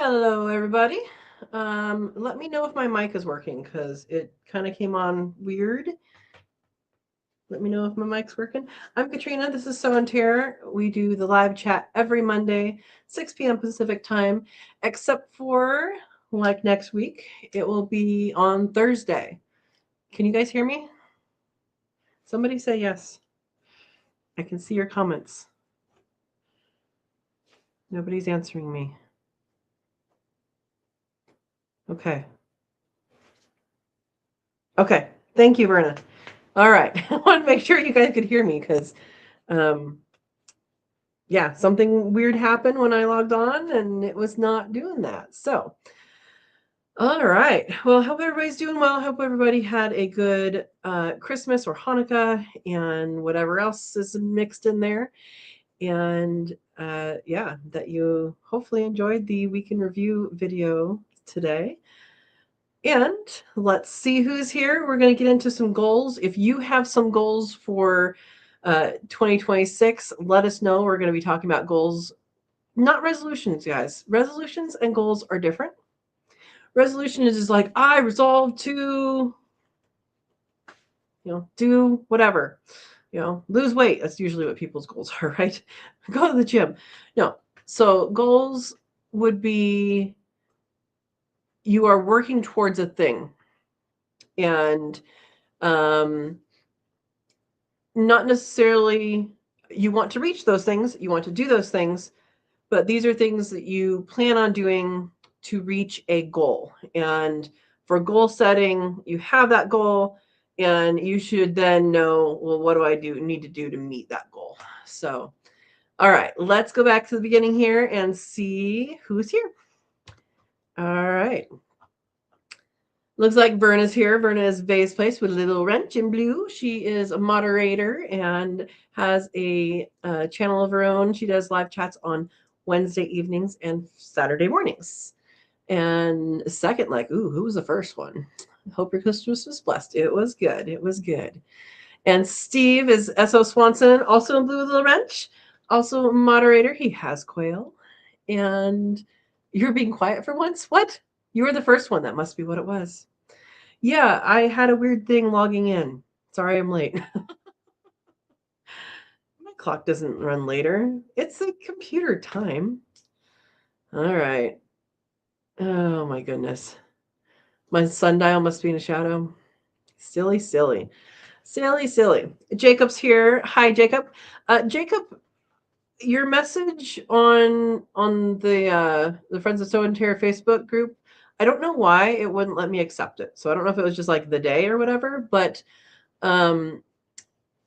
Hello, everybody. Let me know if my mic is working because it kind of came on weird. Let me know if my mic's working. I'm Katrina. This is Sow and Tare. We do the live chat every Monday, 6 p.m. Pacific time, except for like next week. It will be on Thursday. Can you guys hear me? Somebody say yes. I can see your comments. Nobody's answering me. Okay. Okay. Thank you, Verna. All right. I want to make sure you guys could hear me because yeah, something weird happened when I logged on and it was not doing that. So, all right. Well, hope everybody's doing well. Hope everybody had a good Christmas or Hanukkah and whatever else is mixed in there. And yeah, that you hopefully enjoyed the week in review video today. And let's see who's here. We're going to get into some goals. If you have some goals for 2026, let us know. We're going to be talking about goals, not resolutions, guys. Resolutions and goals are different. Resolution is just like, I resolve to, do whatever, lose weight. That's usually what people's goals are, right? Go to the gym. No. So goals would be you are working towards a thing. And not necessarily you want to reach those things, you want to do those things, but these are things that you plan on doing to reach a goal. And for goal setting, you have that goal and you should then know, well, what do I need to do to meet that goal? So, all right, let's go back to the beginning here and see who's here. All right. Looks like Verna's here. Verna is Vay's Place with a little wrench in blue. She is a moderator and has a channel of her own. She does live chats on Wednesday evenings and Saturday mornings. And second, like, ooh, who was the first one? Hope your Christmas was blessed. It was good. It was good. And Steve is S.O. Swanson, also in blue with a little wrench, also a moderator. He has quail. And you're being quiet for once? What? You were the first one. That must be what it was. Yeah, I had a weird thing logging in. Sorry I'm late. My clock doesn't run later. It's a computer time. All right. Oh my goodness. My sundial must be in a shadow. Silly, silly. Silly, silly. Jacob's here. Hi, Jacob. Jacob, your message on the Friends of Sow and Tare Facebook group, I don't know why it wouldn't let me accept it. So I don't know if it was just like the day or whatever, but for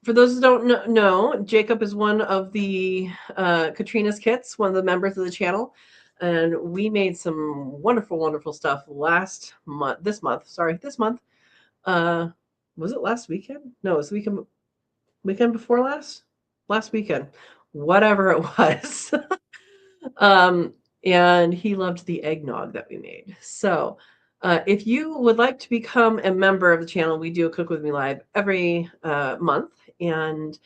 those who don't know, Jacob is one of the Katrina's kits, one of the members of the channel. And we made some wonderful, wonderful stuff this month. Was it last weekend? No, it was the weekend before last weekend, whatever it was. And he loved the eggnog that we made. So if you would like to become a member of the channel, we do a Cook With Me Live every month, and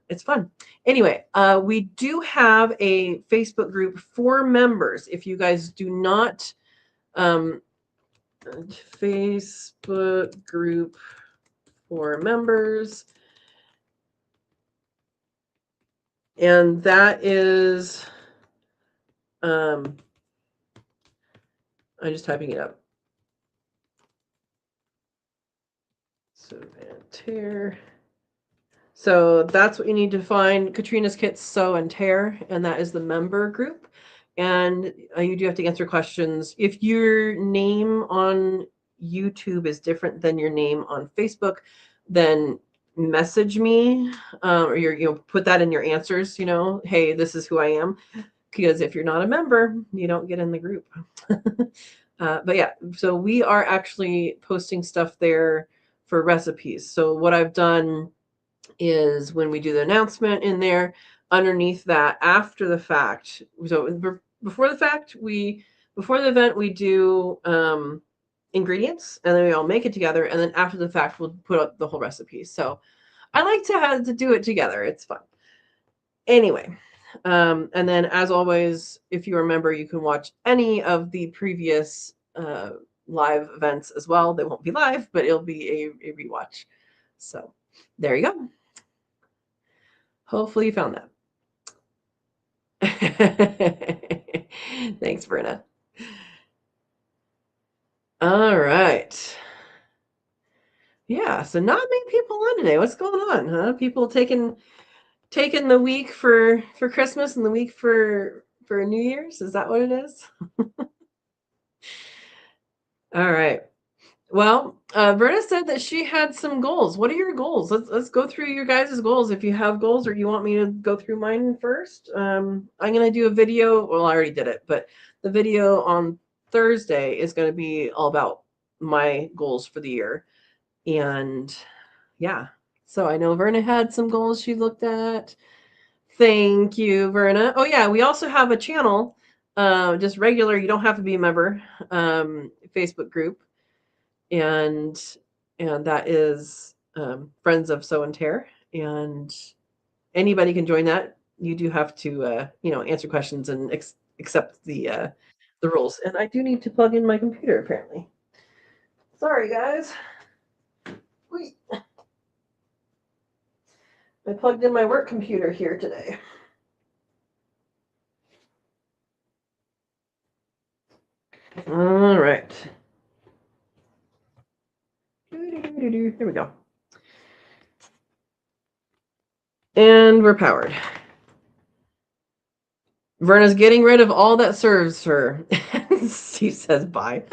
it's fun. Anyway, we do have a Facebook group for members. If you guys do not, Facebook group for members, and that is, I'm just typing it up. Sow and Tare. So that's what you need to find. Katrina's Kits, Sow and Tare, and that is the member group. And you do have to answer questions. If your name on YouTube is different than your name on Facebook, then message me, or put that in your answers. Hey, this is who I am. Because if you're not a member, you don't get in the group. But yeah, so we are actually posting stuff there for recipes. So what I've done is when we do the announcement in there, underneath that, after the fact, so before the event, we do ingredients, and then we all make it together, and then after the fact, we'll put up the whole recipe. So I like to do it together. It's fun. Anyway, And then, as always, if you remember, you can watch any of the previous live events as well. They won't be live, but it'll be a rewatch. So there you go. Hopefully you found that. Thanks, Brenna. All right. Yeah, so not many people on today. What's going on, huh? People taking the week for Christmas and the week for New Year's? Is that what it is? All right. Well, Verna said that she had some goals. What are your goals? Let's go through your guys' goals if you have goals, or you want me to go through mine first. I'm gonna do a video. Well, I already did it, but the video on Thursday is going to be all about my goals for the year. And yeah, so I know Verna had some goals she looked at. Thank you, Verna. Oh yeah, we also have a channel, just regular. You don't have to be a member. Facebook group, and that is Friends of Sow and Tare, and anybody can join that. You do have to answer questions and accept the rules. And I do need to plug in my computer apparently. Sorry guys. Wait. I plugged in my work computer here today. All right. There we go. And we're powered. Verna's getting rid of all that serves her. Steve says bye.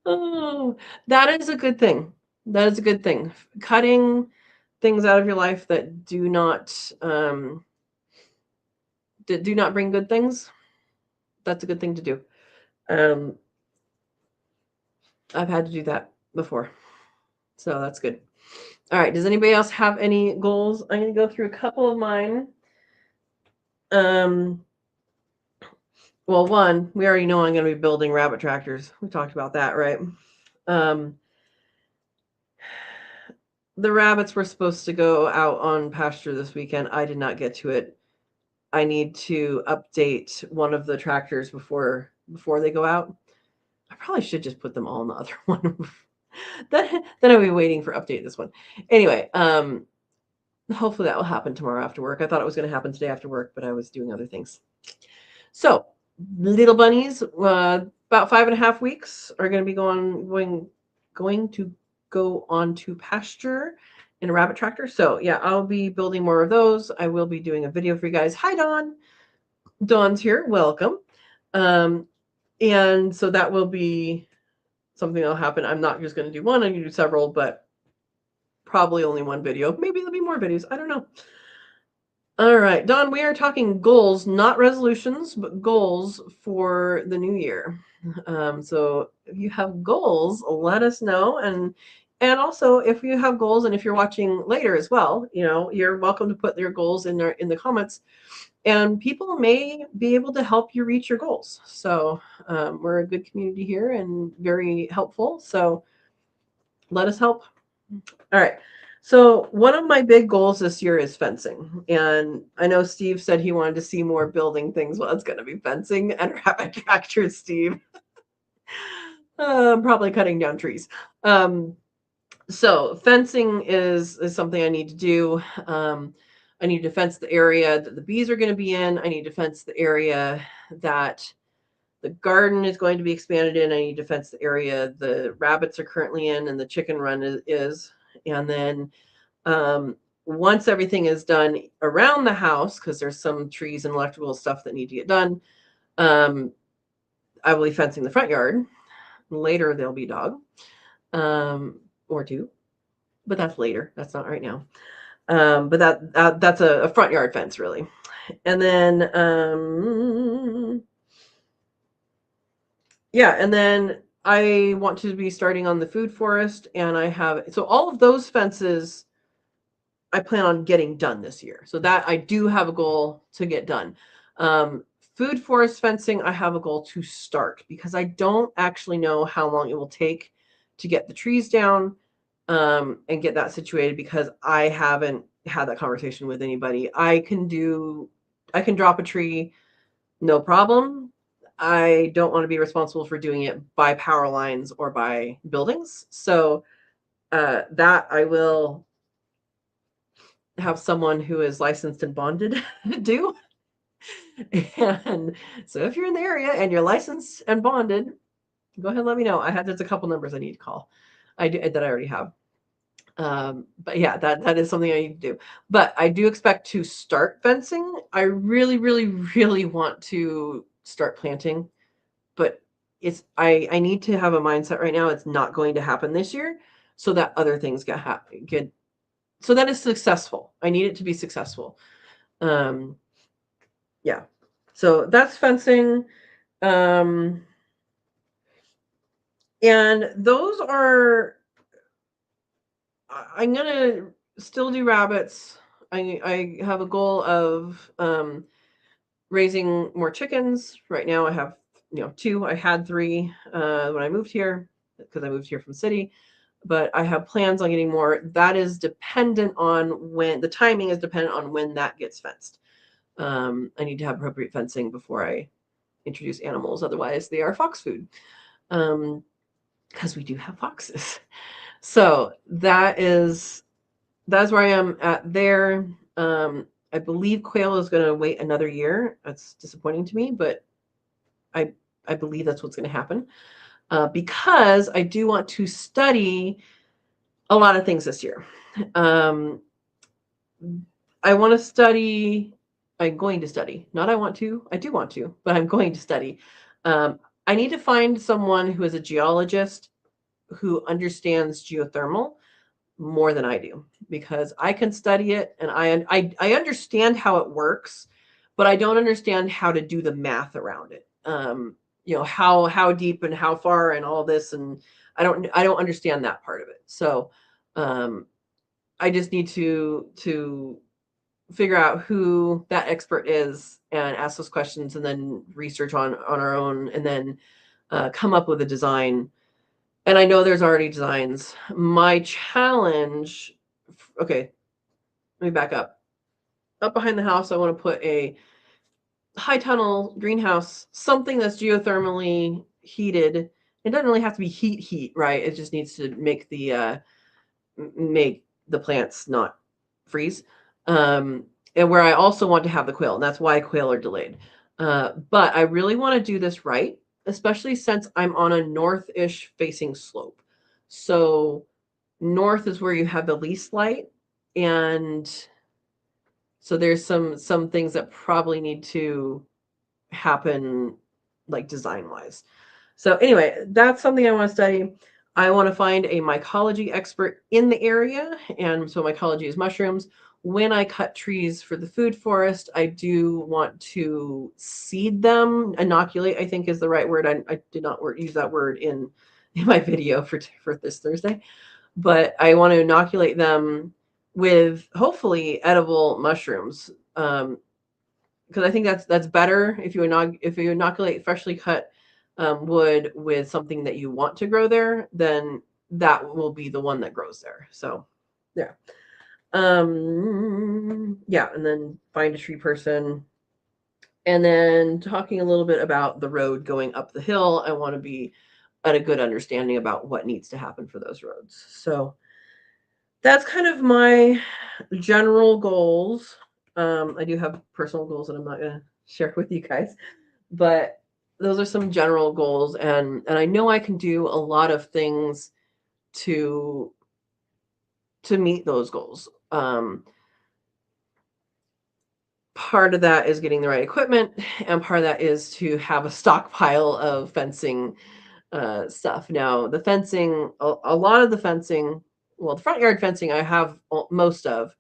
Oh, that is a good thing. That is a good thing. Cutting things out of your life that do not bring good things. That's a good thing to do. I've had to do that before, so that's good. All right. Does anybody else have any goals? I'm going to go through a couple of mine. Well, one, we already know I'm going to be building rabbit tractors. We talked about that, right? The rabbits were supposed to go out on pasture this weekend. I did not get to it. I need to update one of the tractors before they go out. I probably should just put them all in the other one. then I'll be waiting for update this one. Anyway, hopefully that will happen tomorrow after work. I thought it was going to happen today after work, but I was doing other things. So little bunnies, about 5.5 weeks, are going to be going to go on to pasture in a rabbit tractor. So yeah, I'll be building more of those. I will be doing a video for you guys. Hi, Dawn. Dawn's here. Welcome. And so that will be something that'll happen. I'm not just going to do one. I'm going to do several, but probably only one video. Maybe there'll be more videos. I don't know. All right, Dawn, we are talking goals, not resolutions, but goals for the new year. So if you have goals, let us know. And also, if you have goals, and if you're watching later as well, you're welcome to put your goals in the comments, and people may be able to help you reach your goals. So we're a good community here and very helpful. So let us help. All right. So one of my big goals this year is fencing. And I know Steve said he wanted to see more building things. Well, it's going to be fencing and rabbit tractors, Steve. Probably cutting down trees. So fencing is something I need to do. I need to fence the area that the bees are going to be in. I need to fence the area that the garden is going to be expanded in. I need to fence the area the rabbits are currently in and the chicken run is. And then once everything is done around the house, because there's some trees and electrical stuff that need to get done, I will be fencing the front yard. Later, there'll be a dog or two, but that's later. That's not right now. But that's a front yard fence, really. And then, and then I want to be starting on the food forest, and so all of those fences I plan on getting done this year. So that I do have a goal to get done. Food forest fencing, I have a goal to start because I don't actually know how long it will take to get the trees down and get that situated because I haven't had that conversation with anybody. I can do can drop a tree, no problem. I don't want to be responsible for doing it by power lines or by buildings. So that I will have someone who is licensed and bonded do. And so if you're in the area and you're licensed and bonded, go ahead and let me know. There's a couple numbers I need to call. That I already have. But yeah, that is something I need to do. But I do expect to start fencing. I really, really, really want to start planting, but I need to have a mindset right now. It's not going to happen this year, so that other things get so that is successful. I need it to be successful. Yeah. So that's fencing. And those are, I'm gonna still do rabbits. I have a goal of raising more chickens. Right now I have 2. I had 3 when I moved here because I moved here from city, but I have plans on getting more. That is dependent on when the timing is dependent on when that gets fenced. I need to have appropriate fencing before I introduce animals. Otherwise, they are fox food. Because we do have foxes. So that's where I am at there. I believe quail is going to wait another year. That's disappointing to me, but I believe that's what's going to happen because I do want to study a lot of things this year. I want to study. I'm going to study. Not I want to. I do want to, but I'm going to study. I need to find someone who is a geologist who understands geothermal more than I do, because I can study it and I understand how it works, but I don't understand how to do the math around it. How deep and how far and all this, and I don't understand that part of it. So I just need to figure out who that expert is and ask those questions, and then research on our own, and then come up with a design. And I know there's already designs. My challenge, okay, let me back up. Up behind the house, I want to put a high tunnel greenhouse, something that's geothermally heated. It doesn't really have to be heat, right? It just needs to make the plants not freeze. And where I also want to have the quail, and that's why quail are delayed. But I really want to do this right, especially since I'm on a north-ish facing slope. So north is where you have the least light, and so there's some things that probably need to happen, like design wise. So anyway, that's something I want to study. I want to find a mycology expert in the area, and so mycology is mushrooms. When I cut trees for the food forest, I do want to seed them. Inoculate, I think, is the right word. I did not use that word in my video for this Thursday, but I want to inoculate them with hopefully edible mushrooms. Because I think that's better if you inoculate freshly cut wood with something that you want to grow there, then that will be the one that grows there. So yeah. Yeah, and then find a tree person. And then talking a little bit about the road going up the hill, I want to be at a good understanding about what needs to happen for those roads. So that's kind of my general goals. I do have personal goals that I'm not going to share with you guys, but those are some general goals, and I know I can do a lot of things to meet those goals. Part of that is getting the right equipment, and part of that is to have a stockpile of fencing stuff. Now, the fencing, a lot of the fencing, well, the front yard fencing I have most of,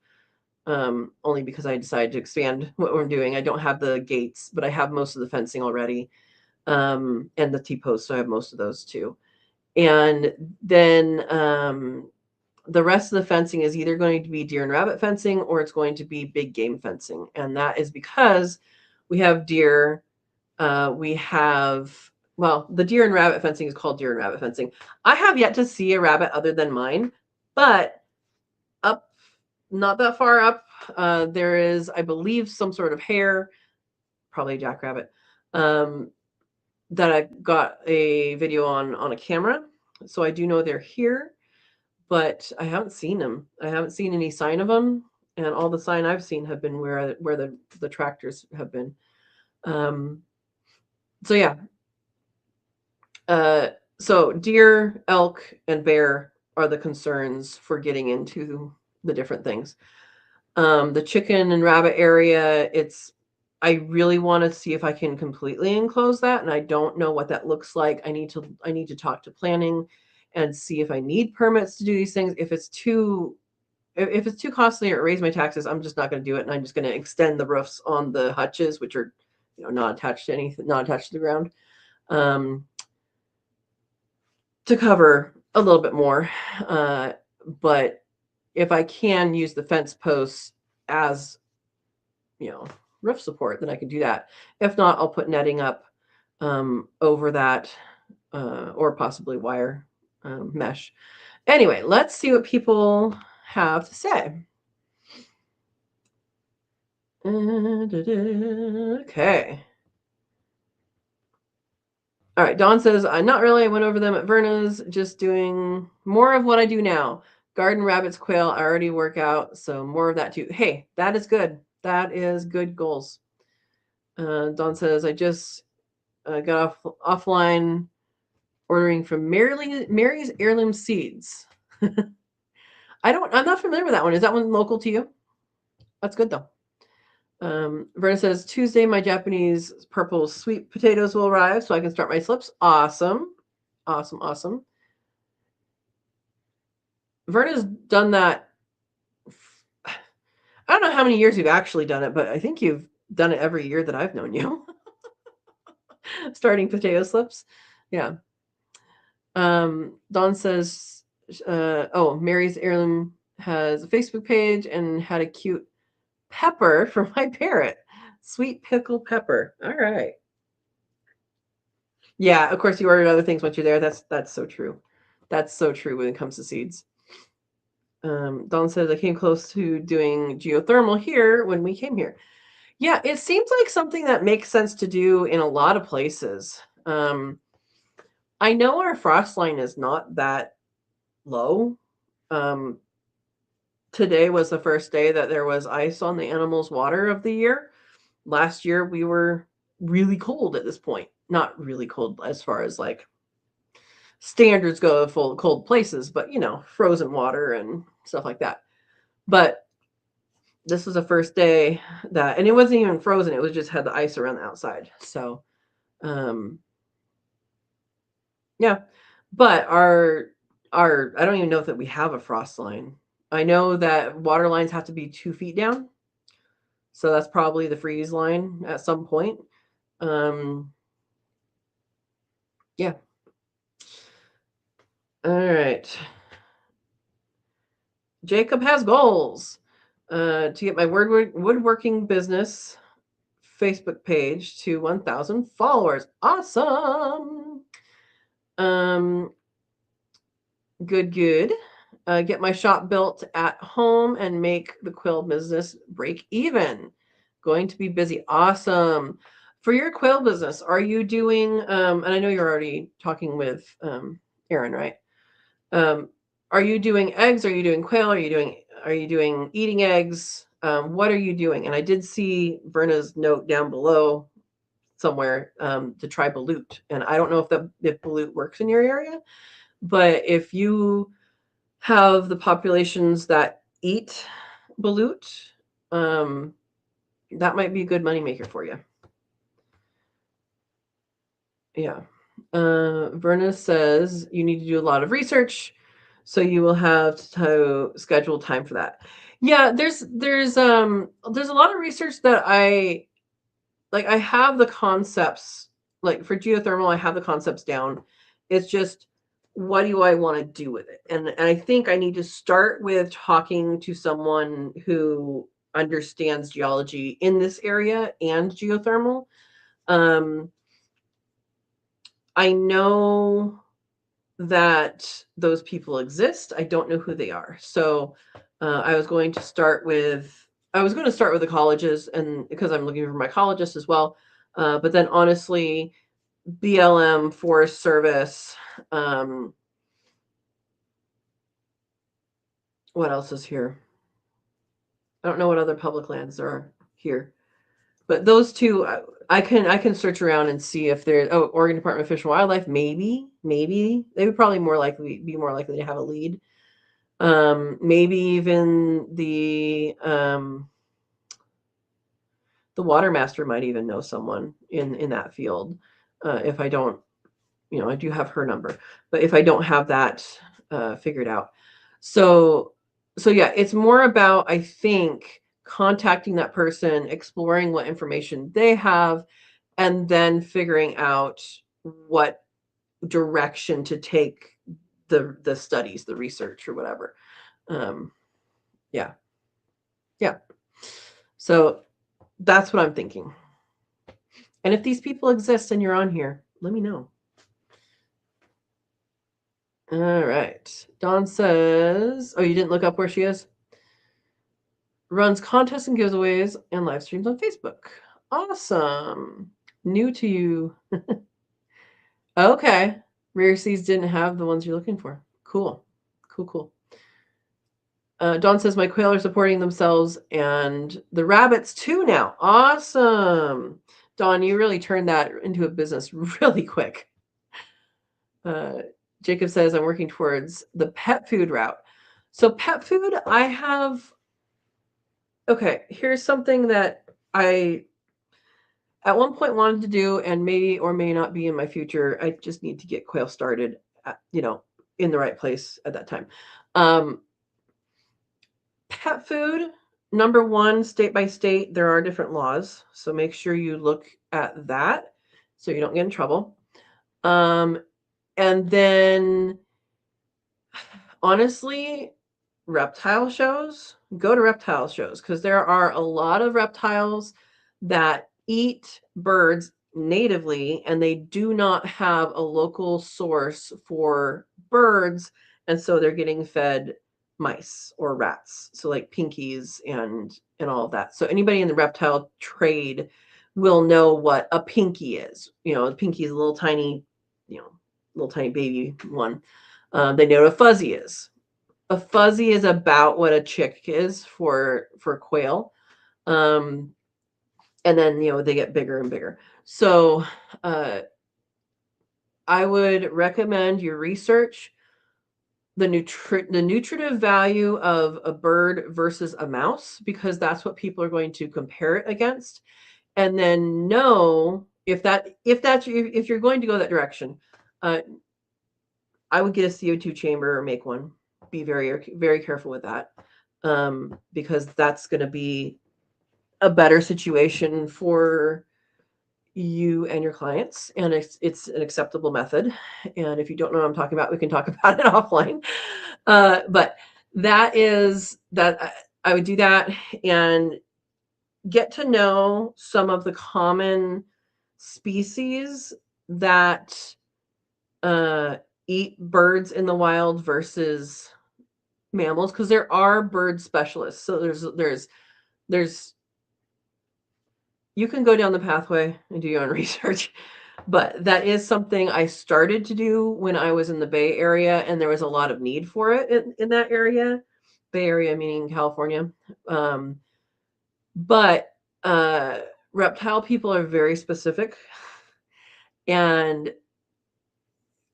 only because I decided to expand what we're doing. I don't have the gates, but I have most of the fencing already, and the T-posts, so I have most of those too. And then the rest of the fencing is either going to be deer and rabbit fencing, or it's going to be big game fencing. And that is because we have deer. We have, well, the deer and rabbit fencing is called deer and rabbit fencing. I have yet to see a rabbit other than mine, but up not that far up, there is, I believe, some sort of hare, probably a jackrabbit, that I got a video on a camera. So I do know they're here, but I haven't seen them. I haven't seen any sign of them, and all the sign I've seen have been where the tractors have been. So yeah. So deer, elk, and bear are the concerns for getting into the different things. The chicken and rabbit area, I really want to see if I can completely enclose that, and I don't know what that looks like. I need to talk to planning and see if I need permits to do these things. If it's too costly or raise my taxes, I'm just not going to do it, and I'm just going to extend the roofs on the hutches, which are not attached to anything, not attached to the ground, to cover a little bit more. But if I can use the fence posts as roof support, then I can do that. If not, I'll put netting up over that, or possibly wire mesh. Anyway, let's see what people have to say. Okay. All right. Dawn says, not really. I went over them at Verna's, just doing more of what I do now. Garden, rabbits, quail, I already work out, so more of that too. Hey, that is good. That is good goals. Dawn says, I just got offline ordering from Mary's Heirloom Seeds. I'm not familiar with that one. Is that one local to you? That's good though. Verna says, Tuesday, my Japanese purple sweet potatoes will arrive so I can start my slips. Awesome. Awesome. Awesome. Verna's done that. I don't know how many years you've actually done it, but I think you've done it every year that I've known you. Starting potato slips. Yeah. Dawn says, Mary's Heirloom has a Facebook page and had a cute pepper for my parrot. Sweet pickle pepper. All right. Yeah, of course you ordered other things once you're there. That's so true. That's so true when it comes to seeds. Dawn says I came close to doing geothermal here when we came here. Yeah, it seems like something that makes sense to do in a lot of places. I know our frost line is not that low. Today was the first day that there was ice on the animals' water of the year. Last year we were really cold at this point. Not really cold as far as like standards go of full cold places, but frozen water and stuff like that. But this was the first day that, and it wasn't even frozen, it was just had the ice around the outside. So yeah. But our I don't even know that we have a frost line. I know that water lines have to be 2 feet down. So that's probably the freeze line at some point. Yeah. All right. Jacob has goals to get my woodworking business Facebook page to 1,000 followers. Awesome. Good. Get my shop built at home and make the quill business break even. Going to be busy. Awesome. For your quail business, are you doing, and I know you're already talking with Aaron, right? Are you doing eggs? Are you doing quail? Are you doing eating eggs? What are you doing? And I did see Verna's note down below somewhere to try balut. And I don't know if balut works in your area, but if you have the populations that eat balut, that might be a good moneymaker for you. Yeah. Verna says you need to do a lot of research, so you will have to schedule time for that. Yeah, there's a lot of research that I have the concepts, like for geothermal, I have the concepts down. It's just, what do I want to do with it? And I think I need to start with talking to someone who understands geology in this area and geothermal. I know that those people exist. I don't know who they are. So I was going to start with the colleges, and because I'm looking for my mycologist as well. But then honestly, BLM, Forest Service, what else is here? I don't know what other public lands there are here, but those two, I can search around and see if there's Oregon Department of Fish and Wildlife. Maybe they would probably be more likely to have a lead. Maybe even the water master might even know someone in that field. If I don't, I do have her number, but if I don't have that figured out, so yeah, it's more about, I think, contacting that person, exploring what information they have, and then figuring out what direction to take the studies, the research, or whatever. Yeah. So that's what I'm thinking. And if these people exist and you're on here, let me know. All right. Dawn says, oh, you didn't look up where she is? Runs contests and giveaways and live streams on Facebook. Awesome. New to you. Okay. Rare Seas didn't have the ones you're looking for. Cool. Dawn says, my quail are supporting themselves and the rabbits too now. Awesome. Dawn, you really turned that into a business really quick. Jacob says, I'm working towards the pet food route. So pet food, okay, here's something that I at one point wanted to do and may or may not be in my future. I just need to get quail started, in the right place at that time. Pet food, number one, state by state, there are different laws. So make sure you look at that so you don't get in trouble. And then, honestly, reptile shows, go to reptile shows, because there are a lot of reptiles that eat birds natively and they do not have a local source for birds, and so they're getting fed mice or rats, so like pinkies and all of that. So anybody in the reptile trade will know what a pinky is. A pinky is a little tiny baby one. They know what a fuzzy is. A fuzzy is about what a chick is for quail. And then they get bigger and bigger. So I would recommend you research the nutritive value of a bird versus a mouse, because that's what people are going to compare it against. And then know if you're going to go that direction, I would get a CO2 chamber or make one. Be very, very careful with that, because that's going to be a better situation for you and your clients, and it's an acceptable method. And if you don't know what I'm talking about, we can talk about it offline. But that is that. I would do that and get to know some of the common species that eat birds in the wild versus mammals, because there are bird specialists. So there's you can go down the pathway and do your own research, but that is something I started to do when I was in the Bay Area, and there was a lot of need for it in that area. Bay Area meaning California. But reptile people are very specific and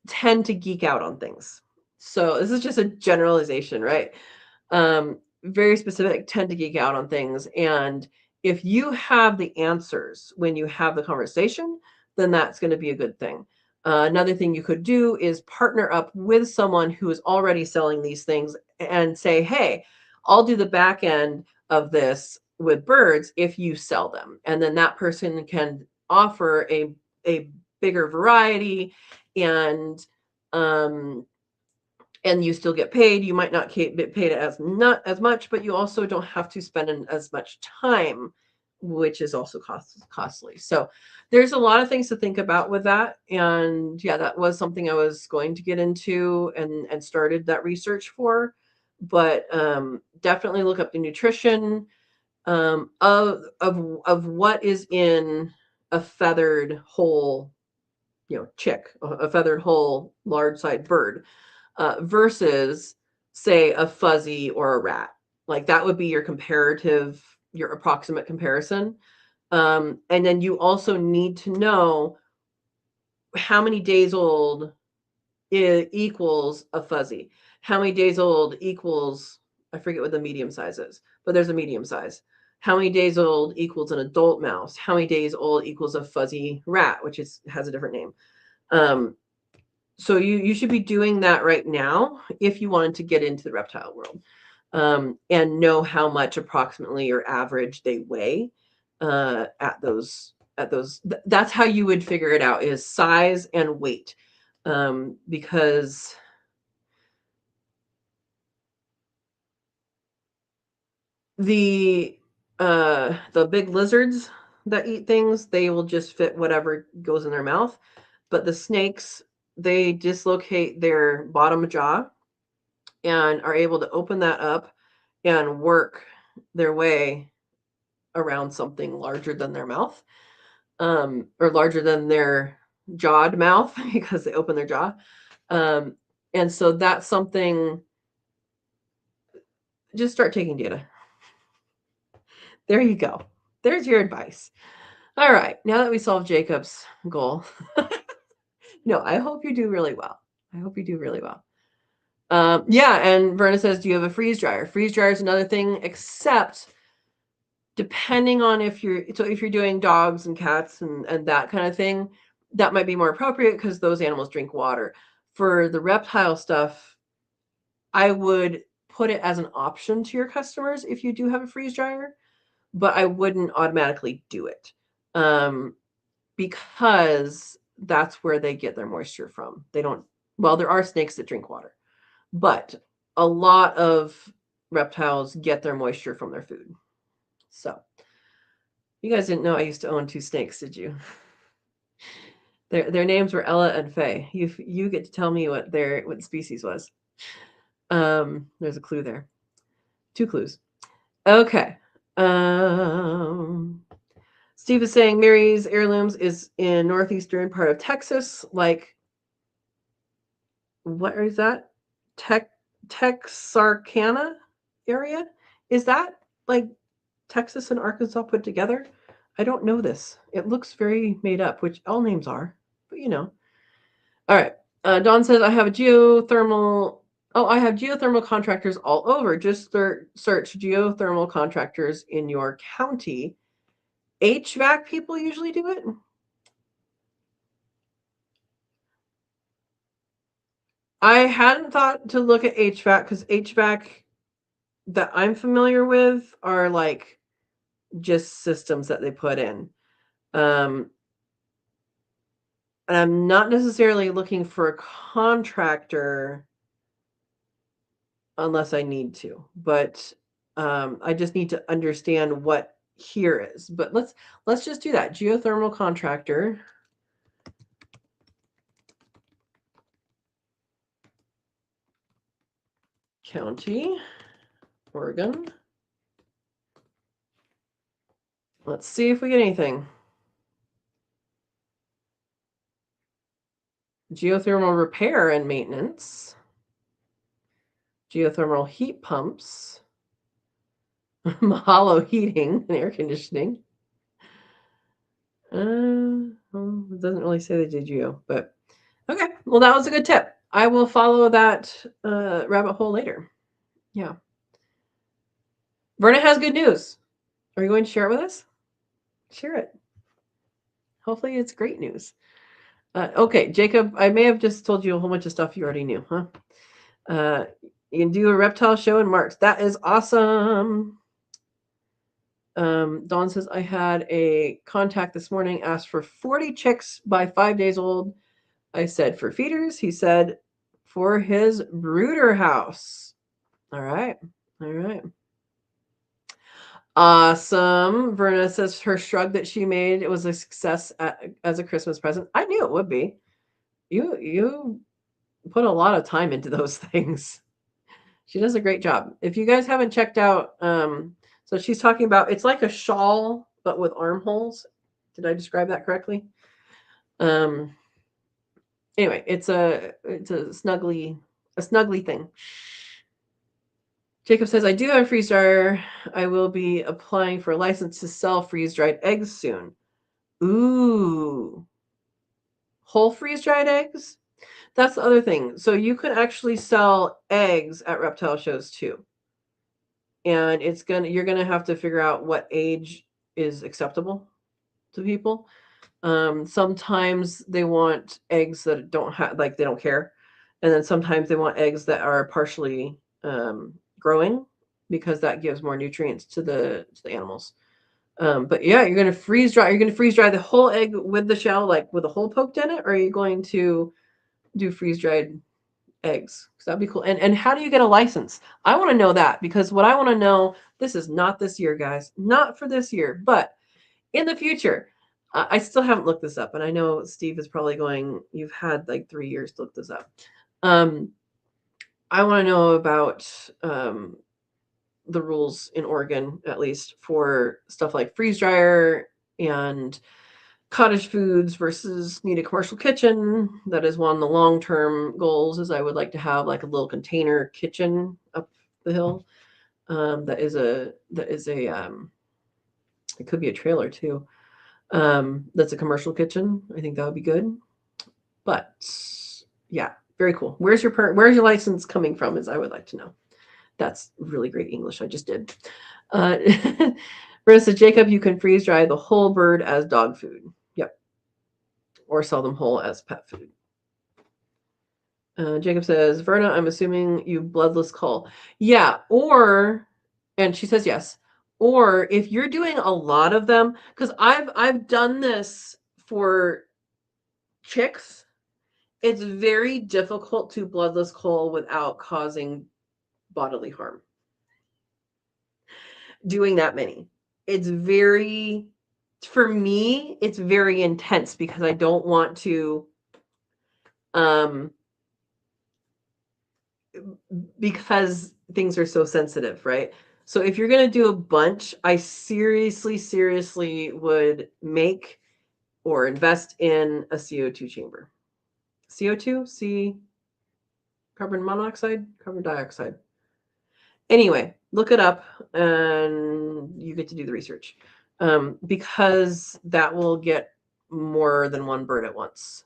tend to geek out on things. So this is just a generalization, right? Very specific, tend to geek out on things. And if you have the answers when you have the conversation, then that's going to be a good thing. Another thing you could do is partner up with someone who is already selling these things and say, hey, I'll do the back end of this with birds if you sell them. And then that person can offer a bigger variety, and you still get paid. You might not get paid not as much, but you also don't have to spend as much time, which is also costly. So there's a lot of things to think about with that. And yeah, that was something I was going to get into and started that research for. but definitely look up the nutrition of what is in a feathered whole, chick, a feathered whole large-sized bird, versus say a fuzzy or a rat. Like that would be your approximate comparison. And then you also need to know how many days old equals a fuzzy. How many days old equals, I forget what the medium size is, but there's a medium size. How many days old equals an adult mouse? How many days old equals a fuzzy rat, which has a different name. So you should be doing that right now if you wanted to get into the reptile world, and know how much approximately your average they weigh at those. That's how you would figure it out, is size and weight, because the big lizards that eat things, they will just fit whatever goes in their mouth. But the snakes, they dislocate their bottom jaw and are able to open that up and work their way around something larger than their mouth, or larger than their jawed mouth because they open their jaw. And so that's something, just start taking data. There you go. There's your advice. All right. Now that we solved Jacob's goal, no, I hope you do really well. I hope you do really well. Yeah. And Verna says, do you have a freeze dryer? Freeze dryer is another thing, except depending on if you're doing dogs and cats and that kind of thing, that might be more appropriate because those animals drink water. For the reptile stuff, I would put it as an option to your customers if you do have a freeze dryer, but I wouldn't automatically do it, because that's where they get their moisture from. They don't, well, there are snakes that drink water, but a lot of reptiles get their moisture from their food. So you guys didn't know I used to own 2 snakes, did you? Their names were Ella and Faye. You get to tell me what species was. There's a clue there. 2 clues. Okay. Steve is saying Mary's Heirlooms is in northeastern part of Texas. Like, what is that? Texarkana area? Is that like Texas and Arkansas put together? I don't know this. It looks very made up, which all names are, but All right. Dawn says, I have geothermal contractors all over. Just search geothermal contractors in your county. HVAC people usually do it. I hadn't thought to look at HVAC because HVAC that I'm familiar with are like just systems that they put in. And I'm not necessarily looking for a contractor unless I need to, but I just need to understand what here is. But let's just do that. Geothermal contractor. County, Oregon. Let's see if we get anything. Geothermal repair and maintenance. Geothermal heat pumps. Mahalo heating and air conditioning. Well, it doesn't really say they did geo, but okay. Well, that was a good tip. I will follow that rabbit hole later. Yeah. Verna has good news. Are you going to share it with us? Share it. Hopefully it's great news. Okay, Jacob, I may have just told you a whole bunch of stuff you already knew, huh? You can do a reptile show in March. That is awesome. Dawn says, I had a contact this morning, asked for 40 chicks by 5 days old. I said for feeders. He said for his brooder house. All right. All right. Awesome. Verna says her shrug that she made, it was a success as a Christmas present. I knew it would be. You put a lot of time into those things. She does a great job. If you guys haven't checked out, so she's talking about, it's like a shawl, but with armholes. Did I describe that correctly? Anyway, it's a snuggly thing. Jacob says, I do have a freeze dryer. I will be applying for a license to sell freeze-dried eggs soon. Ooh. Whole freeze-dried eggs? That's the other thing. So you can actually sell eggs at reptile shows too. And you're gonna have to figure out what age is acceptable to people. Sometimes they want eggs that don't have, like, they don't care. And then sometimes they want eggs that are partially growing, because that gives more nutrients to the animals. But yeah, you're going to freeze dry the whole egg with the shell, like with a hole poked in it, or are you going to do freeze dried eggs? Because that'd be cool. And how do you get a license? I want to know that, because what I want to know, this is not this year, guys, not for this year, but in the future. I still haven't looked this up, and I know Steve is probably going, you've had like 3 years to look this up. I want to know about the rules in Oregon, at least for stuff like freeze dryer and cottage foods versus need a commercial kitchen. That is one of the long-term goals, is I would like to have like a little container kitchen up the hill. That is a it could be a trailer too. That's a commercial kitchen. I think that would be good. But yeah, very cool. Where's your license coming from, is I would like to know. That's really great English I just did. Brenda says, Jacob, you can freeze dry the whole bird as dog food. Yep. Or sell them whole as pet food. Jacob says, Verna, I'm assuming you bloodless cull. Yeah, and she says yes. Or if you're doing a lot of them, because I've done this for chicks, it's very difficult to bloodless cull without causing bodily harm. Doing that many. For me, it's very intense, because I don't want to, because things are so sensitive, right? So if you're going to do a bunch, I seriously would make or invest in a CO2 chamber. CO2, carbon monoxide, carbon dioxide. Anyway, look it up and you get to do the research, because that will get more than one bird at once.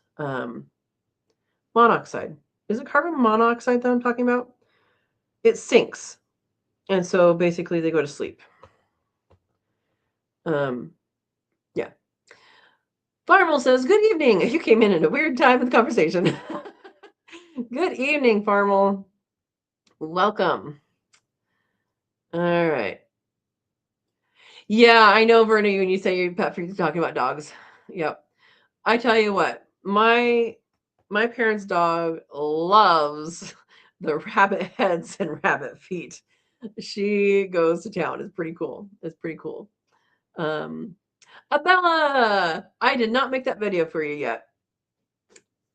Monoxide. Is it carbon monoxide that I'm talking about? It sinks. And so basically they go to sleep. Yeah. Farmel says, good evening. You came in at a weird time of the conversation. Good evening, Farmel. Welcome. All right. Yeah, I know, Verna, when you say your pet food, you're talking about dogs. Yep. I tell you what, my parents' dog loves the rabbit heads and rabbit feet. She goes to town. It's pretty cool. Abella, I did not make that video for you yet.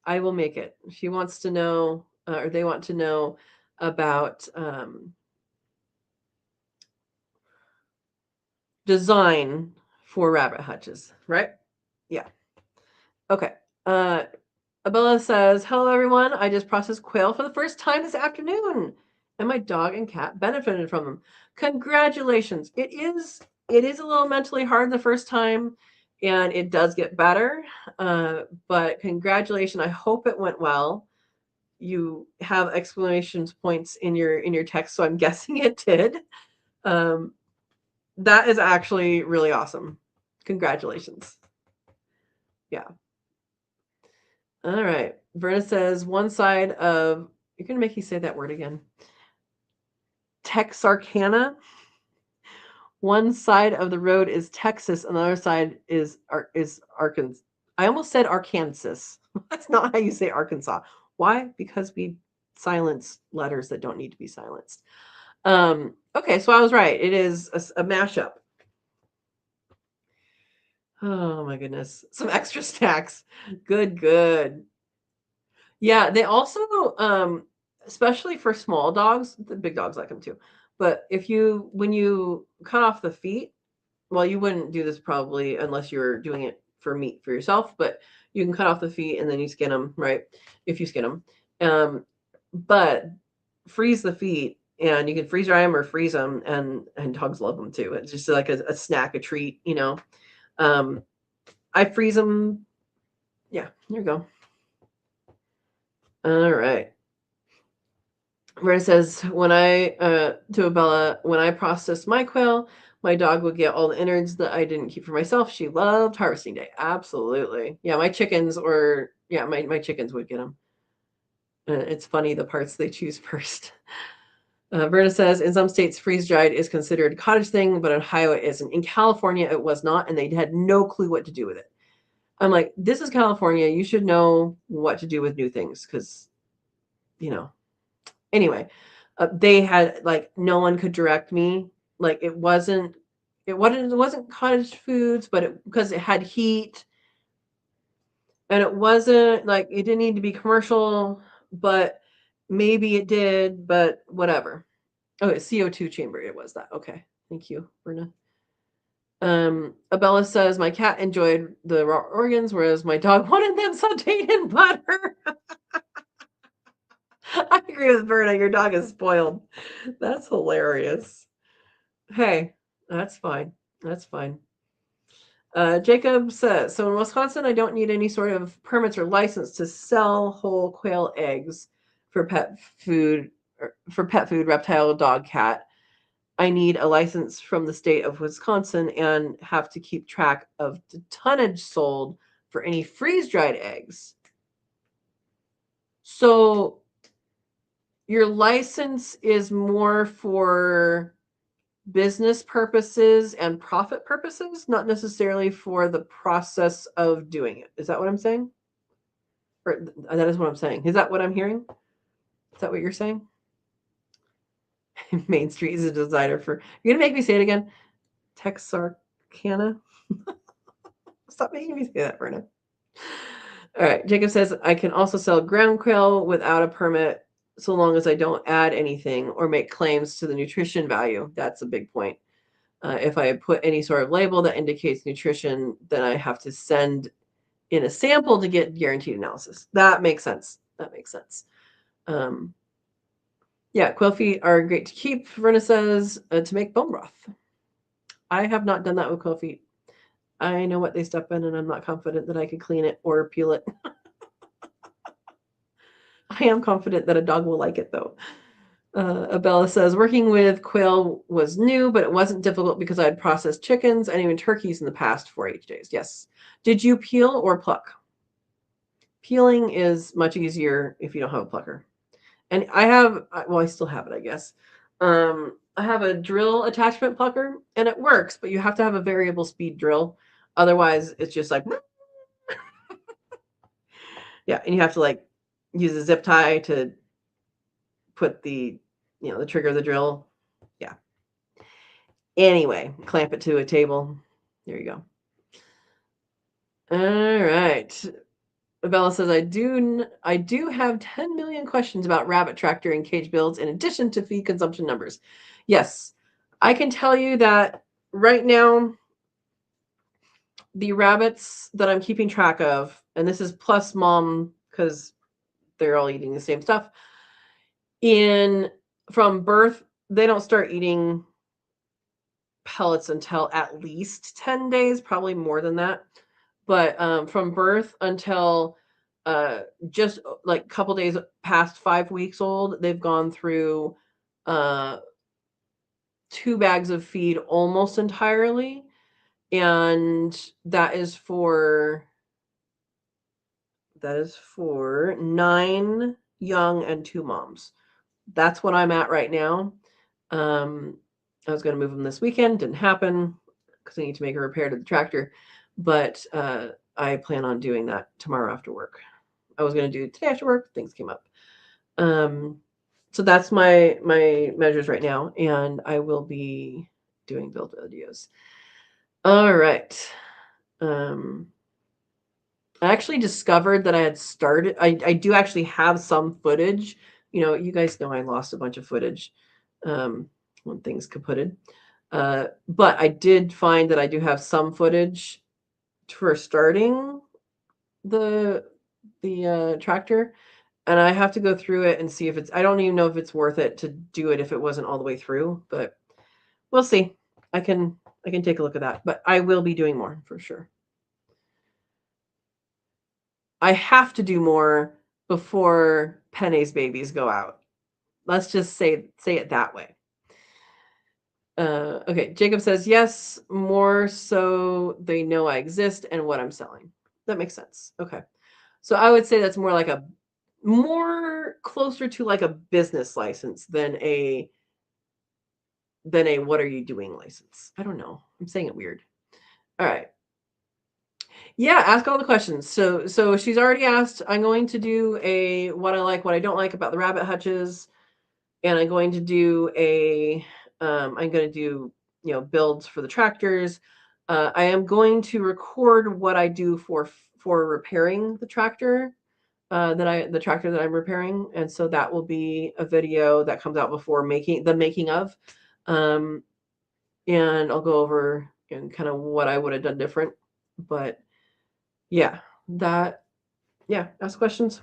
I will make it. She wants to know, or they want to know about design for rabbit hutches, right? Yeah. Okay. Abella says, hello, everyone. I just processed quail for the first time this afternoon, and my dog and cat benefited from them. Congratulations. It is a little mentally hard the first time, and it does get better. But congratulations. I hope it went well. You have exclamation points in your text, so I'm guessing it did. That is actually really awesome. Congratulations. Yeah. All right. Verna says, one side of, you're going to make me say that word again. Texarkana. One side of the road is Texas, and the other side is Arkansas. I almost said Arkansas. That's not how you say Arkansas. Why? Because we silence letters that don't need to be silenced. Okay, so I was right. It is a mashup. Oh my goodness. Some extra snacks. Good. Yeah, they also especially for small dogs. The big dogs like them too. But when you cut off the feet, well, you wouldn't do this probably unless you're doing it for meat for yourself, but you can cut off the feet and then you skin them, right? If you skin them. But freeze the feet, and you can freeze dry them or freeze them, and dogs love them too. It's just like a snack, a treat, you know. I freeze them. Yeah, there you go. All right. Where it says, to Abella, when I processed my quail, my dog would get all the innards that I didn't keep for myself. She loved harvesting day. Absolutely. Yeah, my chickens my chickens would get them. It's funny the parts they choose first. Verna says, in some states, freeze-dried is considered a cottage thing, but in Ohio it isn't. In California, it was not, and they had no clue what to do with it. I'm like, this is California. You should know what to do with new things because, you know. Anyway, they had like no one could direct me. Like it wasn't cottage foods, but because it had heat, and it wasn't like it didn't need to be commercial, but maybe it did, but whatever. Okay, CO2 chamber. It was that. Okay, thank you, Berna. Abella says my cat enjoyed the raw organs, whereas my dog wanted them sauteed in butter. I agree with Berna. Your dog is spoiled. That's hilarious. Hey, that's fine. That's fine. Jacob says, so in Wisconsin, I don't need any sort of permits or license to sell whole quail eggs for pet food, reptile, dog, cat. I need a license from the state of Wisconsin and have to keep track of the tonnage sold for any freeze-dried eggs. So your license is more for business purposes and profit purposes, not necessarily for the process of doing it. Is that what I'm saying? Or that is what I'm saying. Is that what I'm hearing? Is that what you're saying? Main Street is a designer for. You're gonna make me say it again. Texarkana. Stop making me say that, Verna. All right. Jacob says I can also sell ground quail without a permit, so long as I don't add anything or make claims to the nutrition value. That's a big point. If I put any sort of label that indicates nutrition, then I have to send in a sample to get guaranteed analysis. That makes sense. That makes sense. Yeah, quail feet are great to keep, Verna says, to make bone broth. I have not done that with quail feet. I know what they step in, and I'm not confident that I could clean it or peel it. I am confident that a dog will like it, though. Abella says, working with quail was new, but it wasn't difficult because I had processed chickens and even turkeys in the past 4-H days. Yes. Did you peel or pluck? Peeling is much easier if you don't have a plucker. And I still have it, I guess. I have a drill attachment plucker, and it works, but you have to have a variable speed drill. Otherwise, it's just like, yeah, and you have to like use a zip tie to put the trigger of the drill. Yeah. Anyway, clamp it to a table. There you go. All right. Bella says, I do have 10 million questions about rabbit tractor and cage builds in addition to feed consumption numbers. Yes, I can tell you that right now, the rabbits that I'm keeping track of, and this is plus mom because they're all eating the same stuff, from birth, they don't start eating pellets until at least 10 days, probably more than that. But from birth until just like a couple days past 5 weeks old, they've gone through 2 bags of feed almost entirely. And that is for 9 young and 2 moms. That's what I'm at right now. I was going to move them this weekend. Didn't happen because I need to make a repair to the tractor. But I plan on doing that tomorrow after work. I was going to do it today after work. Things came up. So that's my measures right now. And I will be doing build videos. All right. I actually discovered that I had started. I do actually have some footage You guys know I lost a bunch of footage when things kaputted. But I did find that I do have some footage for starting the tractor, and I have to go through it and see if I don't even know if it's worth it to do it if it wasn't all the way through, but we'll see. I can take a look at that, but I will be doing more for sure. I have to do more before Penny's babies go out. Let's just say it that way. Okay, Jacob says, yes, more so they know I exist and what I'm selling. That makes sense. Okay. So I would say that's more closer to like a business license than a what are you doing license. I don't know. I'm saying it weird. All right. Yeah, ask all the questions. So she's already asked. I'm going to do a what I like, what I don't like about the rabbit hutches, and I'm going to do builds for the tractors. I am going to record what I do for repairing the tractor. The tractor that I'm repairing, and so that will be a video that comes out before making of, and I'll go over and kind of what I would have done different. But yeah, ask questions.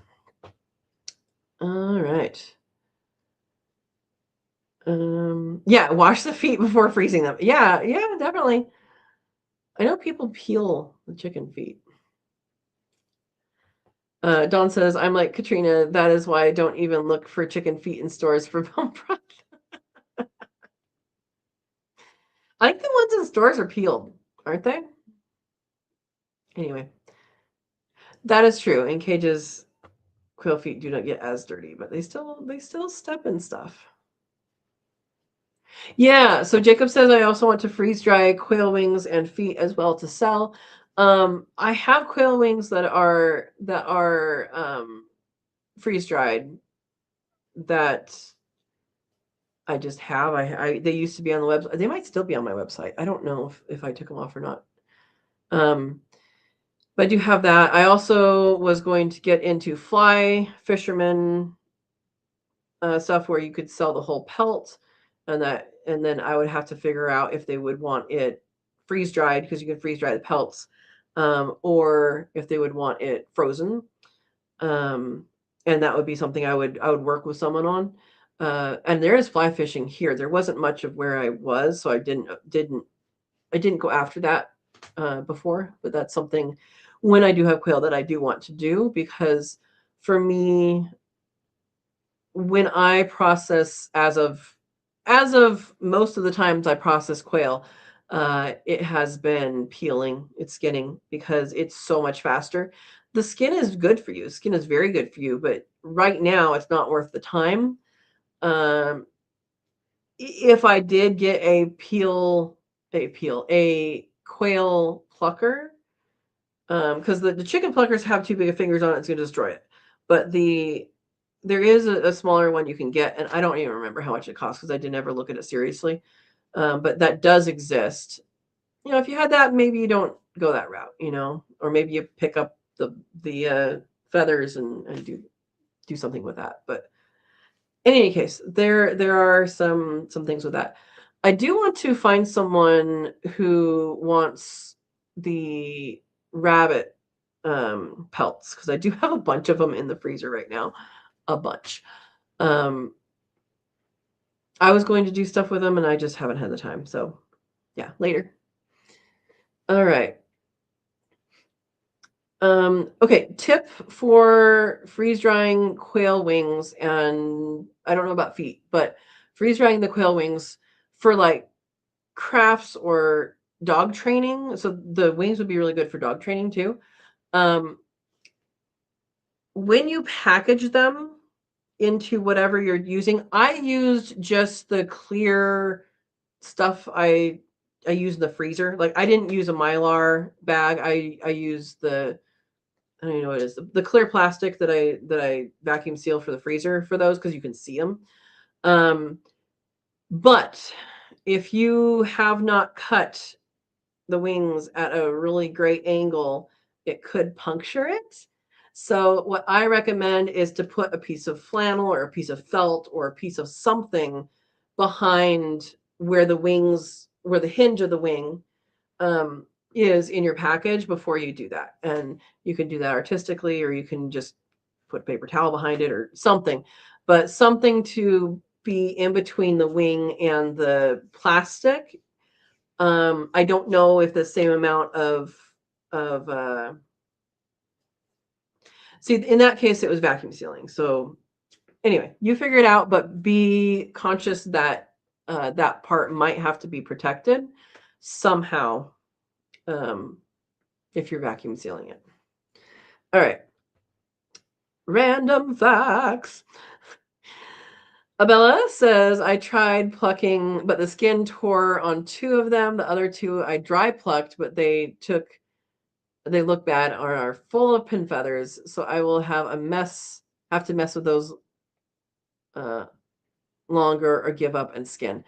All right. Yeah, wash the feet before freezing them. Yeah, definitely. I know people peel the chicken feet. Dawn says, I'm like Katrina. That is why I don't even look for chicken feet in stores for bone broth. I think the ones in stores are peeled, aren't they? Anyway, that is true. In cages, quail feet do not get as dirty, but they still step in stuff. Yeah, so Jacob says I also want to freeze dry quail wings and feet as well to sell. I have quail wings that are freeze dried that I just have. They used to be on the website. They might still be on my website. I don't know if I took them off or not. But I do have that. I also was going to get into fly fisherman stuff where you could sell the whole pelt, and then I would have to figure out if they would want it freeze dried, because you can freeze dry the pelts, or if they would want it frozen. And that would be something I would work with someone on. And there is fly fishing here. There wasn't much of where I was, so I didn't go after that before, but that's something when I do have quail that I do want to do, because for me, when I process, as of most of the times I process quail, it has been peeling, it's skinning, because it's so much faster. The skin is good for you. Skin is very good for you, but right now it's not worth the time. If I did get a quail plucker, because the chicken pluckers have too big of fingers on it, it's going to destroy it. But there is a smaller one you can get, and I don't even remember how much it costs because I didn't ever look at it seriously. But that does exist. If you had that, maybe you don't go that route, or maybe you pick up the feathers and do something with that. But in any case, there are some things with that. I do want to find someone who wants the rabbit pelts, because I do have a bunch of them in the freezer right now. A bunch. I was going to do stuff with them and I just haven't had the time. So yeah, later. All right. Okay, tip for freeze drying quail wings, and I don't know about feet, but freeze drying the quail wings for like crafts or dog training. So the wings would be really good for dog training too. When you package them into whatever you're using, I used just the clear stuff I use in the freezer. Like, I didn't use a Mylar bag. I used I don't even know what it is, the clear plastic that I vacuum seal for the freezer for those, because you can see them. But if you have not cut the wings at a really great angle, it could puncture it. So what I recommend is to put a piece of flannel or a piece of felt or a piece of something behind where the hinge of the wing is in your package before you do that. And you can do that artistically, or you can just put paper towel behind it or something, but something to be in between the wing and the plastic. I don't know if the same amount of see, in that case, it was vacuum sealing. So anyway, you figure it out, but be conscious that that part might have to be protected somehow if you're vacuum sealing it. All right. Random facts. Abella says, I tried plucking, but the skin tore on 2 of them. The other 2 I dry plucked, but they look bad or are full of pin feathers. So I will have to mess with those longer or give up and skin.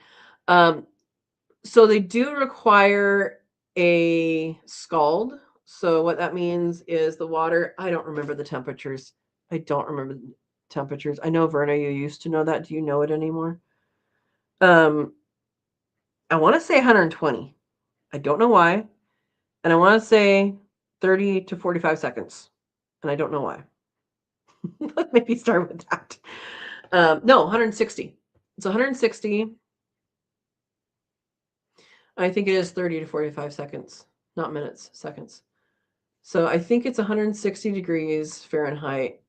So they do require a scald. So what that means is the water, I don't remember the temperatures. I don't remember the temperatures. I know, Verna, you used to know that. Do you know it anymore? I want to say 120. I don't know why. And I want to say 30 to 45 seconds. And I don't know why. Let's maybe start with that. No, 160. It's 160. I think it is 30 to 45 seconds, not minutes, seconds. So I think it's 160 degrees Fahrenheit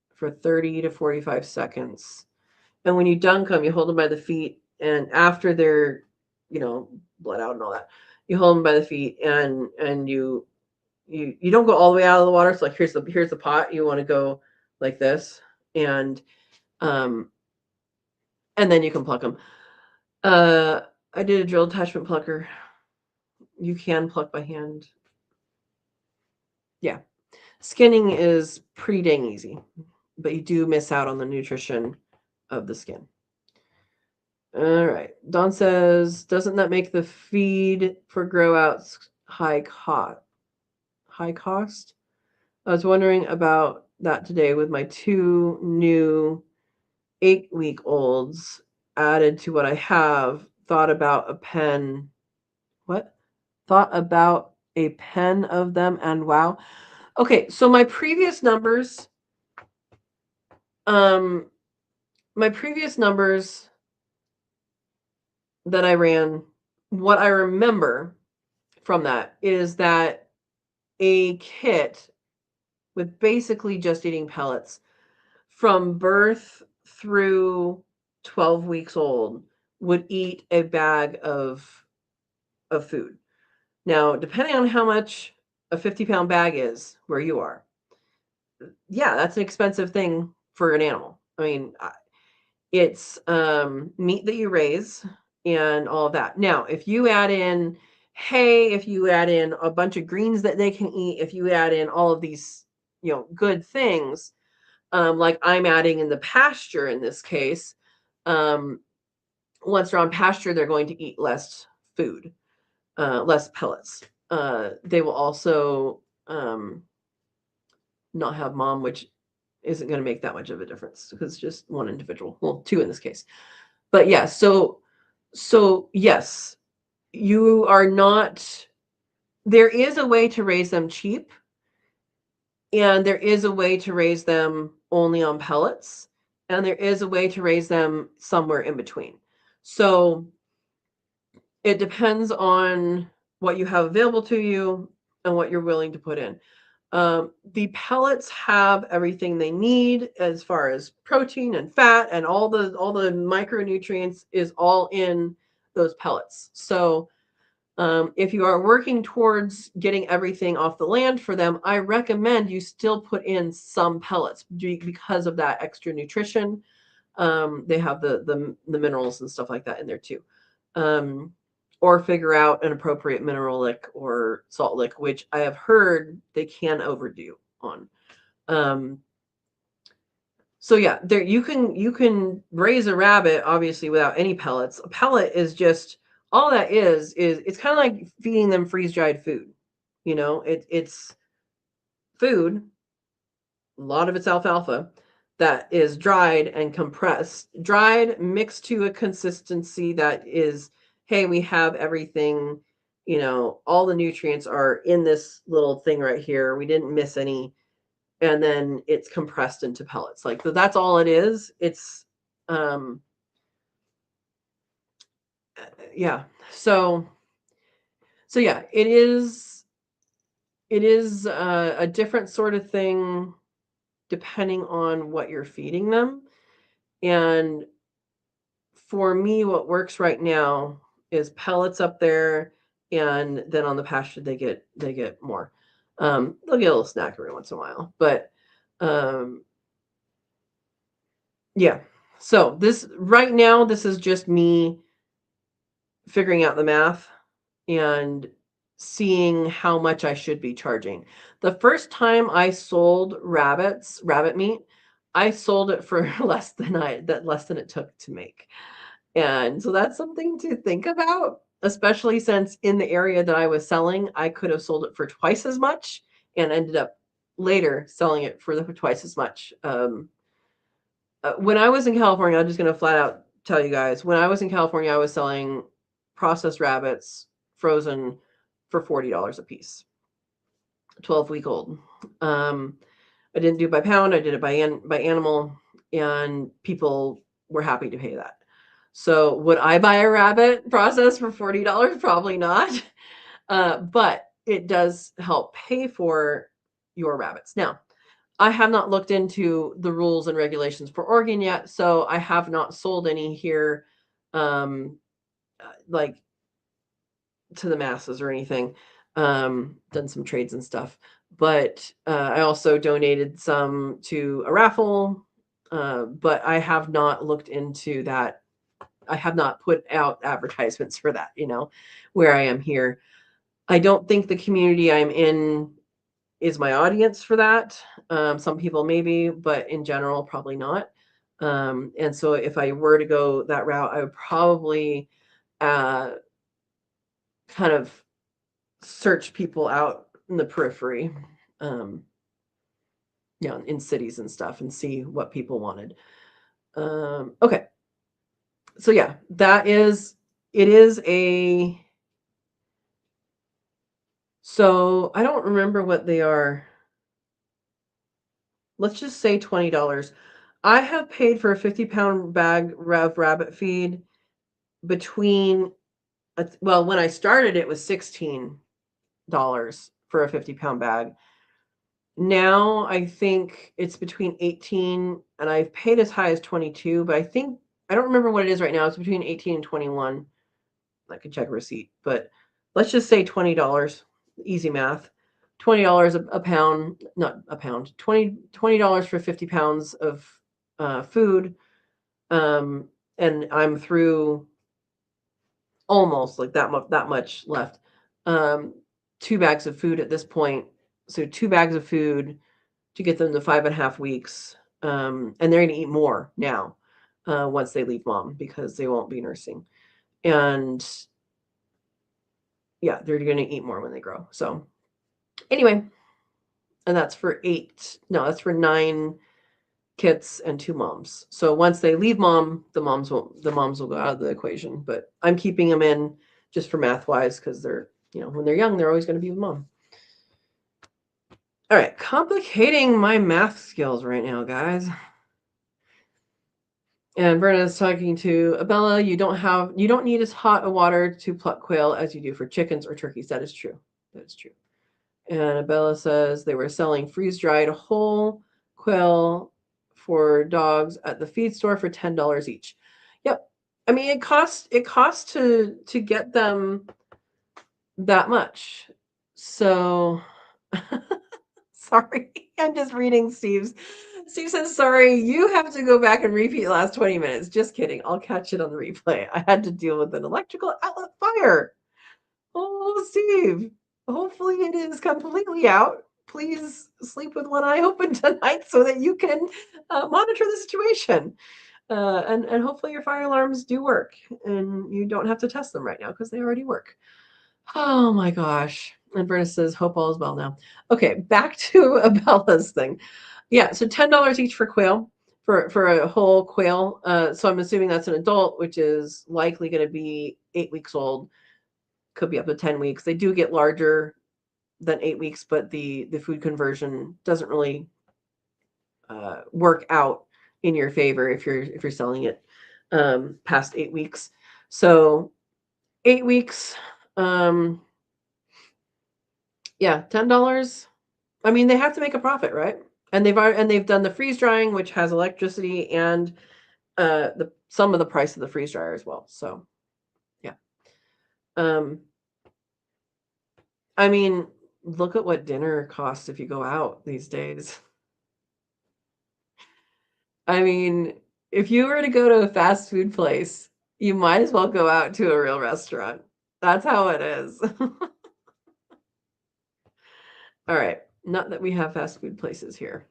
for 30 to 45 seconds. And when you dunk them, you hold them by the feet. And after they're, bled out and all that, you hold them by the feet and you don't go all the way out of the water. So like, here's the pot. You want to go like this. And then you can pluck them. I did a drill attachment plucker. You can pluck by hand. Yeah. Skinning is pretty dang easy, but you do miss out on the nutrition of the skin. All right. Don says, doesn't that make the feed for grow outs high cost? High cost? I was wondering about that today with my 2 new 8-week-olds added to what I have. Thought about a pen. What? Thought about a pen of them, and wow. Okay, so my previous numbers that I ran, what I remember from that is that a kit with basically just eating pellets from birth through 12 weeks old would eat a bag of food. Now, depending on how much a 50-pound bag is where you are, yeah, that's an expensive thing for an animal. I mean, it's meat that you raise and all of that. Now, if you add in hay, if you add in a bunch of greens that they can eat, if you add in all of these, good things, like I'm adding in the pasture in this case, once they're on pasture, they're going to eat less food, less pellets. They will also not have mom, which isn't going to make that much of a difference because it's just one individual. Well, 2 in this case. But yeah, so yes, you are not, there is a way to raise them cheap, and there is a way to raise them only on pellets, and there is a way to raise them somewhere in between. So it depends on what you have available to you and what you're willing to put in. The pellets have everything they need as far as protein and fat, and all the micronutrients is all in those pellets. So if you are working towards getting everything off the land for them, I recommend you still put in some pellets because of that extra nutrition. They have the minerals and stuff like that in there too. Or figure out an appropriate mineral lick or salt lick, which I have heard they can overdo on. So yeah, there you can raise a rabbit obviously without any pellets. A pellet is just, all that is it's kind of like feeding them freeze-dried food. It's food a lot of it's alfalfa, that is dried and compressed, dried mixed to a consistency that is, hey, we have everything, all the nutrients are in this little thing right here. We didn't miss any. And then it's compressed into pellets. Like, that's all it is. It's, yeah. So yeah, it is a different sort of thing depending on what you're feeding them. And for me, what works right now is pellets up there, and then on the pasture they get more. They'll get a little snack every once in a while, but yeah. So this right now, this is just me figuring out the math and seeing how much I should be charging. The first time I sold rabbit meat, I sold it for less than it took to make. And so that's something to think about, especially since in the area that I was selling, I could have sold it for twice as much and ended up later selling it for twice as much. When I was in California, I'm just going to flat out tell you guys, when I was in California, I was selling processed rabbits frozen for $40 a piece, 12-week old. I didn't do it by pound. I did it by animal, and people were happy to pay that. So would I buy a rabbit processed for $40? Probably not. But it does help pay for your rabbits. Now, I have not looked into the rules and regulations for Oregon yet, so I have not sold any here, like to the masses or anything. Done some trades and stuff, but I also donated some to a raffle. But I have not looked into that. I have not put out advertisements for that, where I am here. I don't think the community I'm in is my audience for that. Some people maybe, but in general, probably not. And so if I were to go that route, I would probably kind of search people out in the periphery, in cities and stuff, and see what people wanted. Okay. So yeah, it is a, so I don't remember what they are. Let's just say $20. I have paid for a 50-pound bag of rabbit feed between, well, when I started, it was $16 for a 50-pound bag. Now I think it's between 18, and I've paid as high as 22, but I don't remember what it is right now. It's between 18 and 21. I could check a receipt, but let's just say $20, easy math. $20 a pound, not a pound, $20 for 50 pounds of food. And I'm through almost like that much left. 2 bags of food at this point. So 2 bags of food to get them to 5.5 weeks. And they're going to eat more now once they leave mom, because they won't be nursing. And yeah, they're going to eat more when they grow. So anyway, and that's for 9 kits and 2 moms. So once they leave mom, the moms will go out of the equation. But I'm keeping them in just for math wise, because they're, when they're young, they're always going to be with mom. All right, complicating my math skills right now, guys. And Verna's talking to Abella. You don't need as hot a water to pluck quail as you do for chickens or turkeys. That is true. That is true. And Abella says they were selling freeze-dried whole quail for dogs at the feed store for $10 each. Yep. I mean, it costs to get them that much. So sorry. I'm just reading Steve's. Steve says, sorry, you have to go back and repeat the last 20 minutes. Just kidding. I'll catch it on the replay. I had to deal with an electrical outlet fire. Oh, Steve. Hopefully it is completely out. Please sleep with one eye open tonight so that you can monitor the situation. And hopefully your fire alarms do work and you don't have to test them right now because they already work. Oh my gosh. And Bernice says, hope all is well now. Okay, back to Abella's thing. Yeah, so $10 each for quail, for a whole quail. So I'm assuming that's an adult, which is likely going to be 8 weeks old. Could be up to 10 weeks. They do get larger than 8 weeks, but the food conversion doesn't really work out in your favor if you're selling it past 8 weeks. So 8 weeks, um, yeah, $10. I mean, they have to make a profit, right? And they've done the freeze drying, which has electricity and the some of the price of the freeze dryer as well. So yeah. Um, I mean, look at what dinner costs if you go out these days. I mean, if you were to go to a fast food place, you might as well go out to a real restaurant. That's how it is. All right. Not that we have fast food places here.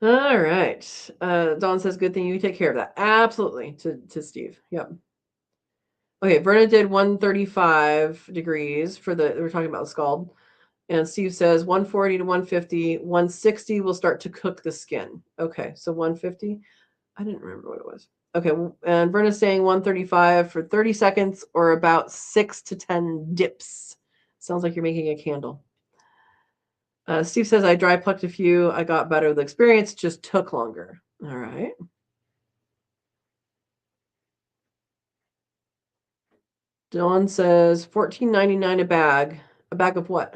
All right. Dawn says, good thing you take care of that. Absolutely. To Steve. Yep. Okay. Verna did 135 degrees for we're talking about the scald. And Steve says 140 to 150, 160 will start to cook the skin. Okay. So 150. I didn't remember what it was. Okay. And Verna's saying 135 for 30 seconds or about 6 to 10 dips. Sounds like you're making a candle. Steve says, I dry plucked a few. I got better with experience, just took longer. All right. Dawn says $14.99 a bag. A bag of what?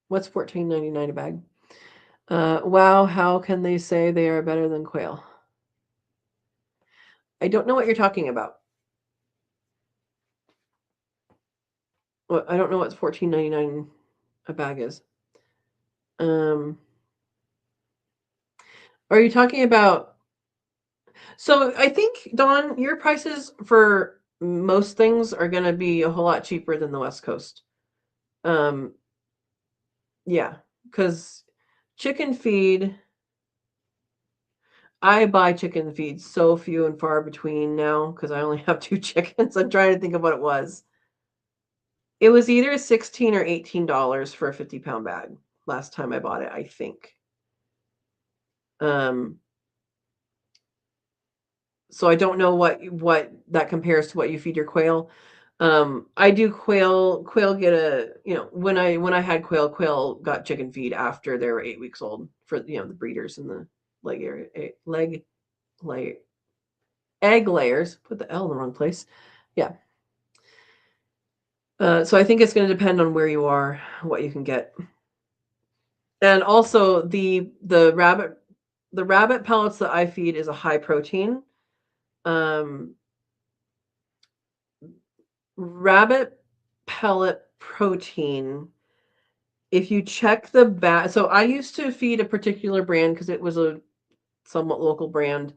What's $14.99 a bag? Wow, how can they say they are better than quail? I don't know what you're talking about. Well, I don't know what $14.99 a bag is. Are you talking about? So I think, Dawn, your prices for most things are going to be a whole lot cheaper than the West Coast. Um, yeah, because chicken feed, I buy chicken feed so few and far between now because I only have two chickens. I'm trying to think of what it was. It was either 16 or $18 for a 50-pound bag last time I bought it, I think. Um, so I don't know what that compares to what you feed your quail. I do quail get when I had quail got chicken feed after they were 8 weeks old for the breeders and the leg area leg lay egg layers. Put the L in the wrong place. Yeah. So I think it's going to depend on where you are, what you can get, and also the rabbit pellets that I feed is a high protein. Um, Rabbit pellet protein. If you check the back, so I used to feed a particular brand because it was a somewhat local brand,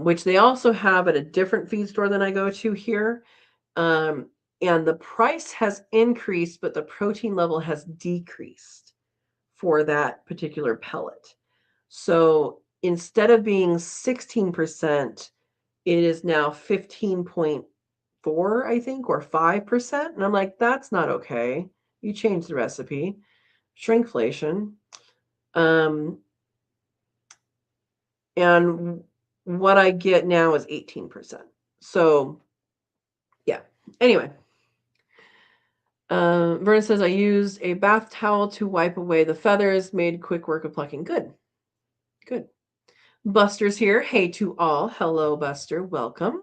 which they also have at a different feed store than I go to here. Um, and the price has increased, but the protein level has decreased for that particular pellet. So instead of being 16%, it is now 15.4, I think, or 5%. And I'm like, that's not okay. You changed the recipe. Shrinkflation. Um, and what I get now is 18%. So yeah. Anyway, Verna says, I used a bath towel to wipe away the feathers, made quick work of plucking. Good. Good. Buster's here. Hey to all. Hello, Buster. Welcome.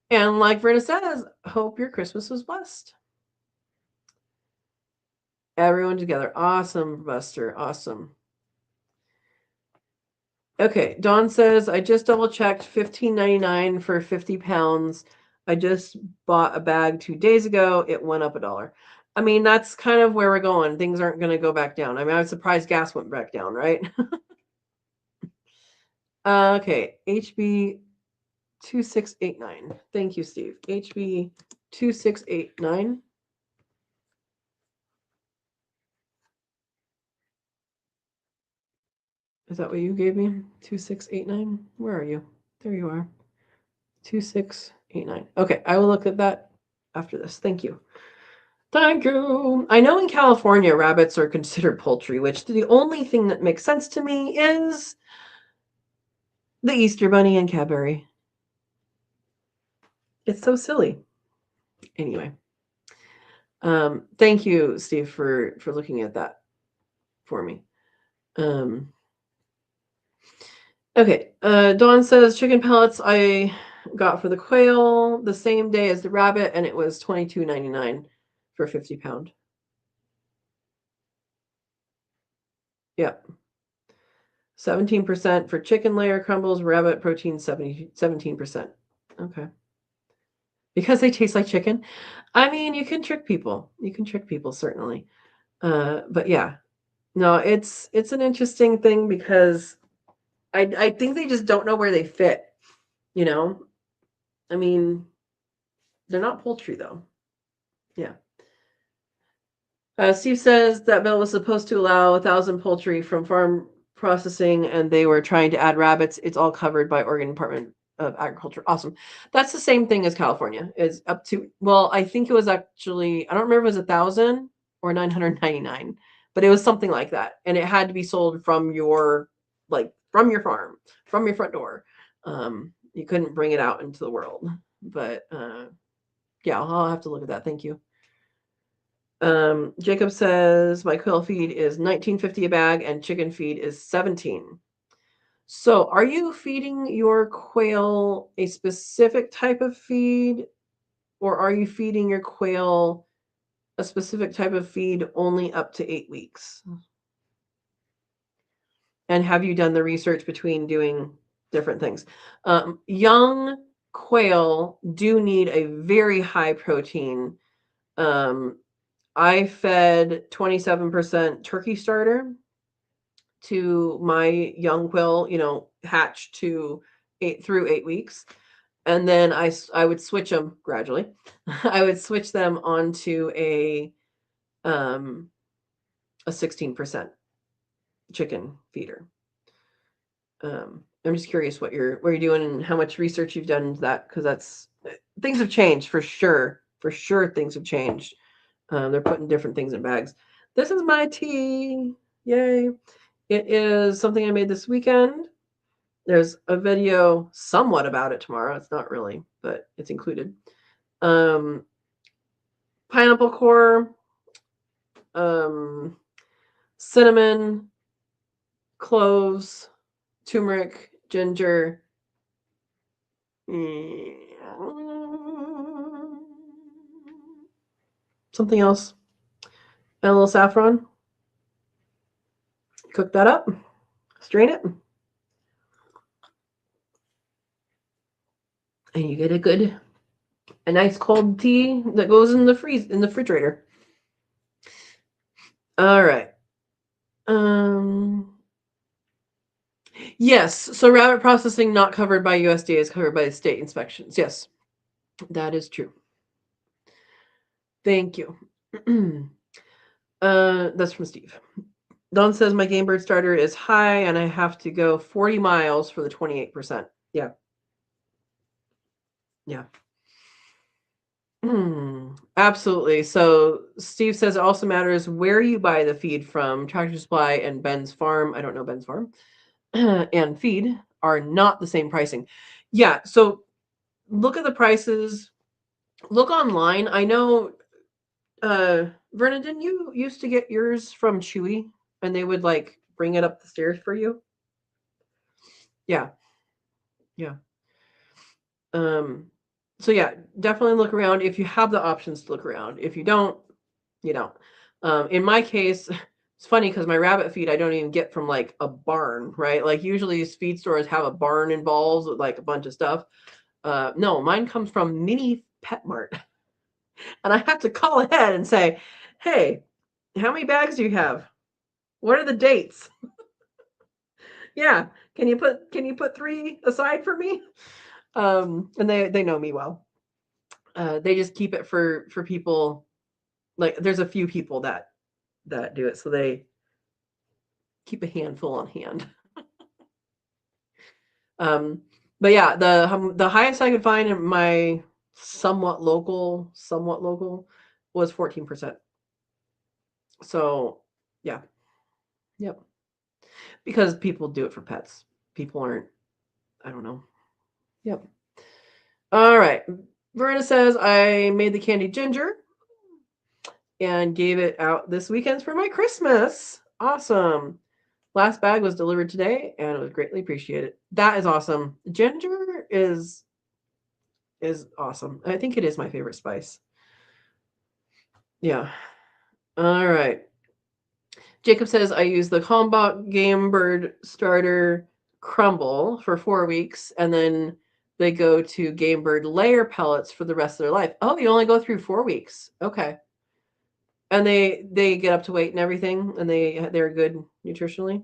And like Verna says, hope your Christmas was blessed. Everyone together. Awesome, Buster. Awesome. Okay, Dawn says, I just double checked $15.99 for 50 pounds. I just bought a bag 2 days ago. It went up $1. I mean, that's kind of where we're going. Things aren't going to go back down. I mean, I was surprised gas went back down, right? Okay, HB 2689. Thank you, Steve. HB 2689. Is that what you gave me? 2689? Where are you? There you are. 2689. Okay, I will look at that after this. Thank you. Thank you. I know in California, rabbits are considered poultry, which the only thing that makes sense to me is the Easter Bunny and Cadbury. It's so silly. Anyway, thank you, Steve, for looking at that for me. Okay, Dawn says chicken pellets I got for the quail the same day as the rabbit, and it was $22.99 for a 50-pound. Yep. 17% for chicken layer crumbles, rabbit protein 17%. Okay. Because they taste like chicken. I mean, you can trick people. You can trick people, certainly. But yeah. No, it's an interesting thing because I think they just don't know where they fit, you know? I mean, they're not poultry though. Yeah. Steve says that bill was supposed to allow 1,000 poultry from farm processing, and they were trying to add rabbits. It's all covered by Oregon Department of Agriculture. Awesome. That's the same thing as California. Is up to, well, I think it was actually, I don't remember if it was 1,000 or 999, but it was something like that, and it had to be sold from your, like, from your farm, from your front door. You couldn't bring it out into the world, but yeah, I'll have to look at that. Thank you. Jacob says my quail feed is $19.50 a bag and chicken feed is $17. So are you feeding your quail a specific type of feed, or are you feeding your quail a specific type of feed only up to 8 weeks? And have you done the research between doing different things? Young quail do need a very high protein. I fed 27% turkey starter to my young quail, hatched to 8 weeks. And then I would switch them gradually. I would switch them onto a 16% chicken feeder. I'm just curious what you're doing and how much research you've done into that, because that's things have changed for sure. For sure, things have changed. They're putting different things in bags. This is my tea. Yay. It is something I made this weekend. There's a video somewhat about it tomorrow. It's not really, but it's included. Pineapple core, cinnamon, cloves, turmeric, ginger, something else, and a little saffron. Cook that up, strain it, and you get a nice cold tea that goes in the refrigerator. All right. Yes. So rabbit processing not covered by USDA is covered by state inspections. Yes, that is true. Thank you. That's from Steve. Don says my game bird starter is high and I have to go 40 miles for the 28%. Yeah. Yeah. Absolutely. So Steve says it also matters where you buy the feed from. Tractor Supply and Ben's Farm, I don't know Ben's Farm, and feed are not the same pricing. Yeah. So look at the prices. Look online. I know, Vernon, didn't you used to get yours from Chewy and they would like bring it up the stairs for you? Yeah. Yeah. So yeah, definitely look around if you have the options to look around. If you don't, you don't. In my case, it's funny because my rabbit feed I don't even get from like a barn, right? Like usually these feed stores have a barn involved with like a bunch of stuff. No, mine comes from Mini Pet Mart. And I have to call ahead and say, hey, how many bags do you have? What are the dates? Yeah. Can you put 3 aside for me? And they know me well. They just keep it for people, like there's a few people that do it, so they keep a handful on hand. But yeah, the highest I could find in my somewhat local was 14%. So, yeah. Yep. Because people do it for pets. People aren't, I don't know. Yep. All right. Verna says, I made the candied ginger and gave it out this weekend for my Christmas. Awesome. Last bag was delivered today and it was greatly appreciated. That is awesome. Ginger is awesome. I think it is my favorite spice. Yeah. All right. Jacob says, I use the Kalmbach Game Bird Starter Crumble for 4 weeks, and then they go to Game Bird layer pellets for the rest of their life. Oh, you only go through 4 weeks. Okay. And they get up to weight and everything, and they're good nutritionally.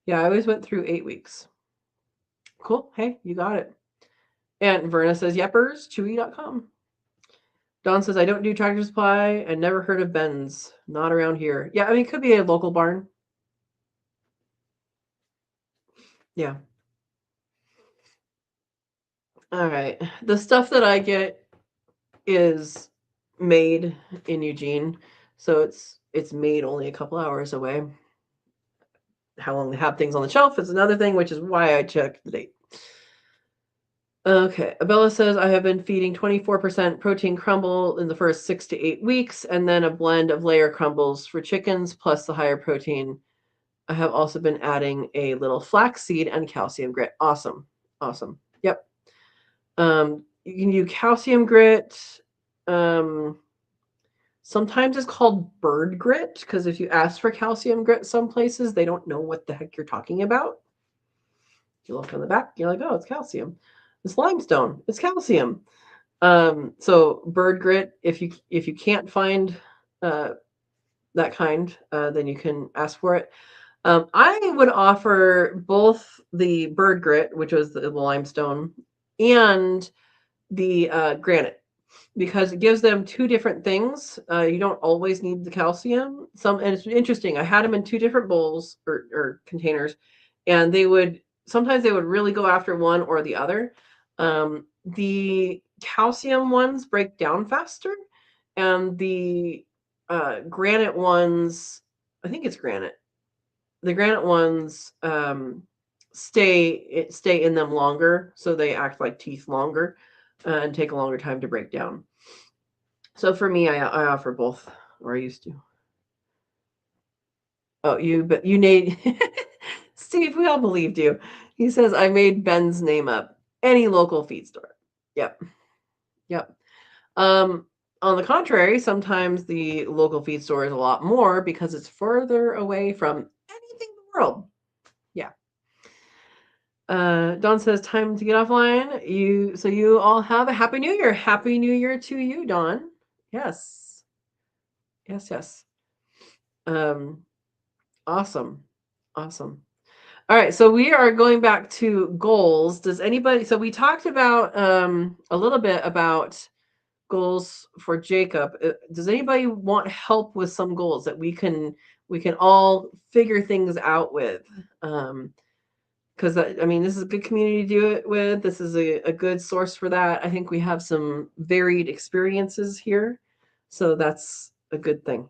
Yeah, I always went through 8 weeks. Cool. Hey, you got it. And Verna says, Yeppers, chewy.com. Don says, I don't do Tractor Supply and never heard of Ben's. Not around here. Yeah, I mean, it could be a local barn. Yeah. All right. The stuff that I get is made in Eugene, so it's made only a couple hours away. How long they have things on the shelf is another thing, which is why I check the date. Okay, Abella says, I have been feeding 24% protein crumble in the first 6 to 8 weeks, and then a blend of layer crumbles for chickens plus the higher protein. I have also been adding a little flaxseed and calcium grit. Awesome. Awesome. Yep. You can do calcium grit. Sometimes it's called bird grit because if you ask for calcium grit some places, they don't know what the heck you're talking about. You look on the back, you're like, oh, it's calcium. It's limestone. It's calcium. So bird grit, if you can't find that kind, then you can ask for it. I would offer both the bird grit, which was the limestone, and the granite, because it gives them two different things. You don't always need the calcium. And it's interesting. I had them in two different bowls or containers, and sometimes they would really go after one or the other. The calcium ones break down faster, and the granite ones, I think it's granite. The granite ones stay in them longer, so they act like teeth longer and take a longer time to break down. So for me, I offer both, or I used to. Oh, but you need Steve. We all believed you. He says I made Ben's name up. Any local feed store. Yep, yep. On the contrary, sometimes the local feed store is a lot more because it's further away from anything in the world. Yeah. Don says time to get offline. You all have a happy new year. Happy new year to you, Don. Yes. Yes. Awesome. Awesome. All right, so we are going back to goals. So we talked about a little bit about goals for Jacob. Does anybody want help with some goals that we can all figure things out with? Because I mean, this is a good community to do it with. This is a good source for that. I think we have some varied experiences here, so that's a good thing.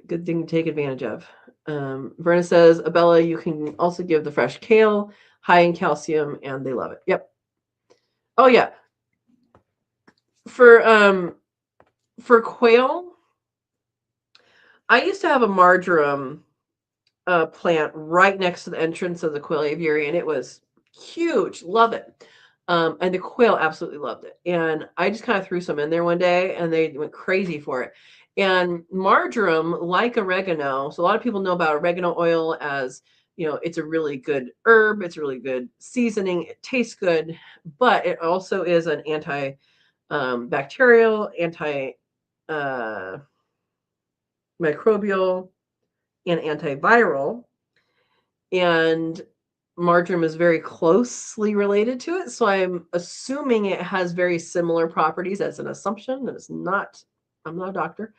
Good thing to take advantage of. Verna says, Abella, you can also give the fresh kale, high in calcium, and they love it. Yep. Oh yeah. For quail, I used to have a marjoram plant right next to the entrance of the quail aviary, and it was huge. Love it. And the quail absolutely loved it. And I just kind of threw some in there one day, and they went crazy for it. And marjoram, like oregano, so a lot of people know about oregano oil as, it's a really good herb. It's a really good seasoning. It tastes good, but it also is an anti-bacterial, anti-microbial, and antiviral. And marjoram is very closely related to it. So I'm assuming it has very similar properties. As an assumption. That is not, I'm not a doctor.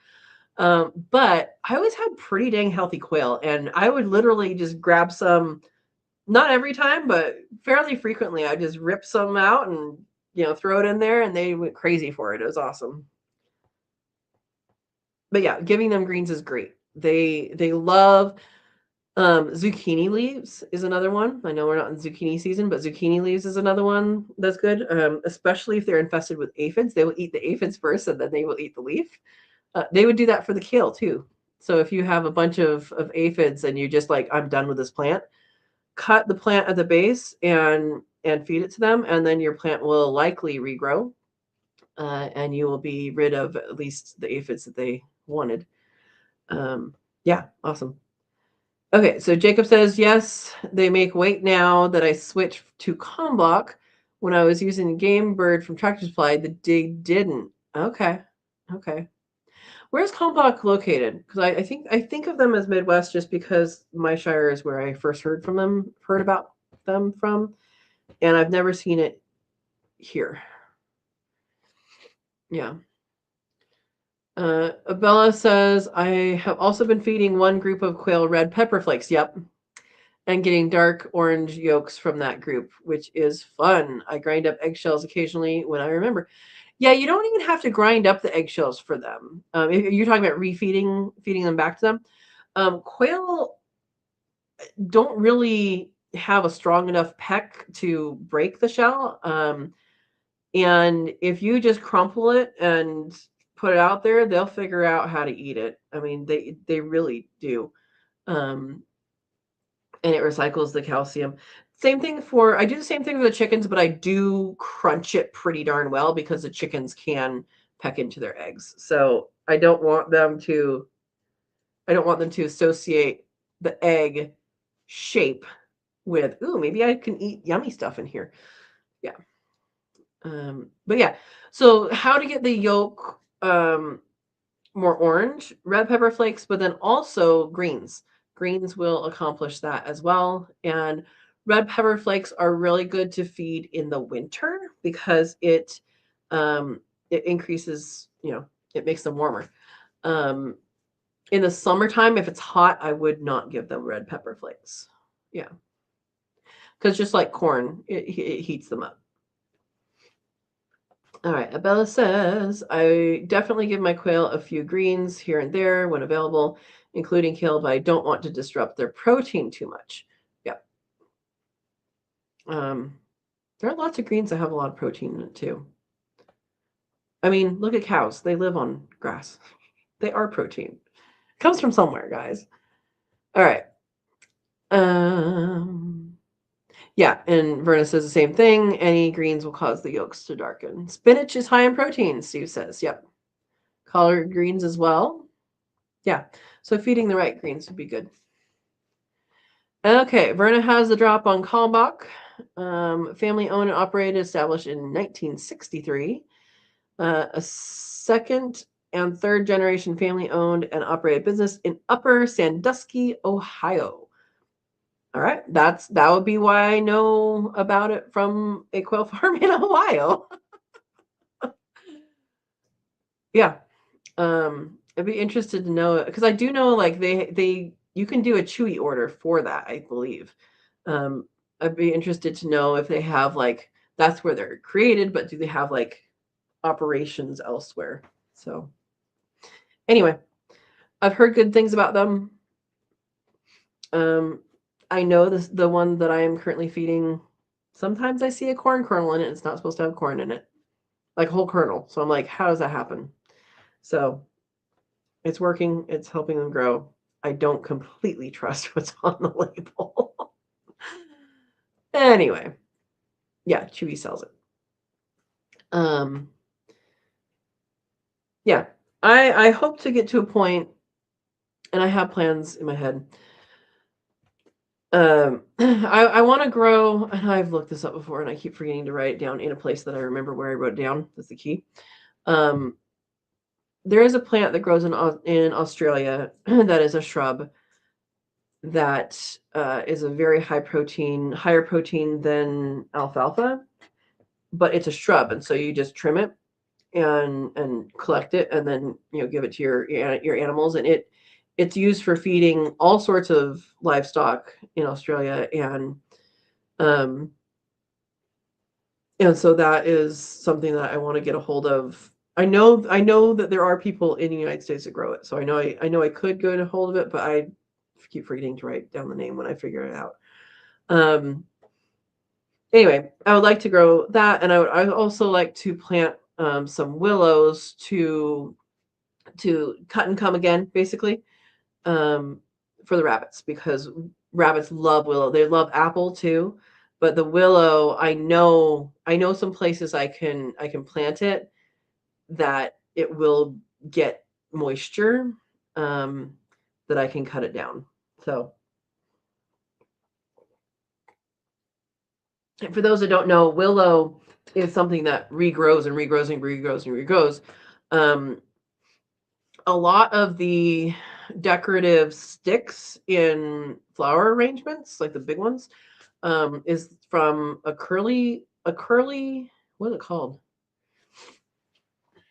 But I always had pretty dang healthy quail, and I would literally just grab some, not every time, but fairly frequently. I just rip some out and throw it in there, and they went crazy for it. It was awesome. But yeah, giving them greens is great. They love zucchini leaves is another one. I know we're not in zucchini season, but zucchini leaves is another one that's good. Especially if they're infested with aphids, they will eat the aphids first, and then they will eat the leaf. They would do that for the kale too. So if you have a bunch of aphids and you just like, I'm done with this plant, cut the plant at the base and feed it to them, and then your plant will likely regrow, and you will be rid of at least the aphids that they wanted. Yeah, awesome. Okay, so Jacob says, yes, they make weight now that I switched to Kalmbach. When I was using Game Bird from Tractor Supply, the dig didn't. Okay. Where's Kalmbach located? Because I think of them as Midwest just because my shire is where I first heard about them from, and I've never seen it here. Yeah. Abella says, I have also been feeding one group of quail red pepper flakes. Yep. And getting dark orange yolks from that group, which is fun. I grind up eggshells occasionally when I remember. Yeah, you don't even have to grind up the eggshells for them. If you're talking about feeding them back to them. Quail don't really have a strong enough peck to break the shell. And if you just crumple it and put it out there, they'll figure out how to eat it. I mean, they really do. And it recycles the calcium. I do the same thing for the chickens, but I do crunch it pretty darn well because the chickens can peck into their eggs. So I don't want them to associate the egg shape with, ooh, maybe I can eat yummy stuff in here. Yeah. But yeah, so how to get the yolk more orange, red pepper flakes, but then also greens. Greens will accomplish that as well. And red pepper flakes are really good to feed in the winter because it increases, it makes them warmer. In the summertime, if it's hot, I would not give them red pepper flakes. Yeah. Because just like corn, it heats them up. All right, Abella says, I definitely give my quail a few greens here and there when available, including kale, but I don't want to disrupt their protein too much. Yeah. There are lots of greens that have a lot of protein in it too. I mean, look at cows. They live on grass. They are protein. It comes from somewhere, guys. All right. Yeah, and Verna says the same thing. Any greens will cause the yolks to darken. Spinach is high in protein, Steve says. Yep. Collard greens as well. Yeah, so feeding the right greens would be good. Okay, Verna has the drop on Kalmbach. Family owned and operated, established in 1963. A second and third generation family owned and operated business in Upper Sandusky, Ohio. All right, that would be why I know about it from a quail farm in Ohio. Yeah. I'd be interested to know because I do know like you can do a Chewy order for that, I believe. I'd be interested to know if they have like that's where they're created, but do they have like operations elsewhere? So anyway, I've heard good things about them. I know the one that I am currently feeding. Sometimes I see a corn kernel in it. It's not supposed to have corn in it, like a whole kernel. So I'm like, how does that happen? So it's working. It's helping them grow. I don't completely trust what's on the label. Anyway, yeah, Chewy sells it. Yeah, I hope to get to a point, and I have plans in my head. I want to grow, and I've looked this up before, and I keep forgetting to write it down in a place that I remember where I wrote it down. That's the key. There is a plant that grows in Australia that is a shrub that is a very higher protein than alfalfa, but it's a shrub, and so you just trim it and collect it, and then give it to your animals, and it's used for feeding all sorts of livestock in Australia, and And so that is something that I want to get a hold of. I know that there are people in the United States that grow it. So I know I could get a hold of it, but I keep forgetting to write down the name when I figure it out. Um, anyway, I would like to grow that, and I would also like to plant some willows to cut and come again, basically, um, for the rabbits, because rabbits love willow. They love apple too, but the willow, I know some places I can plant it that it will get moisture, um, that I can cut it down. So, and for those that don't know, willow is something that regrows and regrows and regrows and regrows. Um, a lot of the decorative sticks in flower arrangements, like the big ones, is from a curly, what is it called?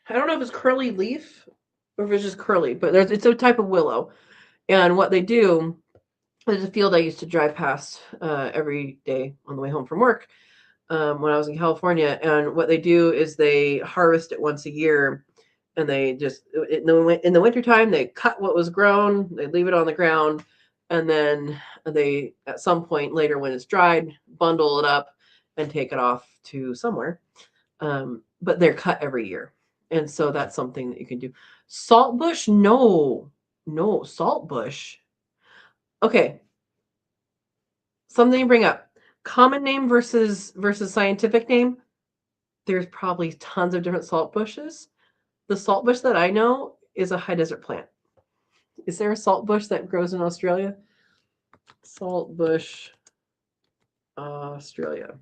I don't know if it's curly leaf or if it's just curly, but it's a type of willow. And what they do, there's a field I used to drive past every day on the way home from work, when I was in California. And what they do is they harvest it once a year, and they just in the wintertime they cut what was grown, they leave it on the ground, and then they at some point later when it's dried bundle it up and take it off to somewhere. But they're cut every year, and so that's something that you can do. Saltbush, no, no saltbush. Okay, something to bring up. Common name versus scientific name. There's probably tons of different salt bushes. The salt bush that I know is a high desert plant. Is there a salt bush that grows in Australia? Salt bush, Australia.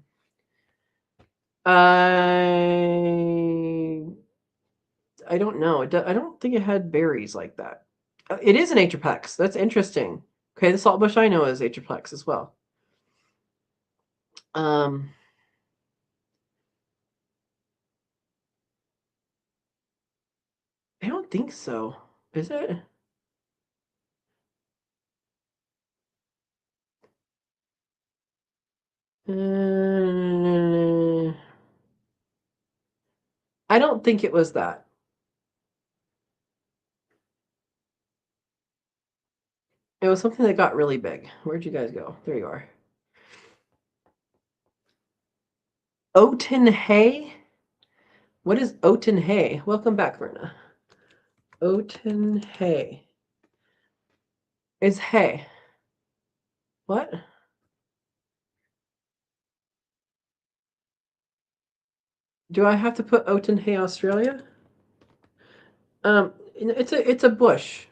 I don't know. I don't think it had berries like that. It is an atriplex. That's interesting. Okay, the salt bush I know is atriplex as well. Um, I don't think so. Is it? Uh, I don't think it was that. It was something that got really big. Where'd you guys go? There you are. Oaten hay? What is oaten hay? Welcome back, Verna. Oaten hay. Is hay. What? Do I have to put oaten hay Australia? It's a bush.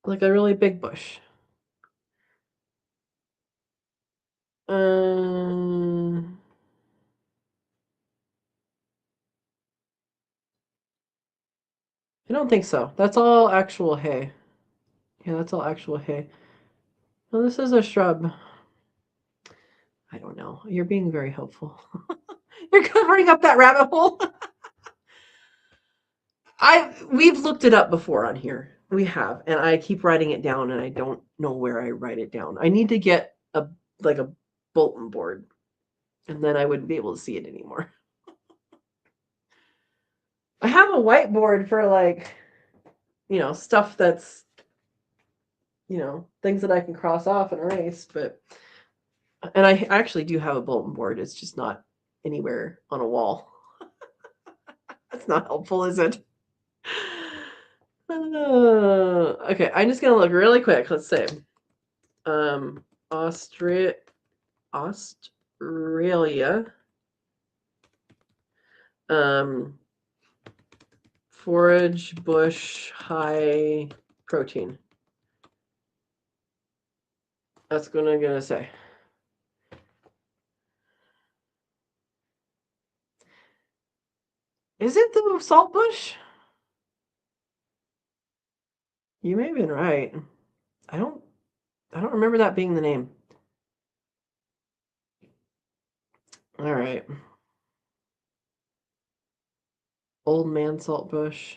Like a really big bush. Um I don't think so. That's all actual hay. Yeah, that's all actual hay. Well, this is a shrub. I don't know. You're being very helpful. You're covering up that rabbit hole. We've looked it up before on here. We have, and I keep writing it down, and I don't know where I write it down. I need to get a bulletin board, and then I wouldn't be able to see it anymore. I have a whiteboard for stuff that's things that I can cross off and erase, and I actually do have a bulletin board. It's just not anywhere on a wall. That's not helpful, is it? Okay, I'm just gonna look really quick. Let's see. Australia, um, forage bush high protein. That's what I'm gonna say. Is it the salt bush? You may have been right. I don't. I don't remember that being the name. All right. Old man salt bush.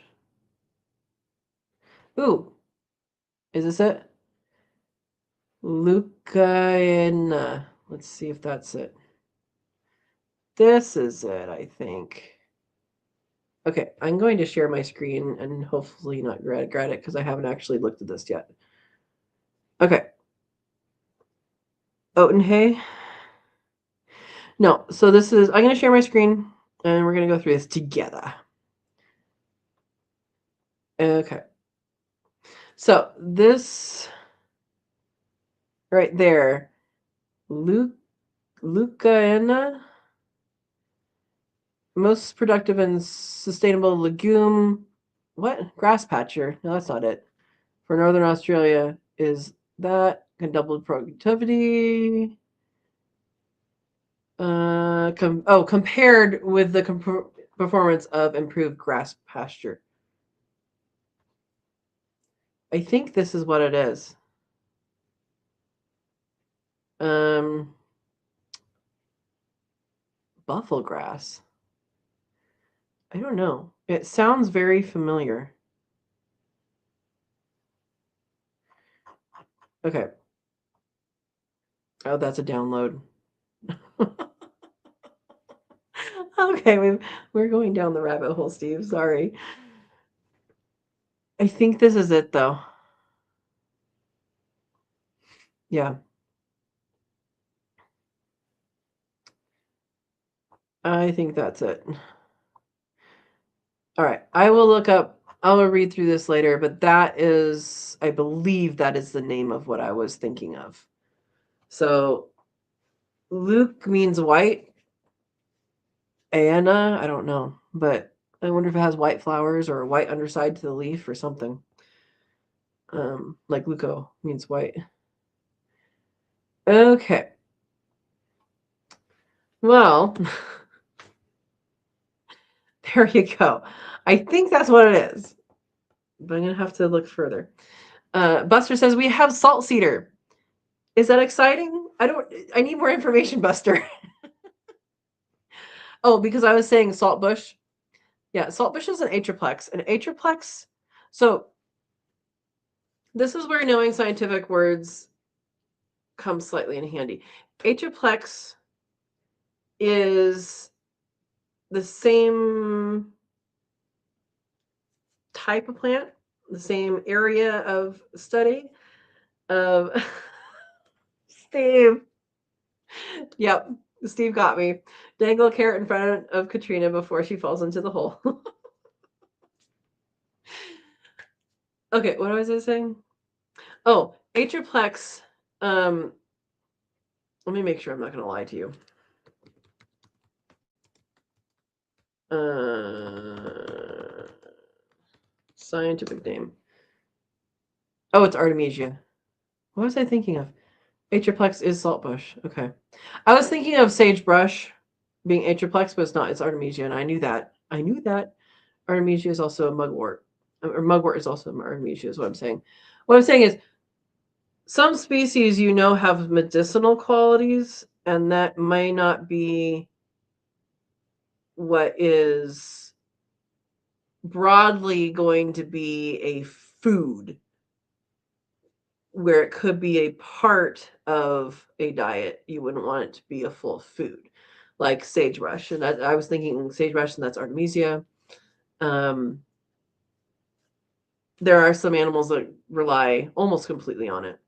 Ooh, is this it? Leucaena. Let's see if that's it. This is it, I think. Okay, I'm going to share my screen and hopefully not regret it because I haven't actually looked at this yet. Okay. Oat and hay. No, so this is, I'm going to share my screen and we're going to go through this together. Okay. So this right there, Leucaena, most productive and sustainable legume, what? Grass patcher. No, that's not it. For Northern Australia is that can double productivity. Compared with the performance of improved grass pasture. I think this is what it is. Buffalo grass. I don't know. It sounds very familiar. Okay. Oh, that's a download. Okay, we're going down the rabbit hole, Steve. Sorry. I think this is it, though. Yeah. I think that's it. All right. I will read through this later, but that is, I believe that is the name of what I was thinking of. So Luke means white. Anna, I don't know, but I wonder if it has white flowers or a white underside to the leaf or something. Like Luco means white. Okay. Well, there you go. I think that's what it is, but I'm gonna have to look further. Buster says we have salt cedar. Is that exciting? I need more information, Buster. Oh, because I was saying saltbush. Yeah, saltbush is an atriplex. An atriplex. So this is where knowing scientific words comes slightly in handy. Atriplex is the same type of plant, the same area of study of Steve. Yep, Steve got me. Dangle a carrot in front of Katrina before she falls into the hole. Okay, what was I saying? Oh, atriplex. Let me make sure I'm not going to lie to you. Scientific name. Oh, it's Artemisia. What was I thinking of? Atriplex is saltbush. Okay. I was thinking of sagebrush being atriplex, but it's not. It's Artemisia, and I knew that. Artemisia is also a mugwort. Or mugwort is also Artemisia, is what I'm saying. What I'm saying is some species have medicinal qualities, and that may not be what is broadly going to be a food, where it could be a part of a diet. You wouldn't want it to be a full food, like sagebrush. And I was thinking sagebrush, and that's Artemisia. There are some animals that rely almost completely on it,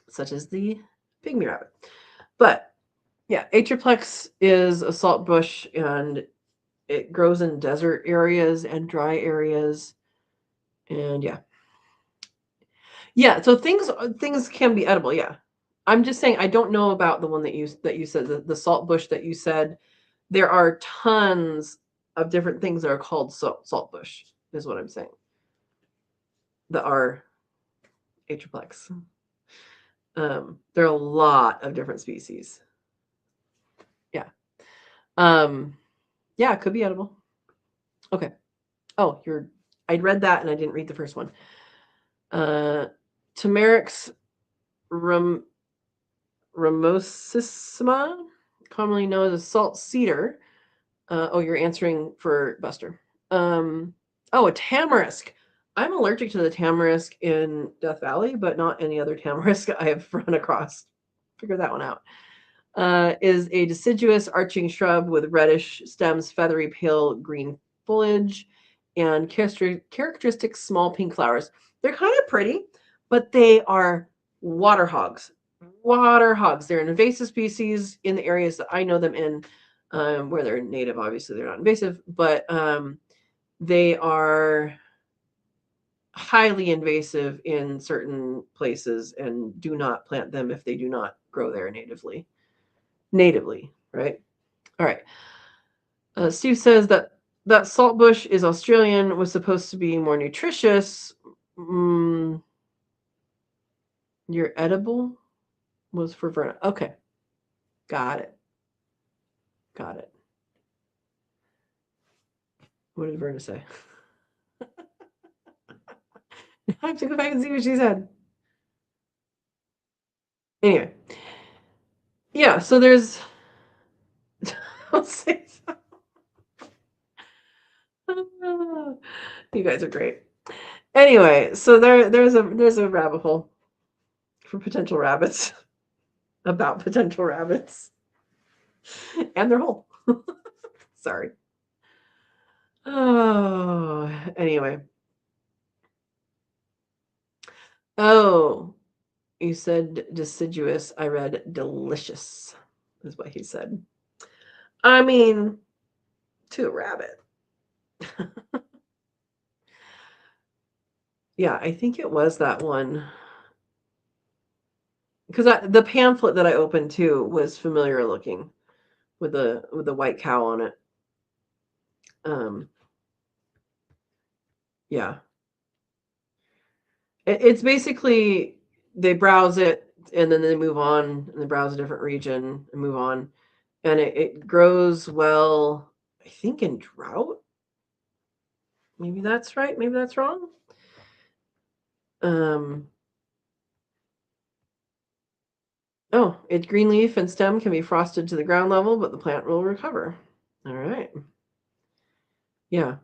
such as the pygmy rabbit. But yeah, atriplex is a salt bush, and it grows in desert areas and dry areas. And yeah. So things can be edible. Yeah, I'm just saying I don't know about the one that you said, the salt bush that you said. There are tons of different things that are called salt bush, is what I'm saying, that are atriplex. There are a lot of different species. Yeah. Yeah, it could be edible. Okay. Oh, I'd read that and I didn't read the first one. Tamarix ramosissima, commonly known as salt cedar. You're answering for Buster. A tamarisk. I'm allergic to the tamarisk in Death Valley, but not any other tamarisk I have run across. Figure that one out. is a deciduous arching shrub with reddish stems, feathery pale green foliage, and characteristic small pink flowers. They're kind of pretty, but they are water hogs. Water hogs. They're an invasive species in the areas that I know them in, where they're native. Obviously, they're not invasive, but they are highly invasive in certain places, and do not plant them if they do not grow there natively. Right? All right. Steve says that saltbush is Australian, was supposed to be more nutritious. Your edible was for Verna. Okay. Got it. What did Verna say? I have to go back and see what she said. Anyway. Yeah, so there's I'll say so. You guys are great. Anyway, so there's a rabbit hole for potential rabbits about potential rabbits and their hole. Sorry. Oh, anyway. Oh, you said deciduous. I read delicious, is what he said. I mean, to a rabbit. Yeah, I think it was that one. Because the pamphlet that I opened too was familiar looking, with the white cow on it. Yeah, it's basically they browse it and then they move on, and they browse a different region and move on, and it grows well. I think in drought. Maybe that's right. Maybe that's wrong. Oh, its green leaf and stem can be frosted to the ground level, but the plant will recover. All right. Yeah.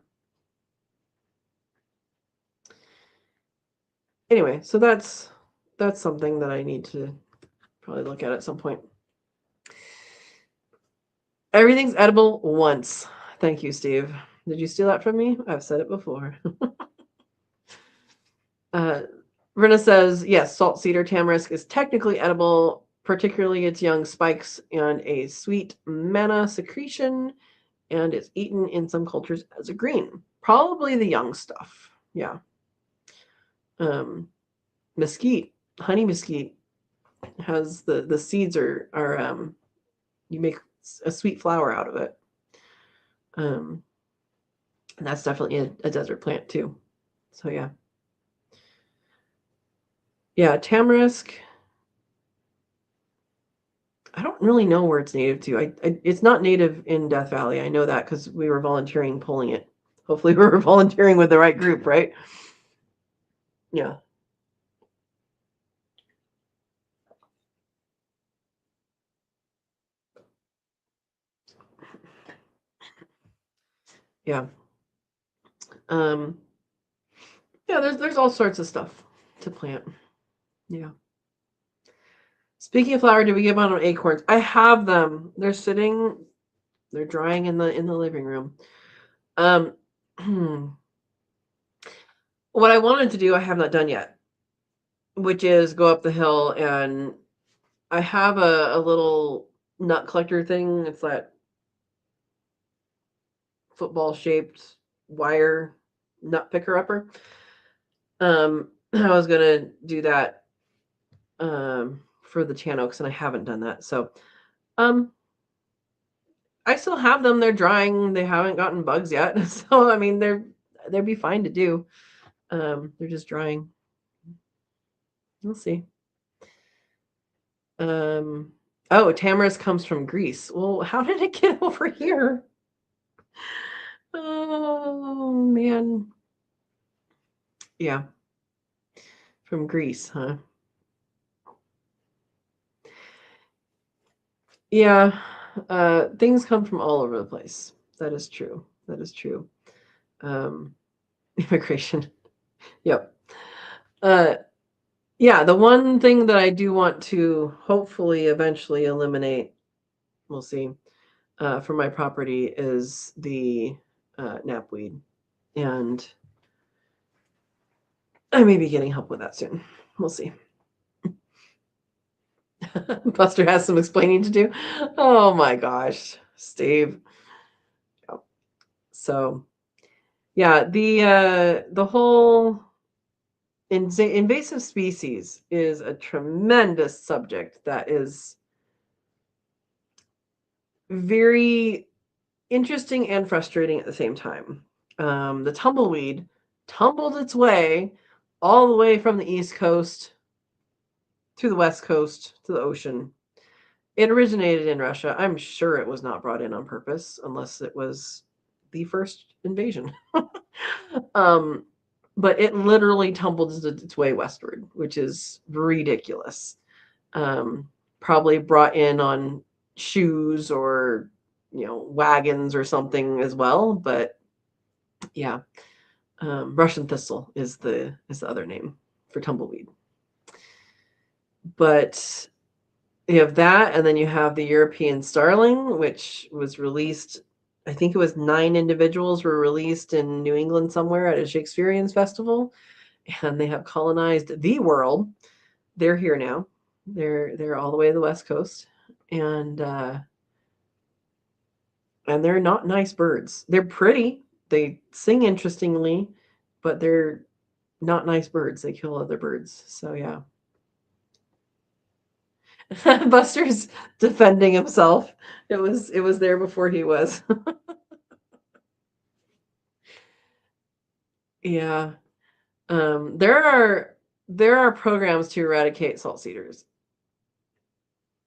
Anyway, so that's something that I need to probably look at some point. Everything's edible once. Thank you, Steve. Did you steal that from me? I've said it before. Rena says, yes, salt cedar tamarisk is technically edible, particularly its young spikes and a sweet manna secretion, and it's eaten in some cultures as a green. Probably the young stuff. Yeah. Mesquite, honey mesquite, has the seeds are you make a sweet flour out of it. And that's definitely a desert plant too. So yeah. Yeah, tamarisk. I don't really know where it's native to. It's not native in Death Valley. I know that because we were volunteering pulling it. Hopefully we were volunteering with the right group, right? Yeah. Yeah. Yeah, there's all sorts of stuff to plant. Yeah. Speaking of flour, do we give on acorns? I have them. They're sitting, they're drying in the living room. What I wanted to do, I have not done yet, which is go up the hill, and I have a little nut collector thing. It's that football shaped wire nut picker upper. I was gonna do that for the tan oaks, and I haven't done that. So I still have them. They're drying. They haven't gotten bugs yet. So I mean they'd be fine to do. They're just drying. We'll see. Oh, tamarisk comes from Greece. Well, how did it get over here? Oh man. Yeah. From Greece, huh? Yeah. Things come from all over the place. That is true. That is true. Immigration. Yep. Yeah, the one thing that I do want to hopefully eventually eliminate We'll see. For my property is the knapweed, and I may be getting help with that soon. We'll see. Buster has some explaining to do. Oh my gosh, Steve. So, yeah, the whole invasive species is a tremendous subject that is very interesting and frustrating at the same time. The tumbleweed tumbled its way all the way from the East Coast to the West Coast to the ocean. It originated in Russia. I'm sure it was not brought in on purpose, unless it was the first invasion. um, but it literally tumbled its way westward, which is ridiculous. Probably brought in on shoes or wagons or something as well. But yeah, Russian thistle is the other name for tumbleweed. But you have that, and then you have the European starling, which was released. I think it was 9 individuals were released in New England somewhere at a Shakespearean festival, and they have colonized the world. They're here now. They're all the way to the West Coast, and they're not nice birds. They're pretty. They sing interestingly, but they're not nice birds. They kill other birds. So yeah. Buster's defending himself. It was there before he was. Yeah. There are programs to eradicate salt cedars.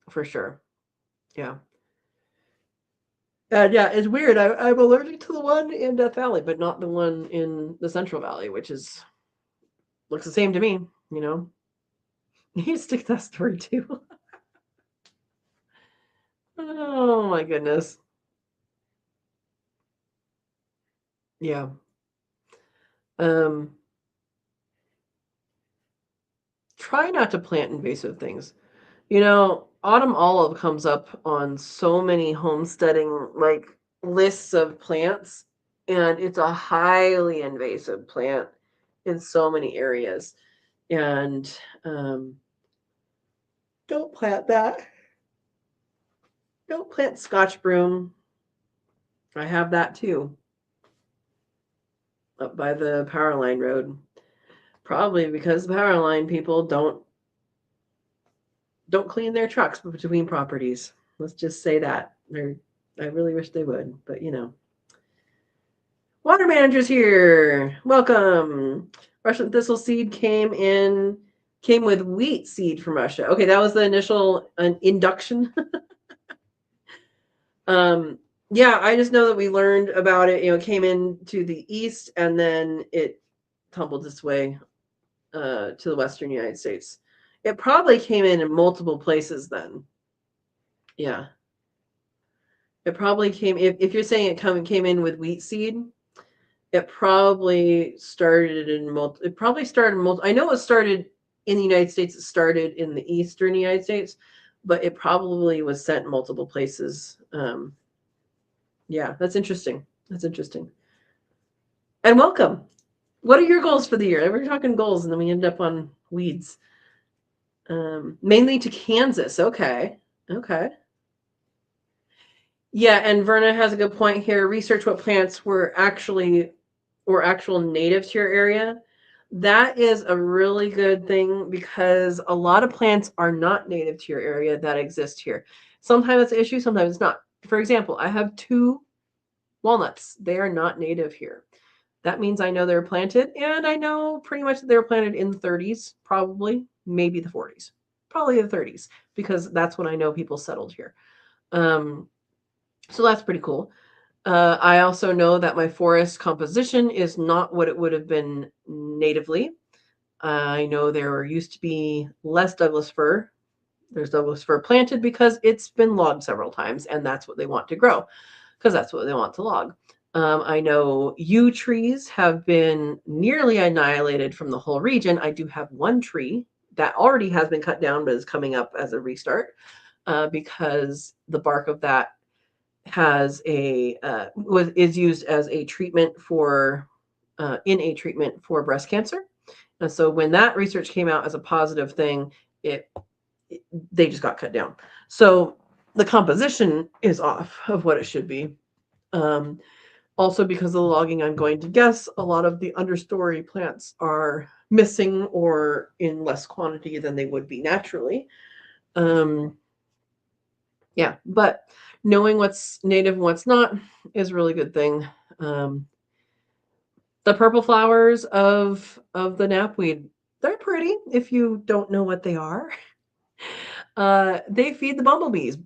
For sure. Yeah. And yeah, it's weird. I'm allergic to the one in Death Valley, but not the one in the Central Valley, which looks the same to me, you know. You stick that story too. Oh my goodness. Yeah. Um, Try not to plant invasive things. Autumn olive comes up on so many homesteading lists of plants, and it's a highly invasive plant in so many areas. And don't plant that. Don't plant Scotch broom. I have that too, up by the power line road. Probably because the power line people don't clean their trucks between properties. Let's just say that. I really wish they would, but Water manager's here. Welcome. Russian thistle seed came with wheat seed from Russia. Okay, that was the initial induction. Yeah, I just know that we learned about it. It came into the east and then it tumbled its way to the western United States. It probably came in multiple places then. Yeah. It probably came, if you're saying it came in with wheat seed, it probably started I know it started in the United States. It started in the eastern United States, but it probably was sent multiple places. Yeah, that's interesting. That's interesting. And welcome. What are your goals for the year? We're talking goals, and then we end up on weeds. Mainly to Kansas. Okay. Okay. Yeah, and Verna has a good point here. Research what plants were actual native to your area. That is a really good thing because a lot of plants are not native to your area that exist here. Sometimes it's an issue, sometimes it's not. For example, I have 2 walnuts. They are not native here. That means I know they're planted, and I know pretty much they were planted in the 30s, probably, maybe the 40s, probably the 30s, because that's when I know people settled here. So that's pretty cool. I also know that my forest composition is not what it would have been natively. I know there used to be less Douglas fir. There's Douglas fir planted because it's been logged several times, and that's what they want to grow, because that's what they want to log. I know yew trees have been nearly annihilated from the whole region. I do have one tree that already has been cut down, but is coming up as a restart. because the bark of that has is used as a treatment for in a treatment for breast cancer. And so when that research came out as a positive thing, they just got cut down. So the composition is off of what it should be. Also, because of the logging, I'm going to guess a lot of the understory plants are missing or in less quantity than they would be naturally. Yeah, but knowing what's native and what's not is a really good thing. The purple flowers of the knapweed, they're pretty if you don't know what they are. They feed the bumblebees.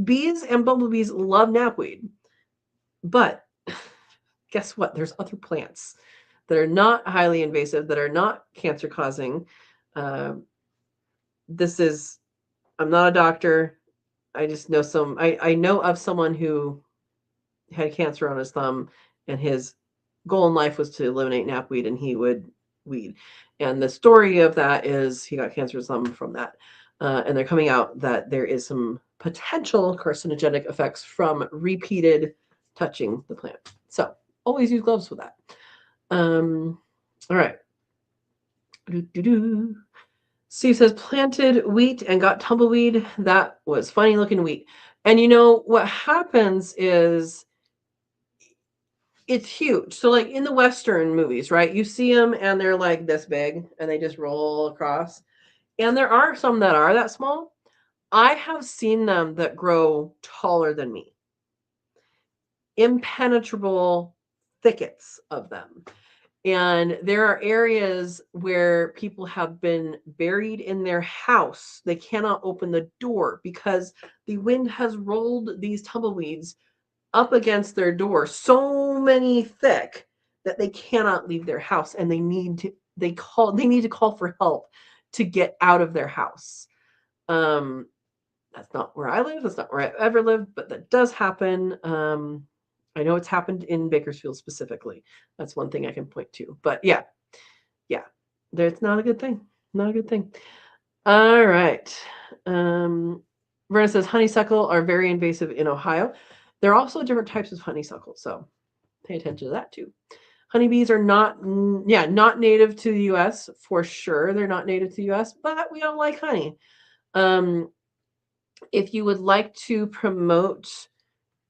Bees and bumblebees love knapweed. But guess what? There's other plants that are not highly invasive, that are not cancer causing. I'm not a doctor. I just know I know of someone who had cancer on his thumb, and his goal in life was to eliminate knapweed, and he would weed. And the story of that is he got cancer some from that. And they're coming out that there is some potential carcinogenic effects from repeated touching the plant. So always use gloves with that. All right. Steve says planted wheat and got tumbleweed. That was funny looking wheat. And you know what happens is it's huge. So like in the Western movies, right? You see them and they're like this big and they just roll across. And there are some that are that small. I have seen them that grow taller than me. Impenetrable thickets of them. And there are areas where people have been buried in their house. They cannot open the door because the wind has rolled these tumbleweeds up against their door so many thick that they cannot leave their house, and they need to call for help to get out of their house. That's not where I live. That's not where I've ever lived, but that does happen. I know it's happened in Bakersfield specifically. That's one thing I can point to. But yeah, it's not a good thing. Not a good thing. All right. Verna says honeysuckle are very invasive in Ohio. There are also different types of honeysuckle, so pay attention to that too. Honeybees are not native to the U.S. for sure. They're not native to the U.S., but we all like honey. If you would like to promote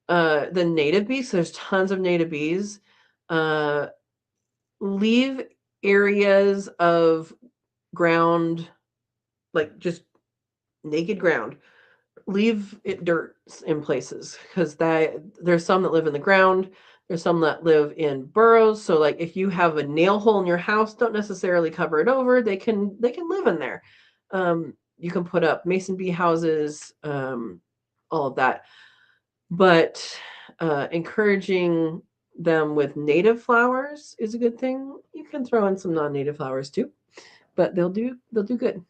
the native bees, there's tons of native bees. Leave areas of ground, like just naked ground. Leave it dirt in places because there's some that live in the ground. There's some that live in burrows. So like if you have a nail hole in your house, don't necessarily cover it over. They can live in there. You can put up mason bee houses, all of that. But encouraging them with native flowers is a good thing. You can throw in some non-native flowers too, but they'll do good.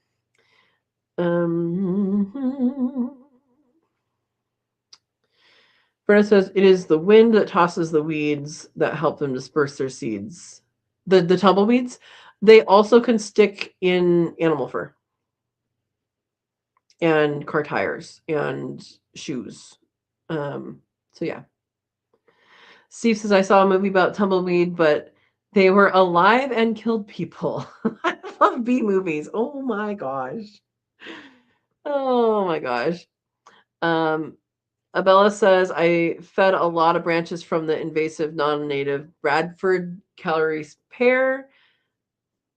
Brenna says it is the wind that tosses the weeds that help them disperse their seeds. The tumbleweeds, they also can stick in animal fur and car tires and shoes. So yeah. Steve says I saw a movie about tumbleweed, but they were alive and killed people. I love bee movies. Oh my gosh. Oh my gosh. Abella says, I fed a lot of branches from the invasive non-native Bradford Calories pear.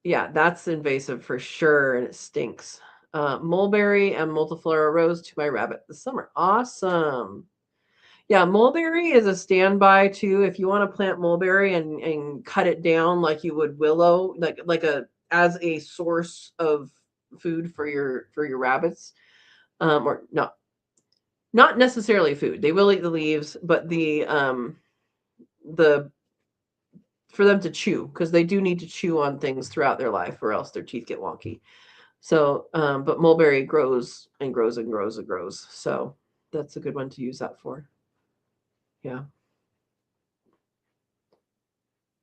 Yeah, that's invasive for sure, and it stinks. Mulberry and multiflora rose to my rabbit this summer. Awesome. Yeah, mulberry is a standby too. If you want to plant mulberry and cut it down like you would willow, as a source of food for your rabbits, or not necessarily food. They will eat the leaves, but for them to chew, because they do need to chew on things throughout their life or else their teeth get wonky. So, but mulberry grows and grows and grows and grows. So that's a good one to use that for. Yeah.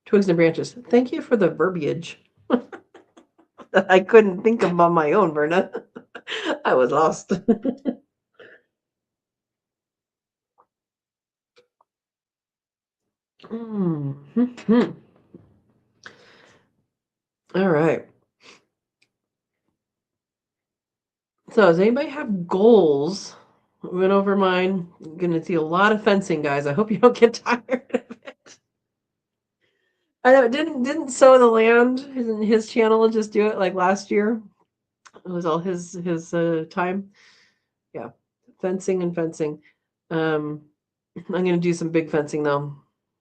Twigs and branches. Thank you for the verbiage that I couldn't think of on my own, Verna. I was lost. Mm-hmm. All right. So, does anybody have goals? Went over mine. I'm gonna see a lot of fencing, guys. I hope you don't get tired of it. I know didn't sow the land. His channel just do it like last year. It was all his time. Yeah, fencing and fencing. Um, I'm gonna do some big fencing though,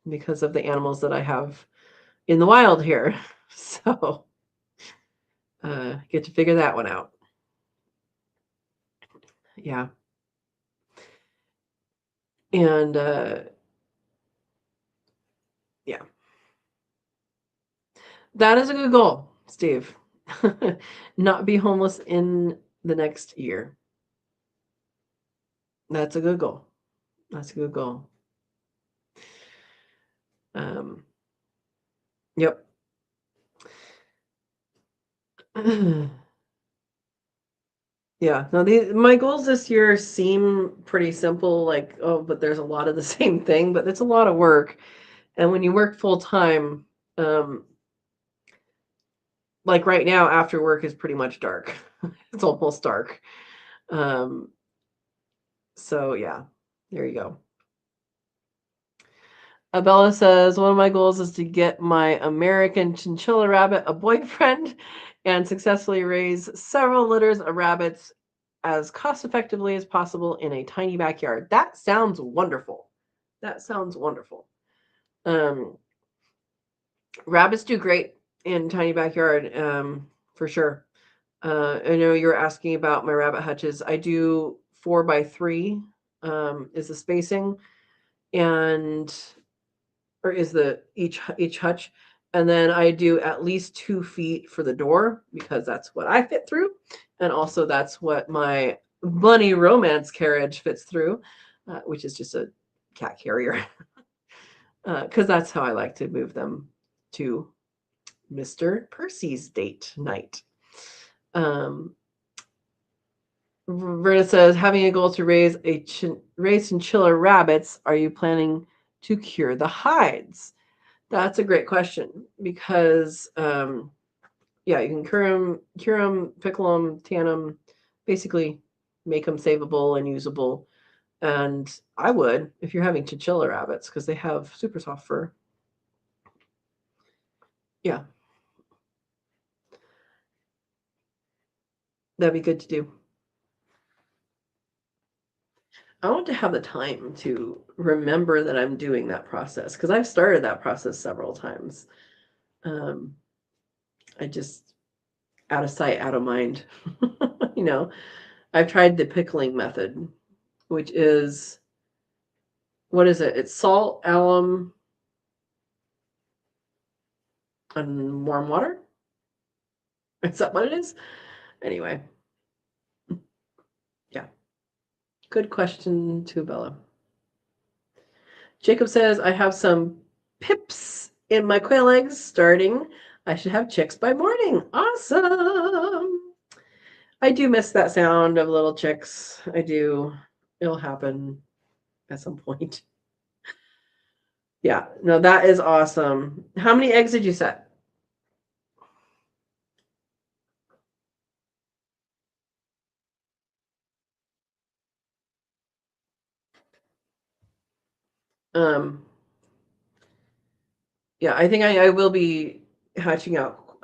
because of the animals that I have in the wild here. So get to figure that one out. Yeah, and yeah, that is a good goal, Steve. Not be homeless in the next year. That's a good goal. That's a good goal. Um, yep. Yeah. No, my goals this year seem pretty simple, like, oh, but there's a lot of the same thing, but it's a lot of work. And when you work full time, um, like right now, after work is pretty much dark. It's almost dark. Um, so yeah, there you go. Abella says, one of my goals is to get my American chinchilla rabbit a boyfriend and successfully raise several litters of rabbits as cost effectively as possible in a tiny backyard. That sounds wonderful. That sounds wonderful. Um, Rabbits do great in tiny backyard, for sure. I know you were asking about my rabbit hutches. I do 4 by 3 is the spacing, and or is the each hutch, and then I do at least 2 feet for the door because that's what I fit through, and also that's what my bunny romance carriage fits through, which is just a cat carrier, because that's how I like to move them to Mr. Percy's date night. Um, Verna says, having a goal to raise chinchilla rabbits, are you planning to cure the hides? That's a great question because, yeah, you can cure them, pickle them, tan them, basically make them savable and usable. And I would if you're having chinchilla rabbits because they have super soft fur. Yeah, that'd be good to do. I want to have the time to remember that I'm doing that process because I've started that process several times. Um, I just out of sight, out of mind. you know, I've tried the pickling method, which is what is it? It's salt, alum, and warm water. Is that what it is? Anyway, yeah. Good question to Bella. Jacob says, I have some pips in my quail eggs starting. I should have chicks by morning. Awesome. I do miss that sound of little chicks. I do. It'll happen at some point. Yeah, no, that is awesome. How many eggs did you set? Um, yeah, I think I will be hatching out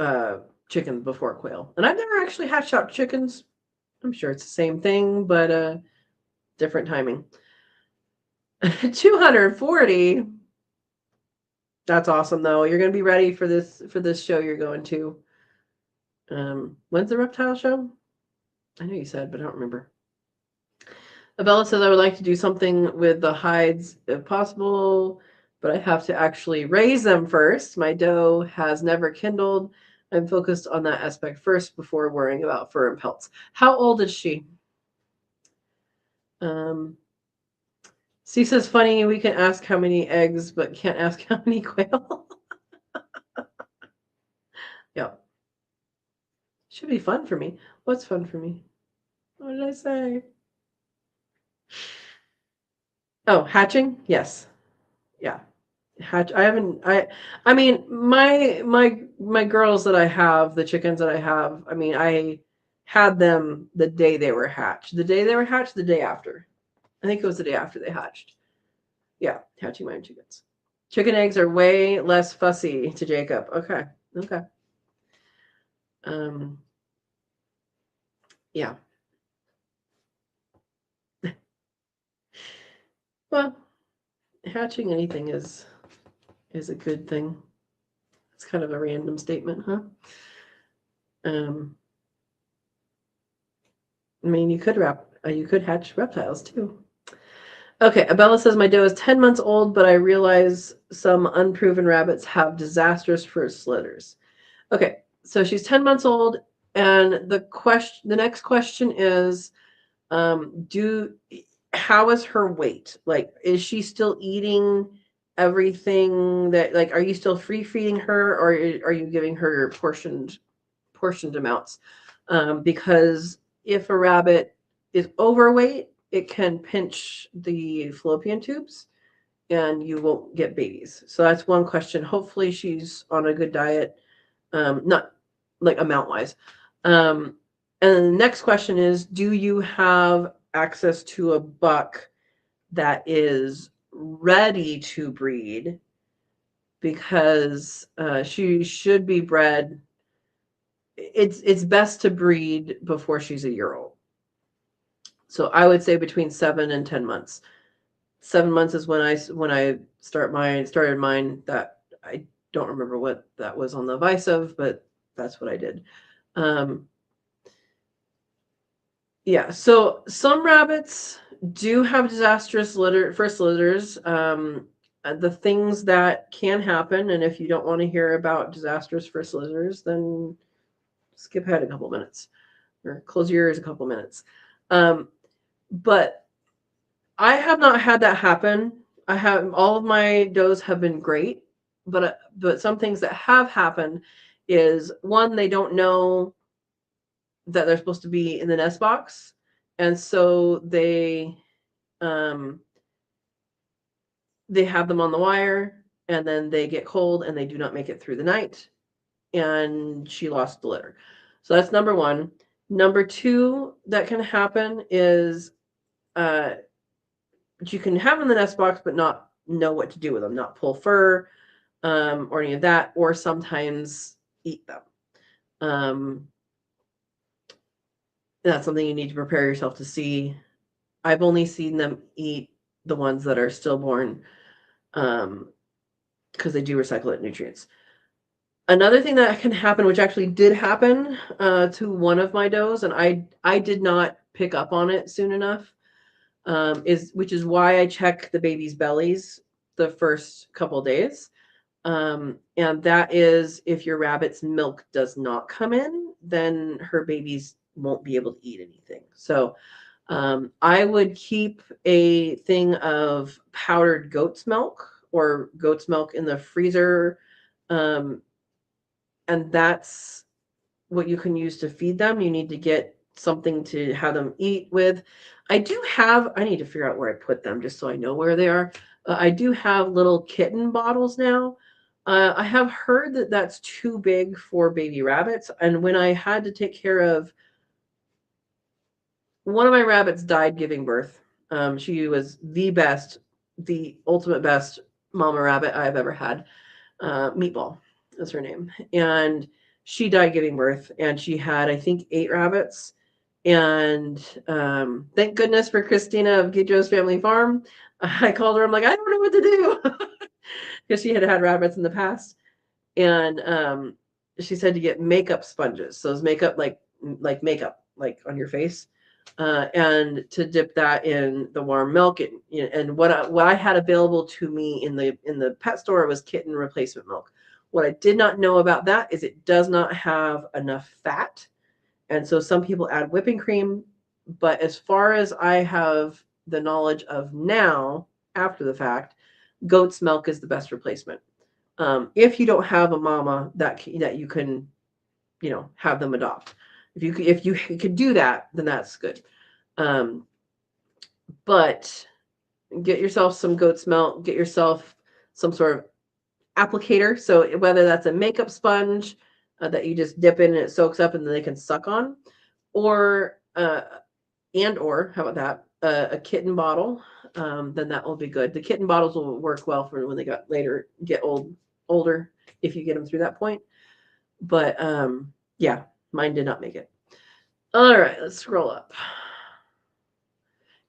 chickens before quail. And I've never actually hatched out chickens. I'm sure it's the same thing, but different timing. 240. That's awesome though. You're gonna be ready for this show you're going to. When's the reptile show? I know you said, but I don't remember. Abella says I would like to do something with the hides if possible, but I have to actually raise them first. My doe has never kindled. I'm focused on that aspect first before worrying about fur and pelts. How old is she? Um, C says funny, we can ask how many eggs, but can't ask how many quail. Yeah. Should be fun for me. What's fun for me? What did I say? Oh, hatching? Yes. Yeah. hatch. I mean, my girls that I have, the chickens that I have, I mean, I had them the day they were hatched. The day they were hatched, the day after. I think it was the day after they hatched. Yeah, hatching my own chickens. Chicken eggs are way less fussy to Jacob. Okay. Okay. Um, yeah. Well, hatching anything is a good thing. It's kind of a random statement, huh? Um, I mean, you could hatch reptiles too. Okay, Abella says my doe is 10 months old, but I realize some unproven rabbits have disastrous first litters. Okay, so she's 10 months old, and the next question is, do how is her weight? Like, is she still eating everything that, like, are you still free feeding her, or are you giving her portioned amounts? Because if a rabbit is overweight, it can pinch the fallopian tubes and you won't get babies. So that's one question. Hopefully she's on a good diet, not like amount wise. And the next question is, do you have access to a buck that is ready to breed? Because she should be bred. It's best to breed before she's a year old. So I would say between 7 and 10 months. 7 months is when I started mine. That I don't remember what that was on the advice of, but that's what I did. Um, yeah. So some rabbits do have disastrous first litters. The things that can happen, and if you don't want to hear about disastrous first litters, then skip ahead a couple minutes or close your ears a couple minutes. But I have not had that happen. I have all of my does have been great, but some things that have happened is one, they don't know that they're supposed to be in the nest box, and so um they have them on the wire, and then they get cold and they do not make it through the night, and she lost the litter. So that's number one. Number two that can happen is uh you can have them in the nest box but not know what to do with them, not pull fur, or any of that, or sometimes eat them. That's something you need to prepare yourself to see. I've only seen them eat the ones that are stillborn, because they do recycle it nutrients. Another thing that can happen, which actually did happen to one of my does, and I did not pick up on it soon enough, which is why I check the baby's bellies the first couple days. And that is, if your rabbit's milk does not come in, then her babies won't be able to eat anything. So I would keep a thing of powdered goat's milk or goat's milk in the freezer. And that's what you can use to feed them. You need to get something to have them eat with. I need to figure out where I put them just so I know where they are. I do have little kitten bottles now. I have heard that that's too big for baby rabbits. And when I had to take care of one of my rabbits died giving birth. She was the ultimate best mama rabbit I've ever had. Meatball is her name. And she died giving birth, and she had, I think, 8 rabbits. And thank goodness for Christina of Guidro's Family Farm. I called her. I'm like, I don't know what to do, because she had rabbits in the past. And she said to get makeup sponges. So it's makeup like makeup like on your face, and to dip that in the warm milk. And what I had available to me in the pet store was kitten replacement milk. What I did not know about that is it does not have enough fat, and so some people add whipping cream. But as far as I have the knowledge of now, after the fact, goat's milk is the best replacement. If you don't have a mama that you can, have them adopt. If you could do that, then that's good. But get yourself some goat's milk. Get yourself some sort of applicator. So whether that's a makeup sponge that you just dip in and it soaks up and then they can suck on, or or how about that, a kitten bottle, then that will be good. The kitten bottles will work well for when they get older, if you get them through that point. But yeah, mine did not make it. All right, let's scroll up.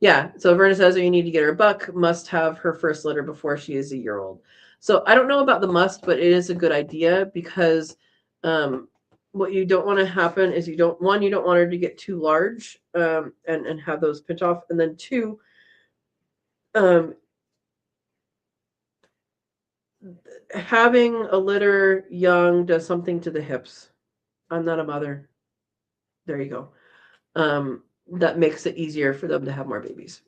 Yeah, so Verna says, you need to get her a buck, must have her first litter before she is a year old. So I don't know about the must, but it is a good idea because what you don't want to happen is you don't want her to get too large and have those pinch off. And then two, having a litter young does something to the hips. I'm not a mother. There you go. That makes it easier for them to have more babies.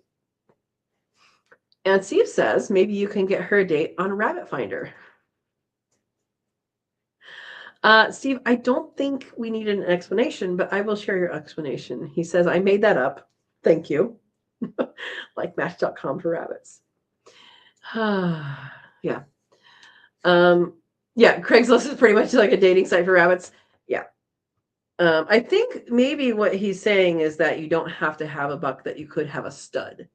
And Steve says, maybe you can get her a date on Rabbit Finder. Steve, I don't think we need an explanation, but I will share your explanation. He says, I made that up. Thank you. Like Match.com for rabbits. Yeah. Yeah, Craigslist is pretty much like a dating site for rabbits. Yeah. I think maybe what he's saying is that you don't have to have a buck, that you could have a stud.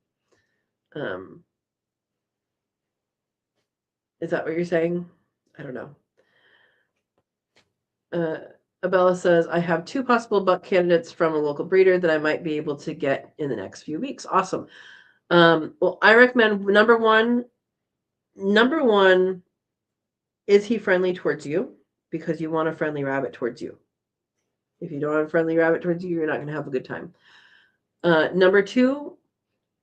Is that what you're saying? I don't know. Abella says, I have 2 possible buck candidates from a local breeder that I might be able to get in the next few weeks. Awesome. Well, I recommend number one, is he friendly towards you? Because you want a friendly rabbit towards you. If you don't have a friendly rabbit towards you, you're not going to have a good time. Number 2,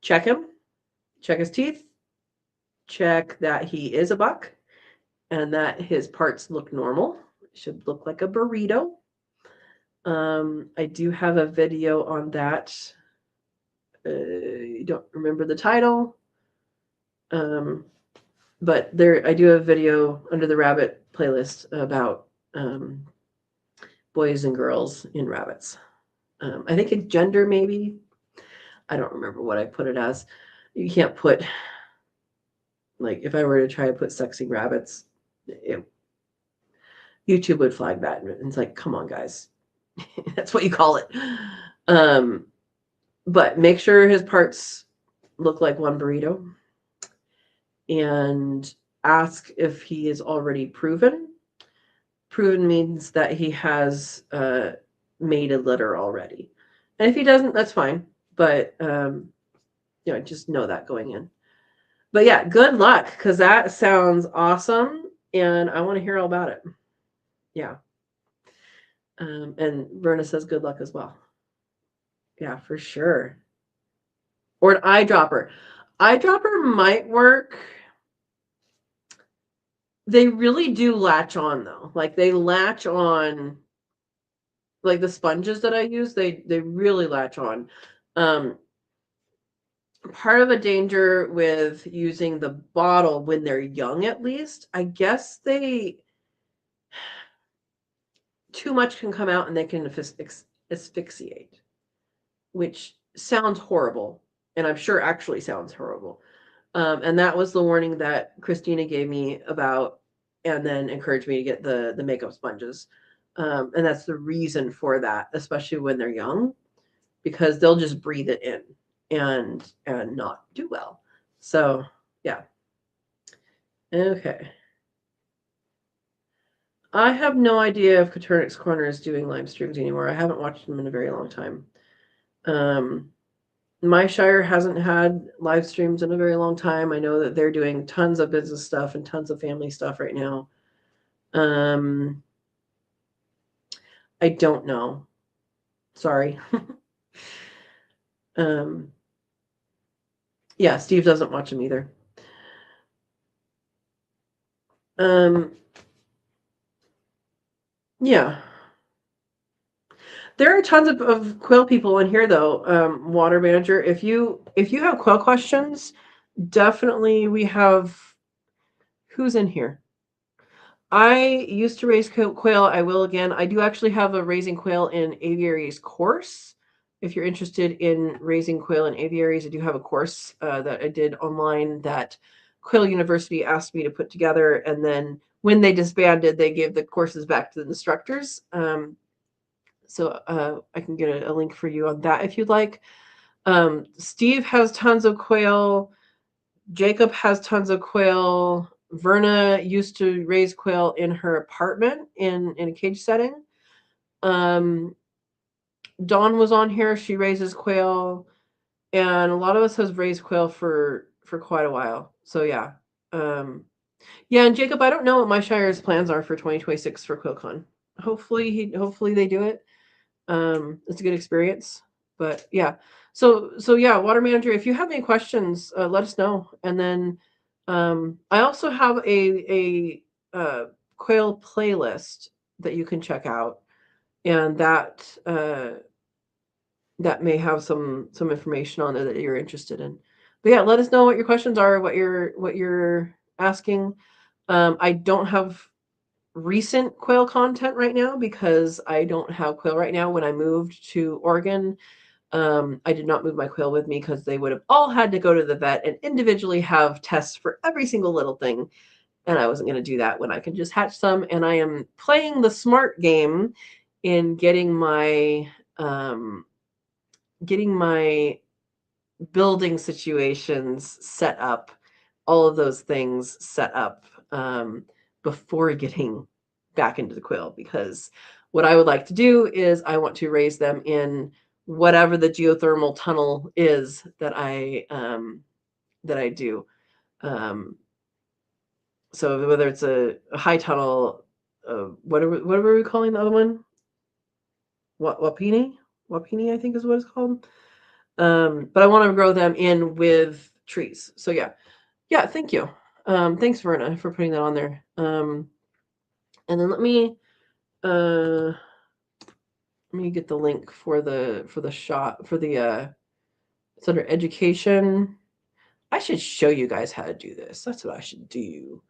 check him. Check his teeth. Check that he is a buck and that his parts look normal. It should look like a burrito. I do have a video on that. You don't remember the title. But I do have a video under the rabbit playlist about boys and girls in rabbits. I think a gender, maybe. I don't remember what I put it as. You can't put, like, if I were to try to put sexy rabbits, YouTube would flag that. And it's like, come on, guys. That's what you call it. But make sure his parts look like one burrito. And ask if he is already proven. Proven means that he has made a litter already. And if he doesn't, that's fine. But just know that going in. But yeah, good luck, because that sounds awesome, and I want to hear all about it. Yeah. And Verna says good luck as well. Yeah, for sure. Or an eyedropper. Eyedropper might work. They really do latch on, though. Like, they latch on, like the sponges that I use, they really latch on. Part of a danger with using the bottle when they're young, at least, I guess too much can come out and they can asphyxiate, which sounds horrible. And I'm sure actually sounds horrible. And that was the warning that Christina gave me about, and then encouraged me to get the makeup sponges. And that's the reason for that, especially when they're young, because they'll just breathe it in and not do well. So yeah. Okay. I have no idea if Katrina's Corner is doing live streams anymore. I haven't watched them in a very long time. My Shire hasn't had live streams in a very long time. I know that they're doing tons of business stuff and tons of family stuff right now. I don't know. Sorry. Yeah, Steve doesn't watch them either. Yeah. There are tons of quail people in here, though. Water manager, if you have quail questions, definitely we have. Who's in here? I used to raise quail. I will again. I do actually have a raising quail in aviaries course. If you're interested in raising quail in aviaries, I do have a course that I did online that Quail University asked me to put together. And then when they disbanded, they gave the courses back to the instructors. So I can get a link for you on that if you'd like. Steve has tons of quail. Jacob has tons of quail. Verna used to raise quail in her apartment in a cage setting. Dawn was on here. She raises quail. And a lot of us has raised quail for quite a while. So yeah. Yeah, and Jacob, I don't know what my Shire's plans are for 2026 for QuailCon. Hopefully they do it. It's a good experience. But yeah. So yeah, water manager, if you have any questions, let us know. And then I also have a quail playlist that you can check out, and that may have some information on it that you're interested in. But yeah, let us know what your questions are, what you're asking. I don't have recent quail content right now because I don't have quail right now. When I moved to Oregon, I did not move my quail with me because they would have all had to go to the vet and individually have tests for every single little thing. And I wasn't going to do that when I can just hatch some. And I am playing the smart game in getting my building situations set up, all of those things set up before getting back into the quail, because what I would like to do is I want to raise them in whatever the geothermal tunnel is that I do. So whether it's a high tunnel, what are we calling the other one? Wapini, I think is what it's called. But I want to grow them in with trees. So yeah, thank you. Thanks, Verna, for putting that on there. And then let me get the link for the shot for the it's under education. I should show you guys how to do this. That's what I should do.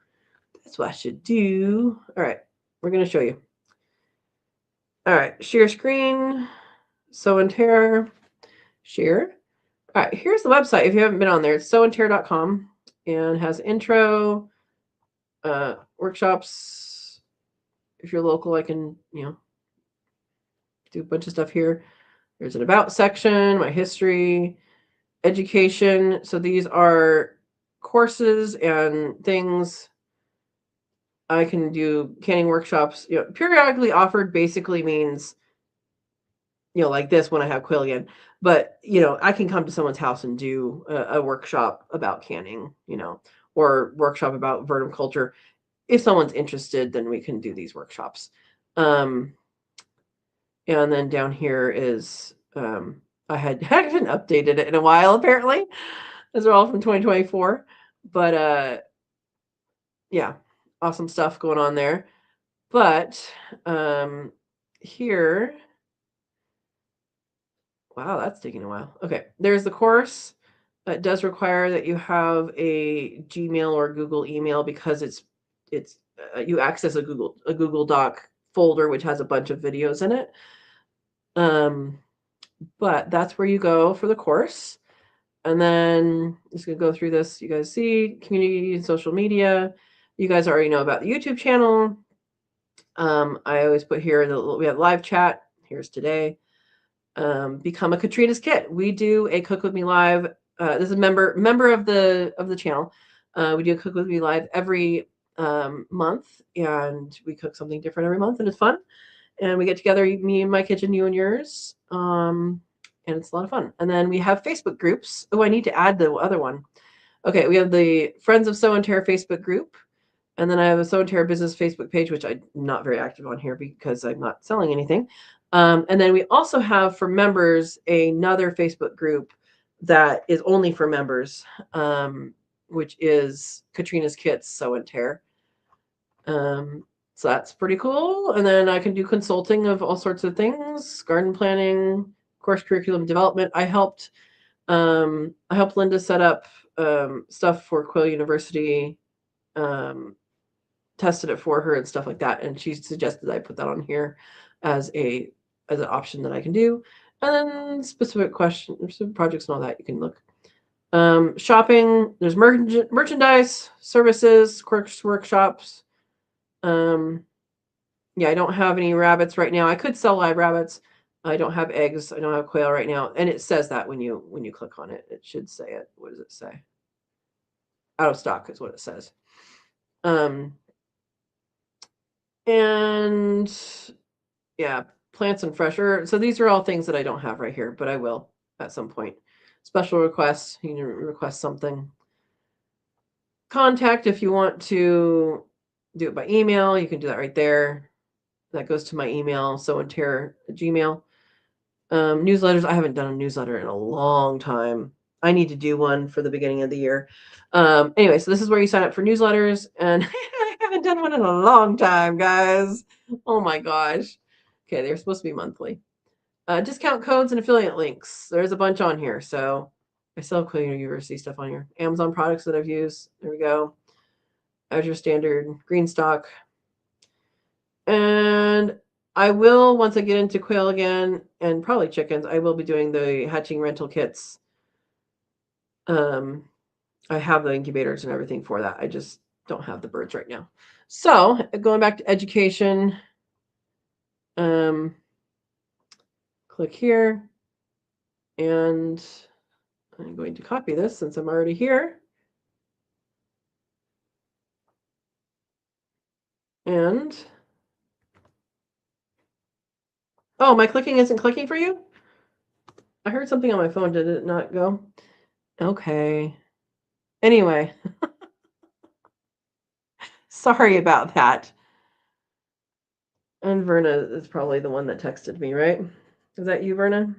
All right, we're gonna show you. All right, share screen. Sow and Tare. Share. All right, here's the website. If you haven't been on there, it's sowandtare.com, and has intro, workshops. If you're local, I can, do a bunch of stuff here. There's an about section, my history, education. So these are courses and things I can do. Canning workshops, periodically offered basically means, like this when I have quail again. But, I can come to someone's house and do a workshop about canning, or workshop about vermiculture. If someone's interested, then we can do these workshops. And then down here is, I hadn't updated it in a while, apparently. Those are all from 2024. But yeah, awesome stuff going on there. But here, wow, that's taking a while. Okay, there's the course. It does require that you have a Gmail or Google email because it's you access a Google Doc folder which has a bunch of videos in it. But that's where you go for the course. And then I'm just gonna go through this. You guys see community and social media. You guys already know about the YouTube channel. I always put here we have live chat. Here's today. Become a Katrina's Kit. We do a Cook With Me live. This is a member of the channel. We do a Cook With Me live every month, and we cook something different every month, and it's fun. And we get together, me in my kitchen, you and yours, and it's a lot of fun. And then we have Facebook groups. Oh, I need to add the other one. Okay, we have the Friends of Sow and Tare Facebook group, and then I have a Sow and Tare business Facebook page, which I'm not very active on here because I'm not selling anything. And then we also have for members another Facebook group that is only for members, which is Katrina's Kits Sow and Tare. So that's pretty cool. And then I can do consulting of all sorts of things, garden planning, course curriculum development. I helped Linda set up stuff for Quail University, tested it for her and stuff like that. And she suggested I put that on here as an option that I can do. And then specific questions, specific projects and all that you can look. Shopping, there's merchandise, services, quirks, workshops. Yeah, I don't have any rabbits right now. I could sell live rabbits. I don't have eggs. I don't have quail right now. And it says that when you click on it. It should say it. What does it say? Out of stock is what it says. And yeah, plants and fresh earth. So these are all things that I don't have right here, but I will at some point. Special requests, you can request something. Contact if you want to do it by email, you can do that right there. That goes to my email, Sow and Tare at Gmail. Newsletters, I haven't done a newsletter in a long time. I need to do one for the beginning of the year. Anyway, so this is where you sign up for newsletters, and I haven't done one in a long time, guys. Oh my gosh. Okay, they're supposed to be monthly. Discount codes and affiliate links. There's a bunch on here. So I still have Quail University stuff on here. Amazon products that I've used. There we go. Azure Standard, Greenstock. And I will, once I get into quail again, and probably chickens, I will be doing the hatching rental kits. I have the incubators and everything for that. I just don't have the birds right now. So going back to education, click here, and I'm going to copy this since I'm already here. And oh, my clicking isn't clicking for you? I heard something on my phone. Did it not go? Okay. Anyway, sorry about that. And Verna is probably the one that texted me, right? Is that you, Verna?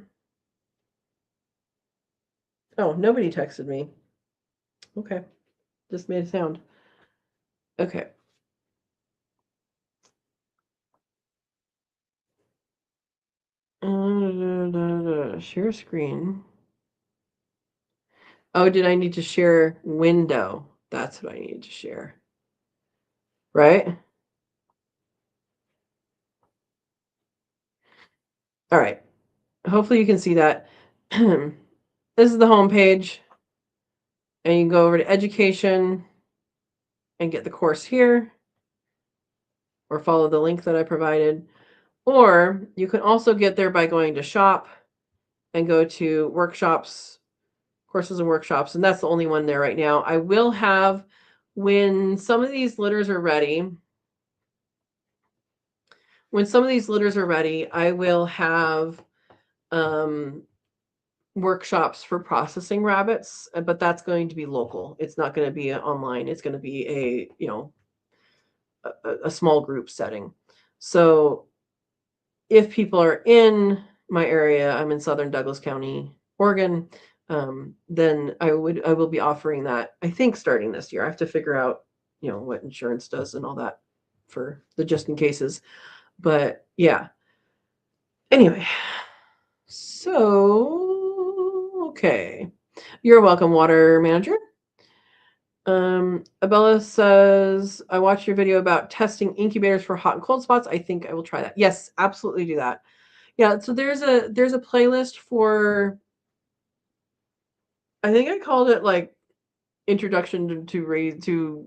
Oh, nobody texted me. Okay. Just made a sound. Okay. Share screen. Oh, did I need to share window? That's what I need to share. Right? All right. Hopefully you can see that. This is the home page. And you can go over to education and get the course here, or follow the link that I provided. Or you can also get there by going to shop and go to workshops, courses and workshops. And that's the only one there right now. I will have, when some of these litters are ready, I will have workshops for processing rabbits, but that's going to be local. It's not going to be online. It's going to be a small group setting. So if people are in my area, I'm in Southern Douglas County, Oregon, then I will be offering that, I think, starting this year. I have to figure out, what insurance does and all that for the just in cases. But yeah. Anyway, so okay. You're welcome, water manager. Abella says, I watched your video about testing incubators for hot and cold spots. I think I will try that. Yes, absolutely do that. Yeah, so there's a playlist for, I think I called it like introduction to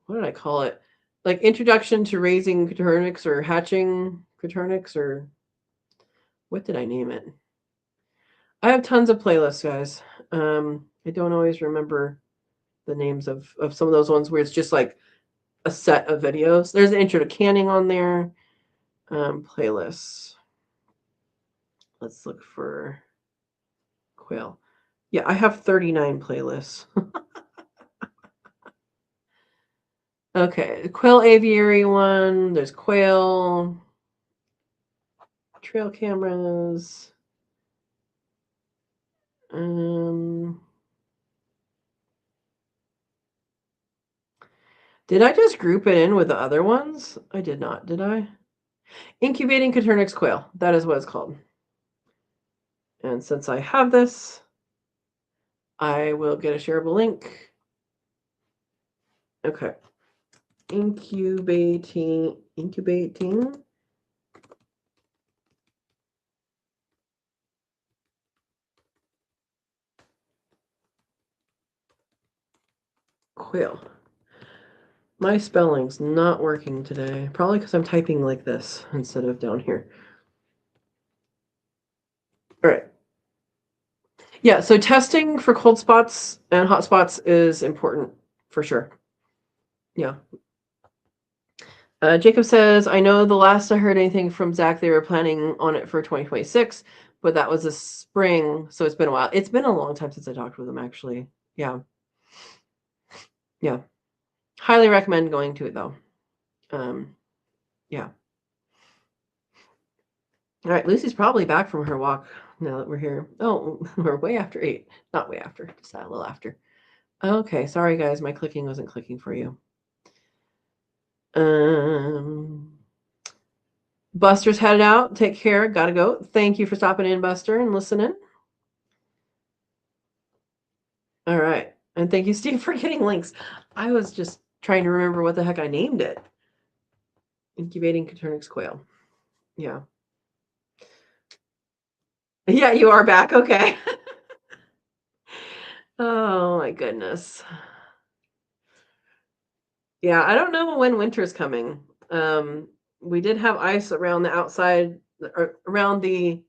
what did I call it? Like introduction to raising Copernicus or hatching Copernicus, or what did I name it? I have tons of playlists, guys. I don't always remember the names of some of those ones where it's just like a set of videos. There's an intro to canning on there. Playlists. Let's look for quail. Yeah, I have 39 playlists. Okay, quail aviary one. There's quail. Trail cameras. Did I just group it in with the other ones? I did not, did I? Incubating Copernicus quail. That is what it's called. And since I have this, I will get a shareable link. Okay. Incubating. quail. My spelling's not working today. Probably because I'm typing like this instead of down here. All right. Yeah, so testing for cold spots and hot spots is important for sure. Yeah. Jacob says, I know the last I heard anything from Zach, they were planning on it for 2026, but that was a spring, so it's been a while. It's been a long time since I talked with him, actually. Yeah. Yeah. Highly recommend going to it, though. Yeah. All right, Lucy's probably back from her walk now that we're here. Oh, we're way after 8. Not way after, just a little after. Okay, sorry, guys. My clicking wasn't clicking for you. Buster's headed out. Take care. Gotta go. Thank you for stopping in, Buster, and listening. All right. And thank you, Steve, for getting links. I was just trying to remember what the heck I named it. Incubating Coturnix quail. Yeah. Yeah, you are back. Okay. Oh, my goodness. Yeah, I don't know when winter's coming. We did have ice around the outside, or around the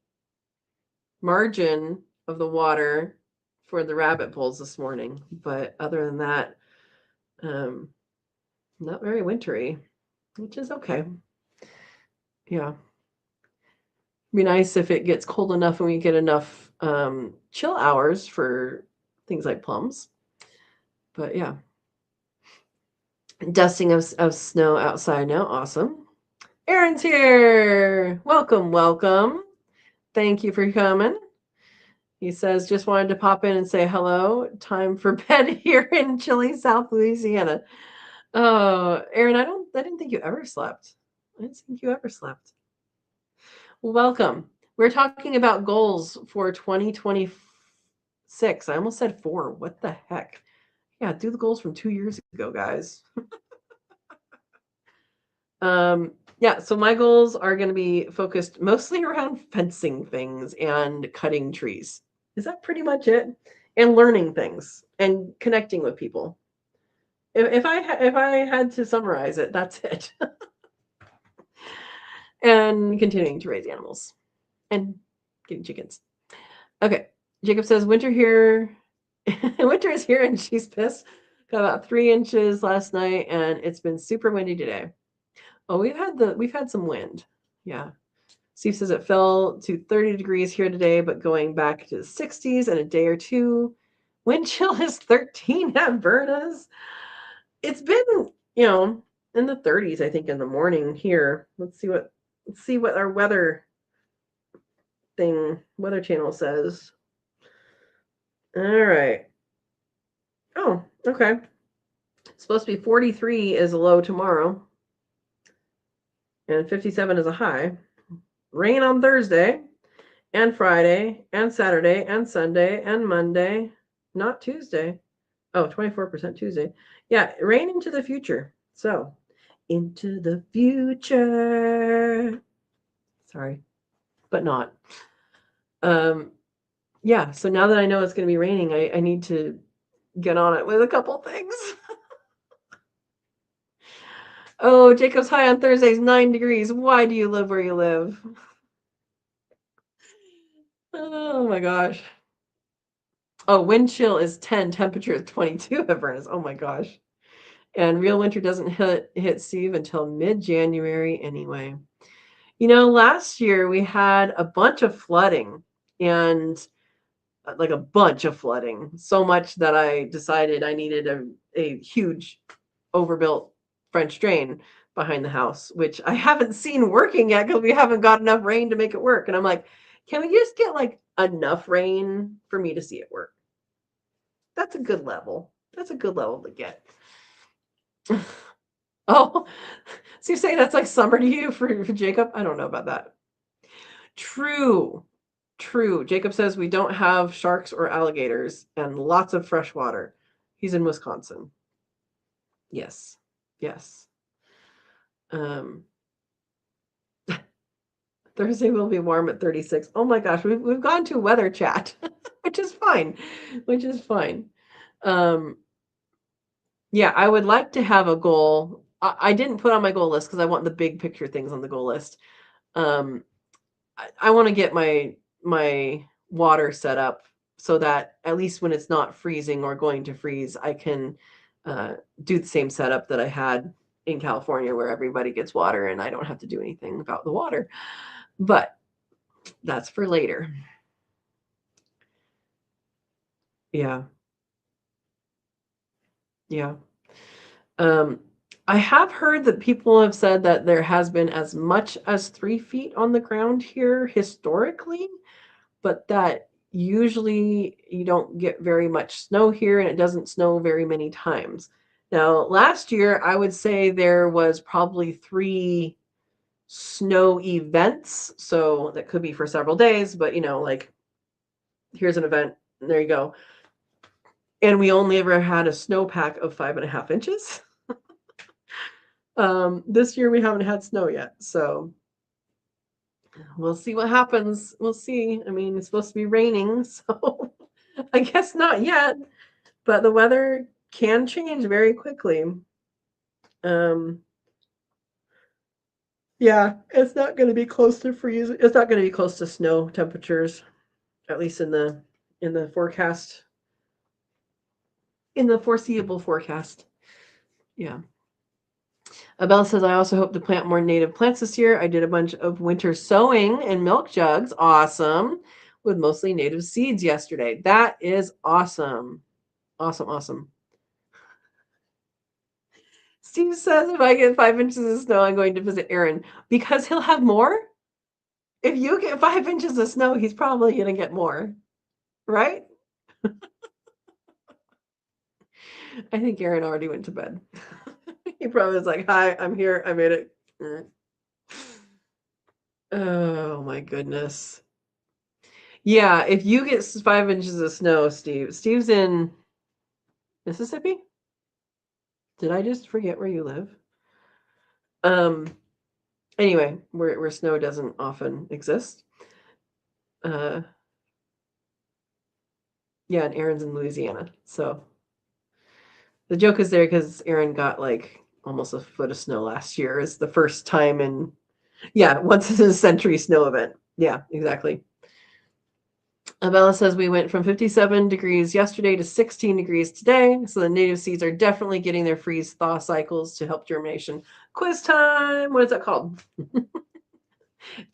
margin of the water for the rabbit pools this morning. But other than that, not very wintry, which is okay. Yeah. Be nice if it gets cold enough and we get enough chill hours for things like plums. But yeah. Dusting of snow outside now. Awesome. Aaron's here. Welcome, welcome. Thank you for coming. He says, just wanted to pop in and say hello. Time for bed here in chilly South Louisiana. Oh, Aaron, I didn't think you ever slept. I didn't think you ever slept. Welcome. We're talking about goals for 2026. I almost said 4. What the heck? Yeah, do the goals from 2 years ago, guys. Yeah, so my goals are going to be focused mostly around fencing things and cutting trees. Is that pretty much it? And learning things and connecting with people. If I had to summarize it, that's it. And continuing to raise animals and getting chickens. Okay. Jacob says winter here. Winter is here and she's pissed. Got about 3 inches last night and it's been super windy today. Oh, we've had some wind. Yeah. Steve says it fell to 30 degrees here today, but going back to the 60s in a day or two. Wind chill is 13 at Verna's. It's been, in the 30s, I think, in the morning here. Let's see what our weather channel says. All right. Oh, okay. It's supposed to be 43 is a low tomorrow. And 57 is a high. Rain on Thursday and Friday and Saturday and Sunday and Monday. Not Tuesday. Oh, 24% Tuesday. Yeah, rain into the future. So, into the future. Sorry, but not. Yeah, so now that I know it's going to be raining, I need to get on it with a couple things. Oh, Jacob's high on Thursdays, 9 degrees. Why do you live where you live? Oh my gosh. Oh, wind chill is 10, temperature is 22 at Vernus. Oh my gosh. And real winter doesn't hit Steve until mid-January anyway. Last year we had a bunch of flooding and like a bunch of flooding, so much that I decided I needed a huge overbuilt French drain behind the house, which I haven't seen working yet because we haven't got enough rain to make it work. And I'm like, can we just get like enough rain for me to see it work? That's a good level. That's a good level to get. Oh, so you're saying that's like summer to you for Jacob? I don't know about that. True. Jacob says we don't have sharks or alligators and lots of fresh water. He's in Wisconsin. Yes. Thursday will be warm at 36. Oh my gosh, we've gone to weather chat, which is fine. Yeah, I would like to have a goal. I didn't put on my goal list because I want the big picture things on the goal list. Um, I want to get my water set up so that at least when it's not freezing or going to freeze, I can do the same setup that I had in California where everybody gets water and I don't have to do anything about the water. But that's for later. Yeah. Yeah. Um, I have heard that people have said that there has been as much as 3 feet on the ground here historically, but that usually you don't get very much snow here and it doesn't snow very many times. Now, last year, I would say there was probably 3 snow events. So that could be for several days, but like here's an event, and there you go. And we only ever had a snowpack of 5.5 inches. This year we haven't had snow yet, so we'll see what happens. We'll see. I mean, it's supposed to be raining, so I guess not yet, but the weather can change very quickly. Um, yeah, it's not going to be close to freeze. It's not going to be close to snow temperatures, at least in the forecast, in the foreseeable forecast. Yeah. Abella says, I also hope to plant more native plants this year. I did a bunch of winter sowing in milk jugs. Awesome. With mostly native seeds yesterday. That is awesome. Awesome, awesome. Steve says, if I get 5 inches of snow, I'm going to visit Aaron because he'll have more. If you get 5 inches of snow, he's probably going to get more, right? I think Aaron already went to bed. He probably was like, hi, I'm here. I made it. Oh my goodness. Yeah, if you get 5 inches of snow, Steve's in Mississippi. Did I just forget where you live? Um, anyway, where snow doesn't often exist. Uh, yeah, and Aaron's in Louisiana. So the joke is there because Aaron got like almost a foot of snow last year. It's the first time in, yeah, once in a century snow event. Yeah, exactly. Abella says we went from 57 degrees yesterday to 16 degrees today. So the native seeds are definitely getting their freeze thaw cycles to help germination. Quiz time. What is that called? Did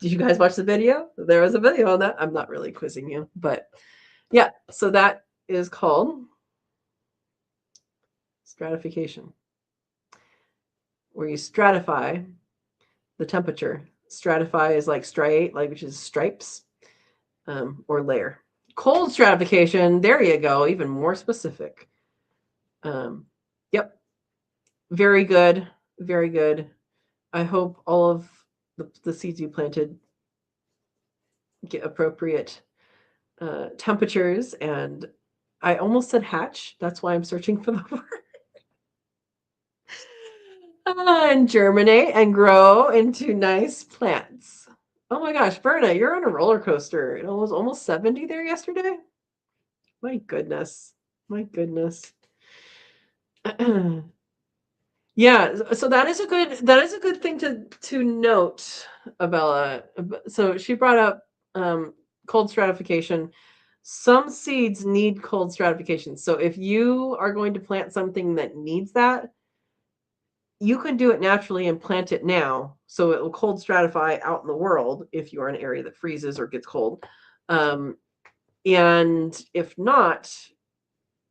you guys watch the video? There was a video on that. I'm not really quizzing you, but yeah. So that is called stratification, where you stratify the temperature. Stratify is like striate, like which is stripes, or layer. Cold stratification. There you go. Even more specific. Yep. Very good. Very good. I hope all of the seeds you planted get appropriate temperatures. And I almost said hatch. That's why I'm searching for the word. And germinate and grow into nice plants. Oh my gosh, Berna, you're on a roller coaster. It was almost 70 there yesterday. My goodness. My goodness. Yeah, so that is a good thing to note, Abella. So she brought up cold stratification. Some seeds need cold stratification. So if you are going to plant something that needs that, you can do it naturally and plant it now. So it will cold stratify out in the world if you are in an area that freezes or gets cold. And if not,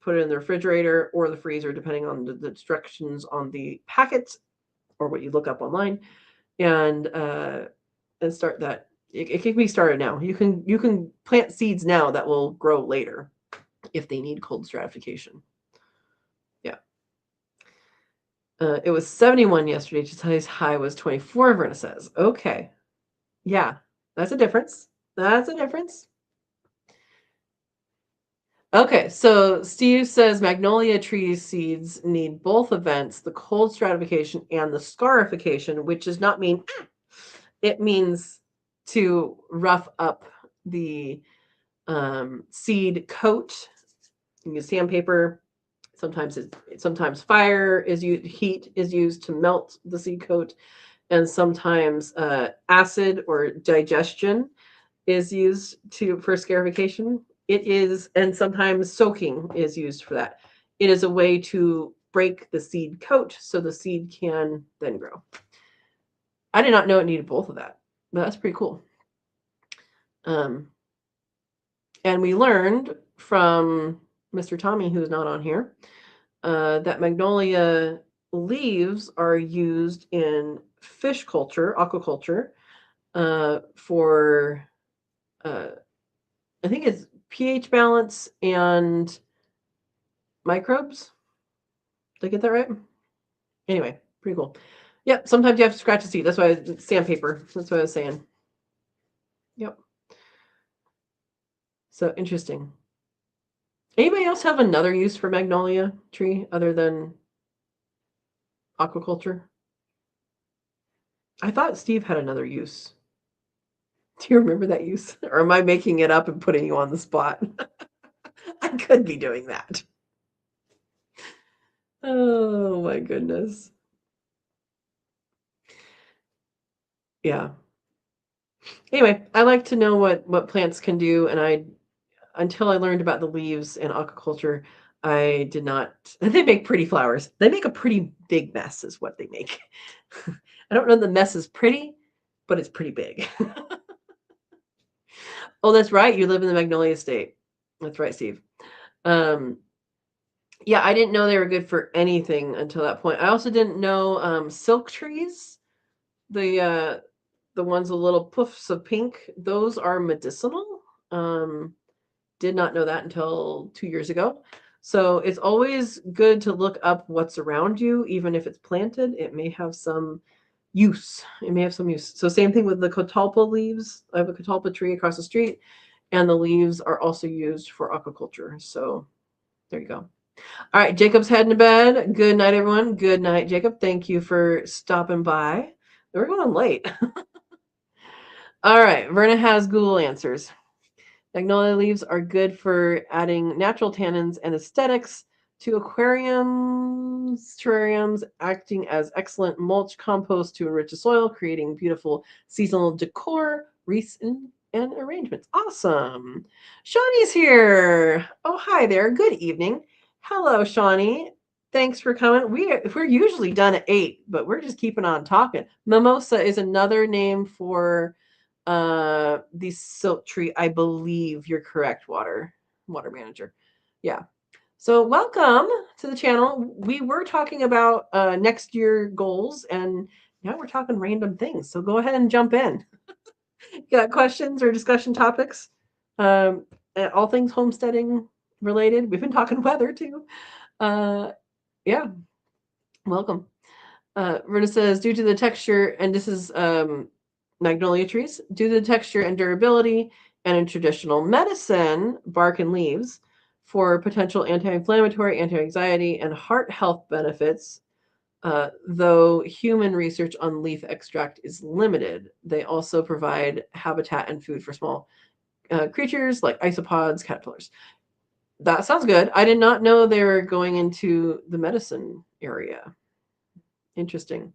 put it in the refrigerator or the freezer, depending on the instructions on the packet or what you look up online, and start that. It can be started now. You can plant seeds now that will grow later if they need cold stratification. Yeah. It was 71 yesterday. Today's high was 24, Verna says. Okay. Yeah, that's a difference. That's a difference. Okay, so Steve says magnolia tree seeds need both events, the cold stratification and the scarification, which does not mean it means to rough up the seed coat. You use sandpaper. Sometimes fire is used, heat is used to melt the seed coat, and sometimes acid or digestion is used for scarification. It is, and sometimes soaking is used for that. It is a way to break the seed coat so the seed can then grow. I did not know it needed both of that, but that's pretty cool. And we learned from Mr. Tommy, who's not on here, that magnolia leaves are used in fish culture, aquaculture, for I think it's pH balance and microbes. Did I get that right? Anyway, pretty cool. Yep, sometimes you have to scratch the seed. That's why sandpaper. That's what I was saying. Yep. So interesting. Anybody else have another use for magnolia tree other than aquaculture? I thought Steve had another use. Do you remember that use? Or am I making it up and putting you on the spot? I could be doing that. Oh my goodness. Yeah. Anyway, I like to know what plants can do, and until I learned about the leaves and aquaculture, I did not. They make pretty flowers. They make a pretty big mess, is what they make. I don't know the mess is pretty, but it's pretty big. Oh, that's right. You live in the Magnolia State. That's right, Steve. Yeah, I didn't know they were good for anything until that point. I also didn't know silk trees, the ones with little puffs of pink, those are medicinal. Did not know that until 2 years ago. So it's always good to look up what's around you, even if it's planted. It may have some use. It may have some use. So same thing with the catalpa leaves. I have a catalpa tree across the street, and the leaves are also used for aquaculture. So there you go. All right, Jacob's heading to bed. Good night, everyone. Good night, Jacob. Thank you for stopping by. We're going late. All right, Verna has Google answers. Magnolia leaves are good for adding natural tannins and aesthetics to aquariums, terrariums, acting as excellent mulch compost to enrich the soil, creating beautiful seasonal decor, wreaths, and arrangements. Awesome. Shawnee's here. Oh, hi there. Good evening. Hello, Shawnee. Thanks for coming. We're usually done at 8, but we're just keeping on talking. Mimosa is another name for the silk tree. I believe you're correct, water manager. Yeah. So welcome to the channel. We were talking about next year goals, and now we're talking random things. So go ahead and jump in. Got questions or discussion topics? All things homesteading related. We've been talking weather too. Yeah. Welcome. Rita says, due to the texture, and this is magnolia trees, due to the texture and durability, and in traditional medicine, bark and leaves, for potential anti-inflammatory, anti-anxiety, and heart health benefits, though human research on leaf extract is limited, they also provide habitat and food for small creatures like isopods, caterpillars. That sounds good. I did not know they were going into the medicine area. Interesting.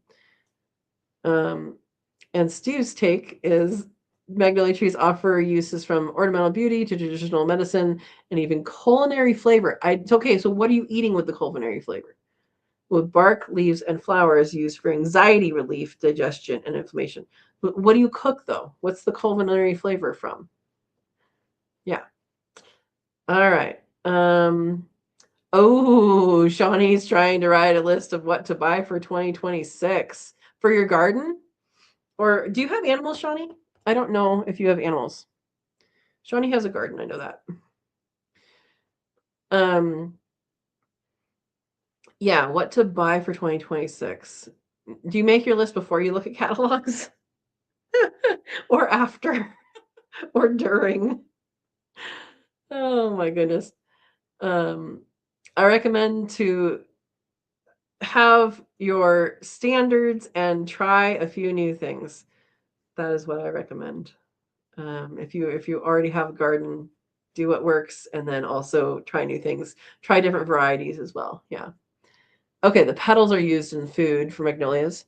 And Steve's take is magnolia trees offer uses from ornamental beauty to traditional medicine and even culinary flavor. Okay, so what are you eating with the culinary flavor? With bark, leaves, and flowers used for anxiety relief, digestion, and inflammation. But what do you cook, though? What's the culinary flavor from? Yeah. All right. Oh, Shawnee's trying to write a list of what to buy for 2026 for your garden. Or do you have animals, Shawnee? I don't know if you have animals. Shawnee has a garden, I know that. Yeah, what to buy for 2026. Do you make your list before you look at catalogs? Or after? Or during? Oh my goodness. I recommend to have your standards and try a few new things. That is what I recommend. If you already have a garden, do what works, and then also try new things. Try different varieties as well. Yeah. Okay, the petals are used in food for magnolias.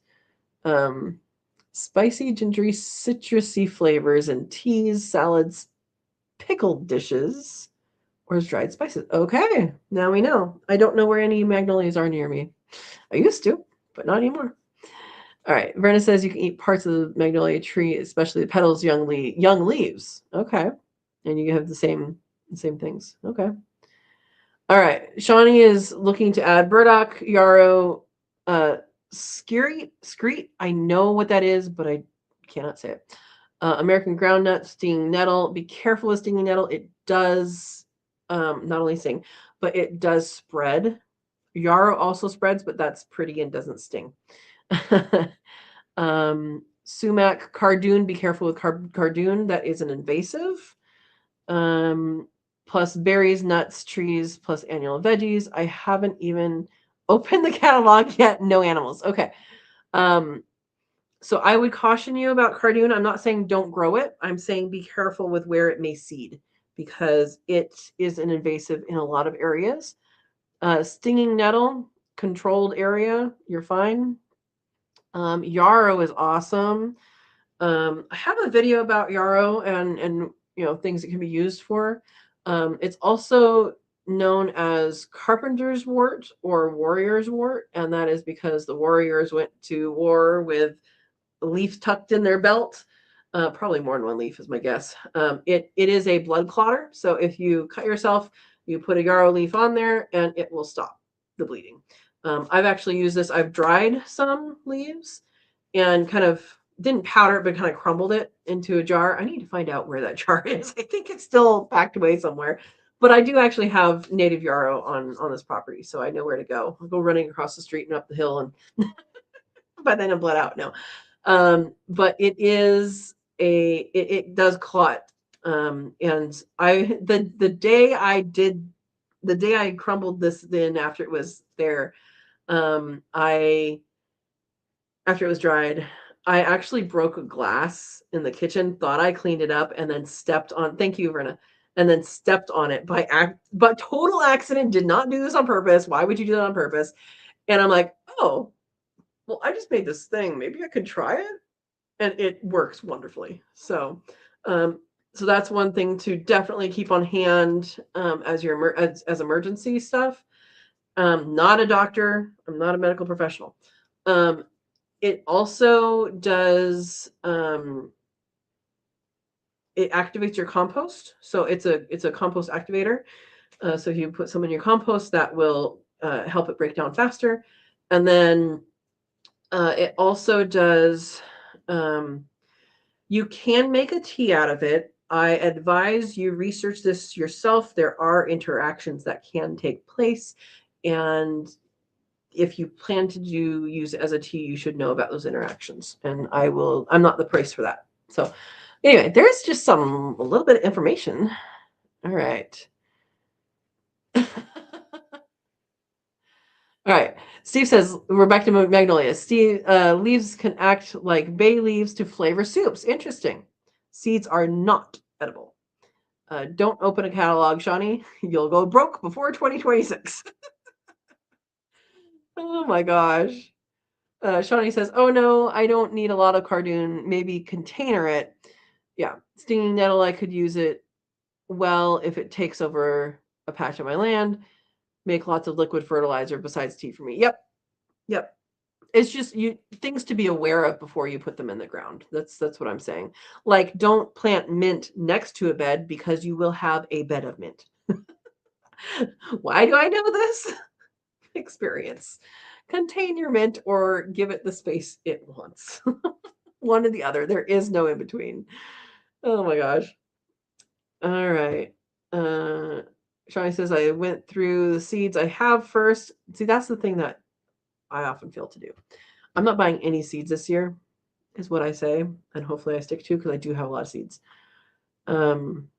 Spicy, gingery, citrusy flavors in teas, salads, pickled dishes, or as dried spices. Okay, now we know. I don't know where any magnolias are near me. I used to, but not anymore. All right. Verna says you can eat parts of the magnolia tree, especially the petals, young leaves. Okay, and you have the same things. Okay. All right. Shawnee is looking to add burdock, yarrow, screet. I know what that is, but I cannot say it. American groundnut, stinging nettle. Be careful with stinging nettle. It does not only sting, but it does spread. Yarrow also spreads, but that's pretty and doesn't sting. Sumac, cardoon. Be careful with cardoon. That is an invasive. Plus berries, nuts, trees, plus annual veggies. I haven't even opened the catalog yet. No animals. Okay. So I would caution you about cardoon. I'm not saying don't grow it. I'm saying be careful with where it may seed because it is an invasive in a lot of areas. Stinging nettle, controlled area, you're fine. Yarrow is awesome. I have a video about yarrow and things it can be used for. It's also known as carpenter's wort or warrior's wort, and that is because the warriors went to war with a leaf tucked in their belt. Probably more than one leaf is my guess. It is a blood clotter, so if you cut yourself, you put a yarrow leaf on there, and it will stop the bleeding. I've actually used this. I've dried some leaves and kind of didn't powder it, but kind of crumbled it into a jar. I need to find out where that jar is. I think it's still packed away somewhere. But I do actually have native yarrow on this property, so I know where to go. I'll go running across the street and up the hill, and by then I'm bled out. No, but it does clot. And the day I crumbled this in after it was there, after it was dried, I actually broke a glass in the kitchen, thought I cleaned it up, and then stepped on. Thank you, Verna. And then stepped on it but total accident. Did not do this on purpose. Why would you do that on purpose? And I'm like, oh, well, I just made this thing. Maybe I could try it, and it works wonderfully. So that's one thing to definitely keep on hand as emergency stuff. Not a doctor. I'm not a medical professional. It also does. It activates your compost, so it's a compost activator. So if you put some in your compost, that will help it break down faster. And then it also does. You can make a tea out of it. I advise you research this yourself. There are interactions that can take place, and if you plan to use it as a tea, you should know about those interactions. And I'm not the price for that. So anyway, there's just a little bit of information. All right. All right. Steve says, we're back to magnolia. Steve, leaves can act like bay leaves to flavor soups. Interesting. Seeds are not edible. Don't open a catalog, Shawnee. You'll go broke before 2026. Oh my gosh. Shawnee says, oh no, I don't need a lot of cardoon. Maybe container it. Yeah. Stinging nettle, I could use it well if it takes over a patch of my land. Make lots of liquid fertilizer besides tea for me. Yep. It's just things to be aware of before you put them in the ground. That's what I'm saying. Like, don't plant mint next to a bed because you will have a bed of mint. Why do I know this? Experience. Contain your mint or give it the space it wants. One or the other. There is no in between. Oh my gosh. All right. Shawnee says, I went through the seeds I have first. See, that's the thing that I often fail to do. I'm not buying any seeds this year, is what I say. And hopefully I stick to, because I do have a lot of seeds. I'm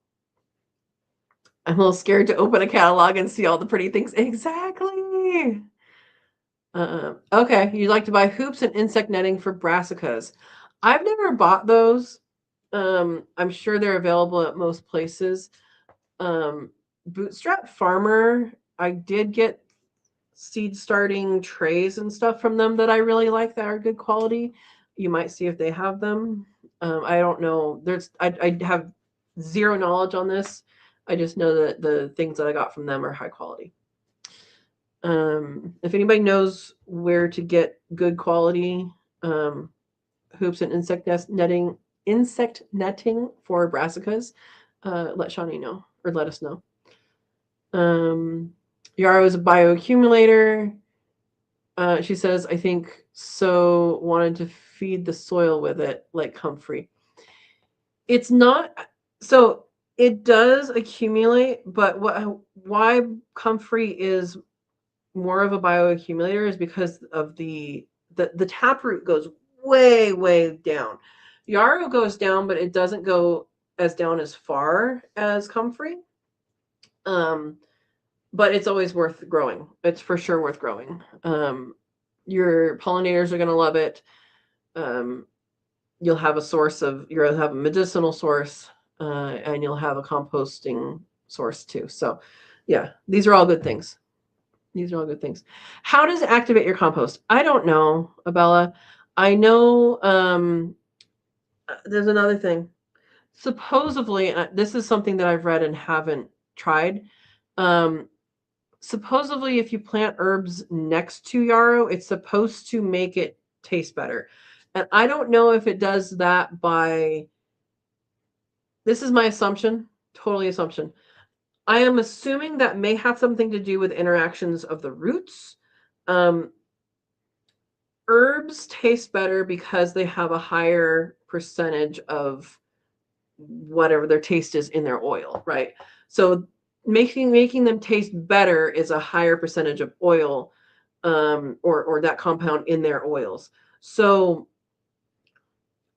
a little scared to open a catalog and see all the pretty things. Exactly. Okay, you'd like to buy hoops and insect netting for brassicas. I've never bought those. I'm sure they're available at most places. Bootstrap Farmer, I did get seed starting trays and stuff from them that I really like that are good quality. You might see if they have them. I don't know. I have zero knowledge on this. I just know that the things that I got from them are high quality. If anybody knows where to get good quality hoops and insect netting for brassicas, let Shawnee know or let us know. Yarrow is a bioaccumulator. She says, I think so wanted to feed the soil with it like comfrey. It's not, so it does accumulate, but why comfrey is more of a bioaccumulator is because of the taproot goes way, way down. Yarrow goes down, but it doesn't go as down as far as comfrey. But it's always worth growing. It's for sure worth growing. Your pollinators are going to love it. You'll have you'll have a medicinal source, and you'll have a composting source too. So yeah, these are all good things. These are all good things. How does it activate your compost? I don't know, Abella. I know there's another thing. Supposedly, this is something that I've read and haven't tried. Supposedly, if you plant herbs next to yarrow, it's supposed to make it taste better. And I don't know if it does that by, this is my assumption, totally assumption. I am assuming that may have something to do with interactions of the roots. Herbs taste better because they have a higher percentage of whatever their taste is in their oil, right? So making them taste better is a higher percentage of oil, or that compound in their oils. So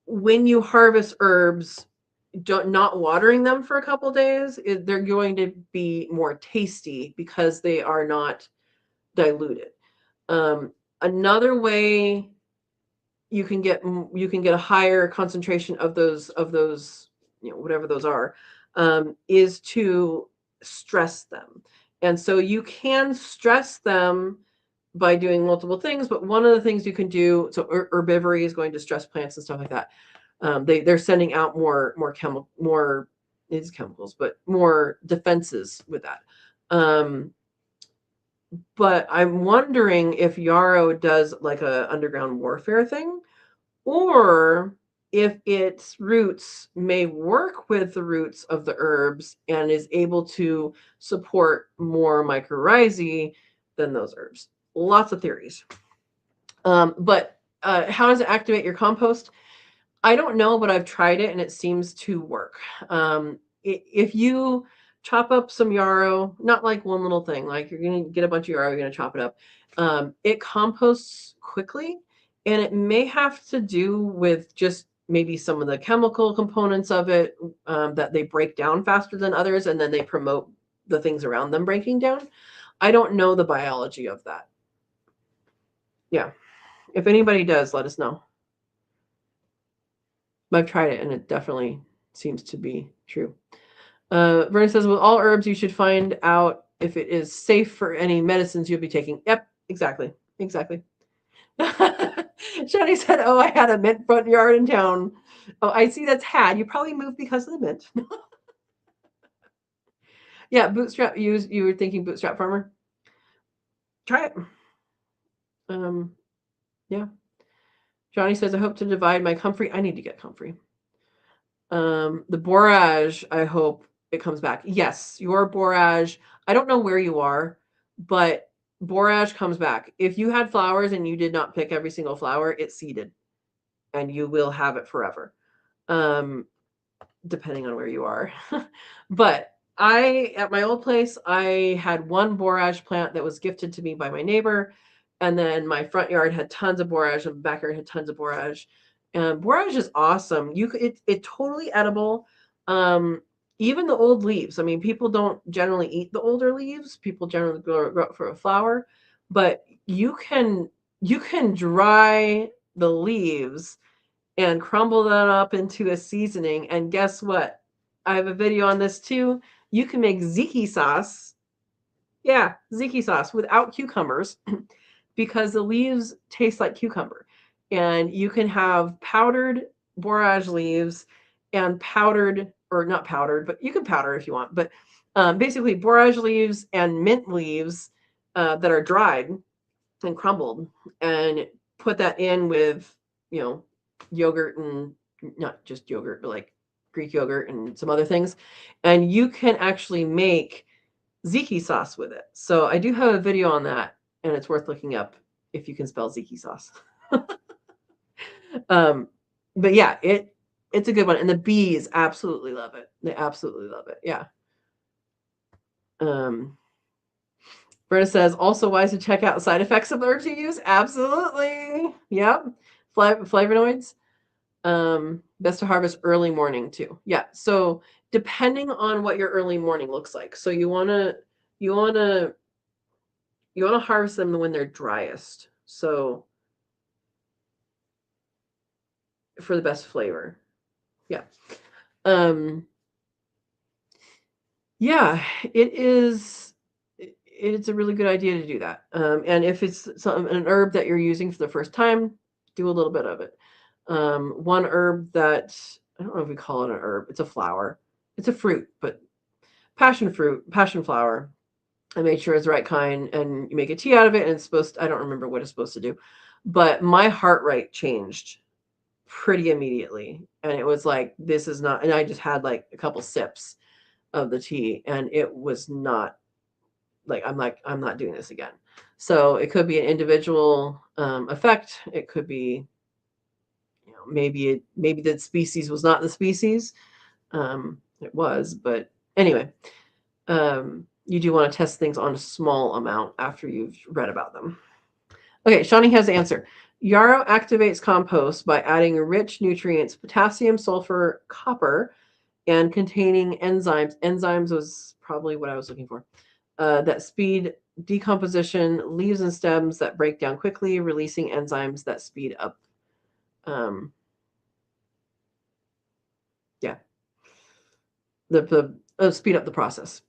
when you harvest herbs, not watering them for a couple days, they're going to be more tasty because they are not diluted. Another way you can get a higher concentration of those whatever those are, is to stress them. And so you can stress them by doing multiple things, but one of the things you can do, so herbivory is going to stress plants and stuff like that. They're sending out more chemicals, but more defenses with that. But I'm wondering if yarrow does like a underground warfare thing, or if its roots may work with the roots of the herbs and is able to support more mycorrhizae than those herbs. Lots of theories. But how does it activate your compost? I don't know, but I've tried it and it seems to work. If you chop up some yarrow, not like one little thing, like you're going to get a bunch of yarrow, you're going to chop it up. It composts quickly, and it may have to do with just maybe some of the chemical components of it, that they break down faster than others, and then they promote the things around them breaking down. I don't know the biology of that. Yeah. If anybody does, let us know. I've tried it, and it definitely seems to be true. Vernon says, with all herbs, you should find out if it is safe for any medicines you'll be taking. Yep, exactly. Shani said, oh, I had a mint front yard in town. Oh, I see that's had. You probably moved because of the mint. Yeah, bootstrap. You were thinking bootstrap farmer? Try it. Yeah. Johnny says, I hope to divide my comfrey. I need to get comfrey. The borage, I hope it comes back. Yes, your borage. I don't know where you are, but borage comes back. If you had flowers and you did not pick every single flower, it's seeded, and you will have it forever, depending on where you are. But at my old place, I had one borage plant that was gifted to me by my neighbor, and then my front yard had tons of borage, and backyard had tons of borage. Borage is awesome. It's totally edible. Even the old leaves. I mean, people don't generally eat the older leaves. People generally grow up for a flower, but you can dry the leaves and crumble that up into a seasoning. And guess what? I have a video on this too. You can make tzatziki sauce. Yeah, tzatziki sauce without cucumbers because the leaves taste like cucumber. And you can have powdered borage leaves and powdered, or not powdered, but you can powder if you want. But basically, borage leaves and mint leaves that are dried and crumbled, and put that in with, yogurt, and not just yogurt, but like Greek yogurt and some other things. And you can actually make tzatziki sauce with it. So I do have a video on that, and it's worth looking up if you can spell tzatziki sauce. But yeah, it's a good one, and the bees absolutely love it. They absolutely love it. Yeah. Brenda says, also wise to check out side effects of herbs you use. Absolutely. Yep. Flavonoids. Best to harvest early morning too. Yeah. So depending on what your early morning looks like. So you wanna harvest them when they're driest. So for the best flavor. Yeah. Yeah, it's a really good idea to do that. And if it's an herb that you're using for the first time, do a little bit of it. One herb that, I don't know if we call it an herb, it's a flower. It's a fruit, but passion flower. I made sure it's the right kind, and you make a tea out of it, and it's supposed to, I don't remember what it's supposed to do, but my heart rate changed pretty immediately. And it was like, this is not, and I just had like a couple sips of the tea, and it was not like, I'm not doing this again. So it could be an individual effect. It could be, maybe the species was not the species. It was, but anyway, you do want to test things on a small amount after you've read about them. Okay, Shawnee has the answer. Yarrow activates compost by adding rich nutrients, potassium, sulfur, copper, and containing enzymes. Enzymes was probably what I was looking for. That speed decomposition, leaves and stems that break down quickly, releasing enzymes that speed up. Speed up the process.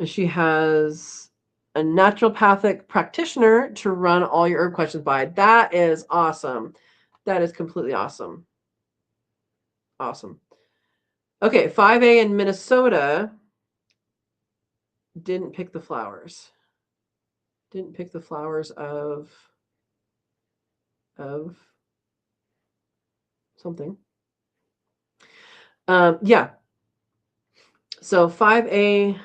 She has a naturopathic practitioner to run all your herb questions by. That is awesome. That is completely awesome. Awesome. Okay, 5A in Minnesota didn't pick the flowers. Didn't pick the flowers of something. Yeah. So 5A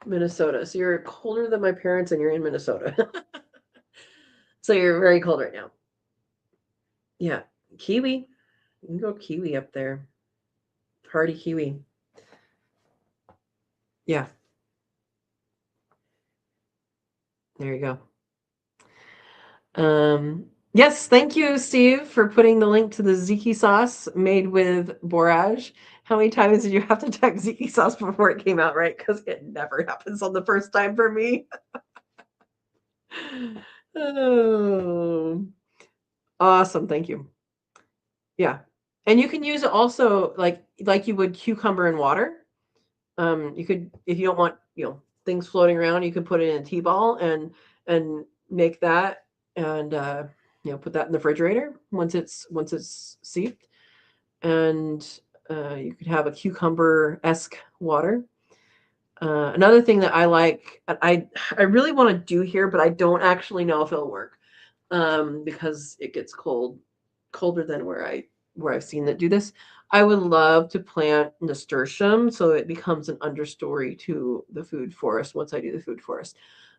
Minnesota. So you're colder than my parents, and you're in Minnesota. So you're very cold right now. Yeah. Kiwi. You can go kiwi up there. Hardy kiwi. Yeah. There you go. Yes, thank you, Steve, for putting the link to the tzatziki sauce made with borage. How many times did you have to type tzatziki sauce before it came out right? Because it never happens on the first time for me. Oh, awesome. Thank you. Yeah. And you can use it also like you would cucumber in water. You could, if you don't want, things floating around, you could put it in a tea ball and make that, and put that in the refrigerator once it's seeped, and you could have a cucumber-esque water. Another thing that I like, I really want to do here, but I don't actually know if it'll work, because it gets colder than where I've seen it do this. I would love to plant nasturtium so it becomes an understory to the food forest once I do the food forest.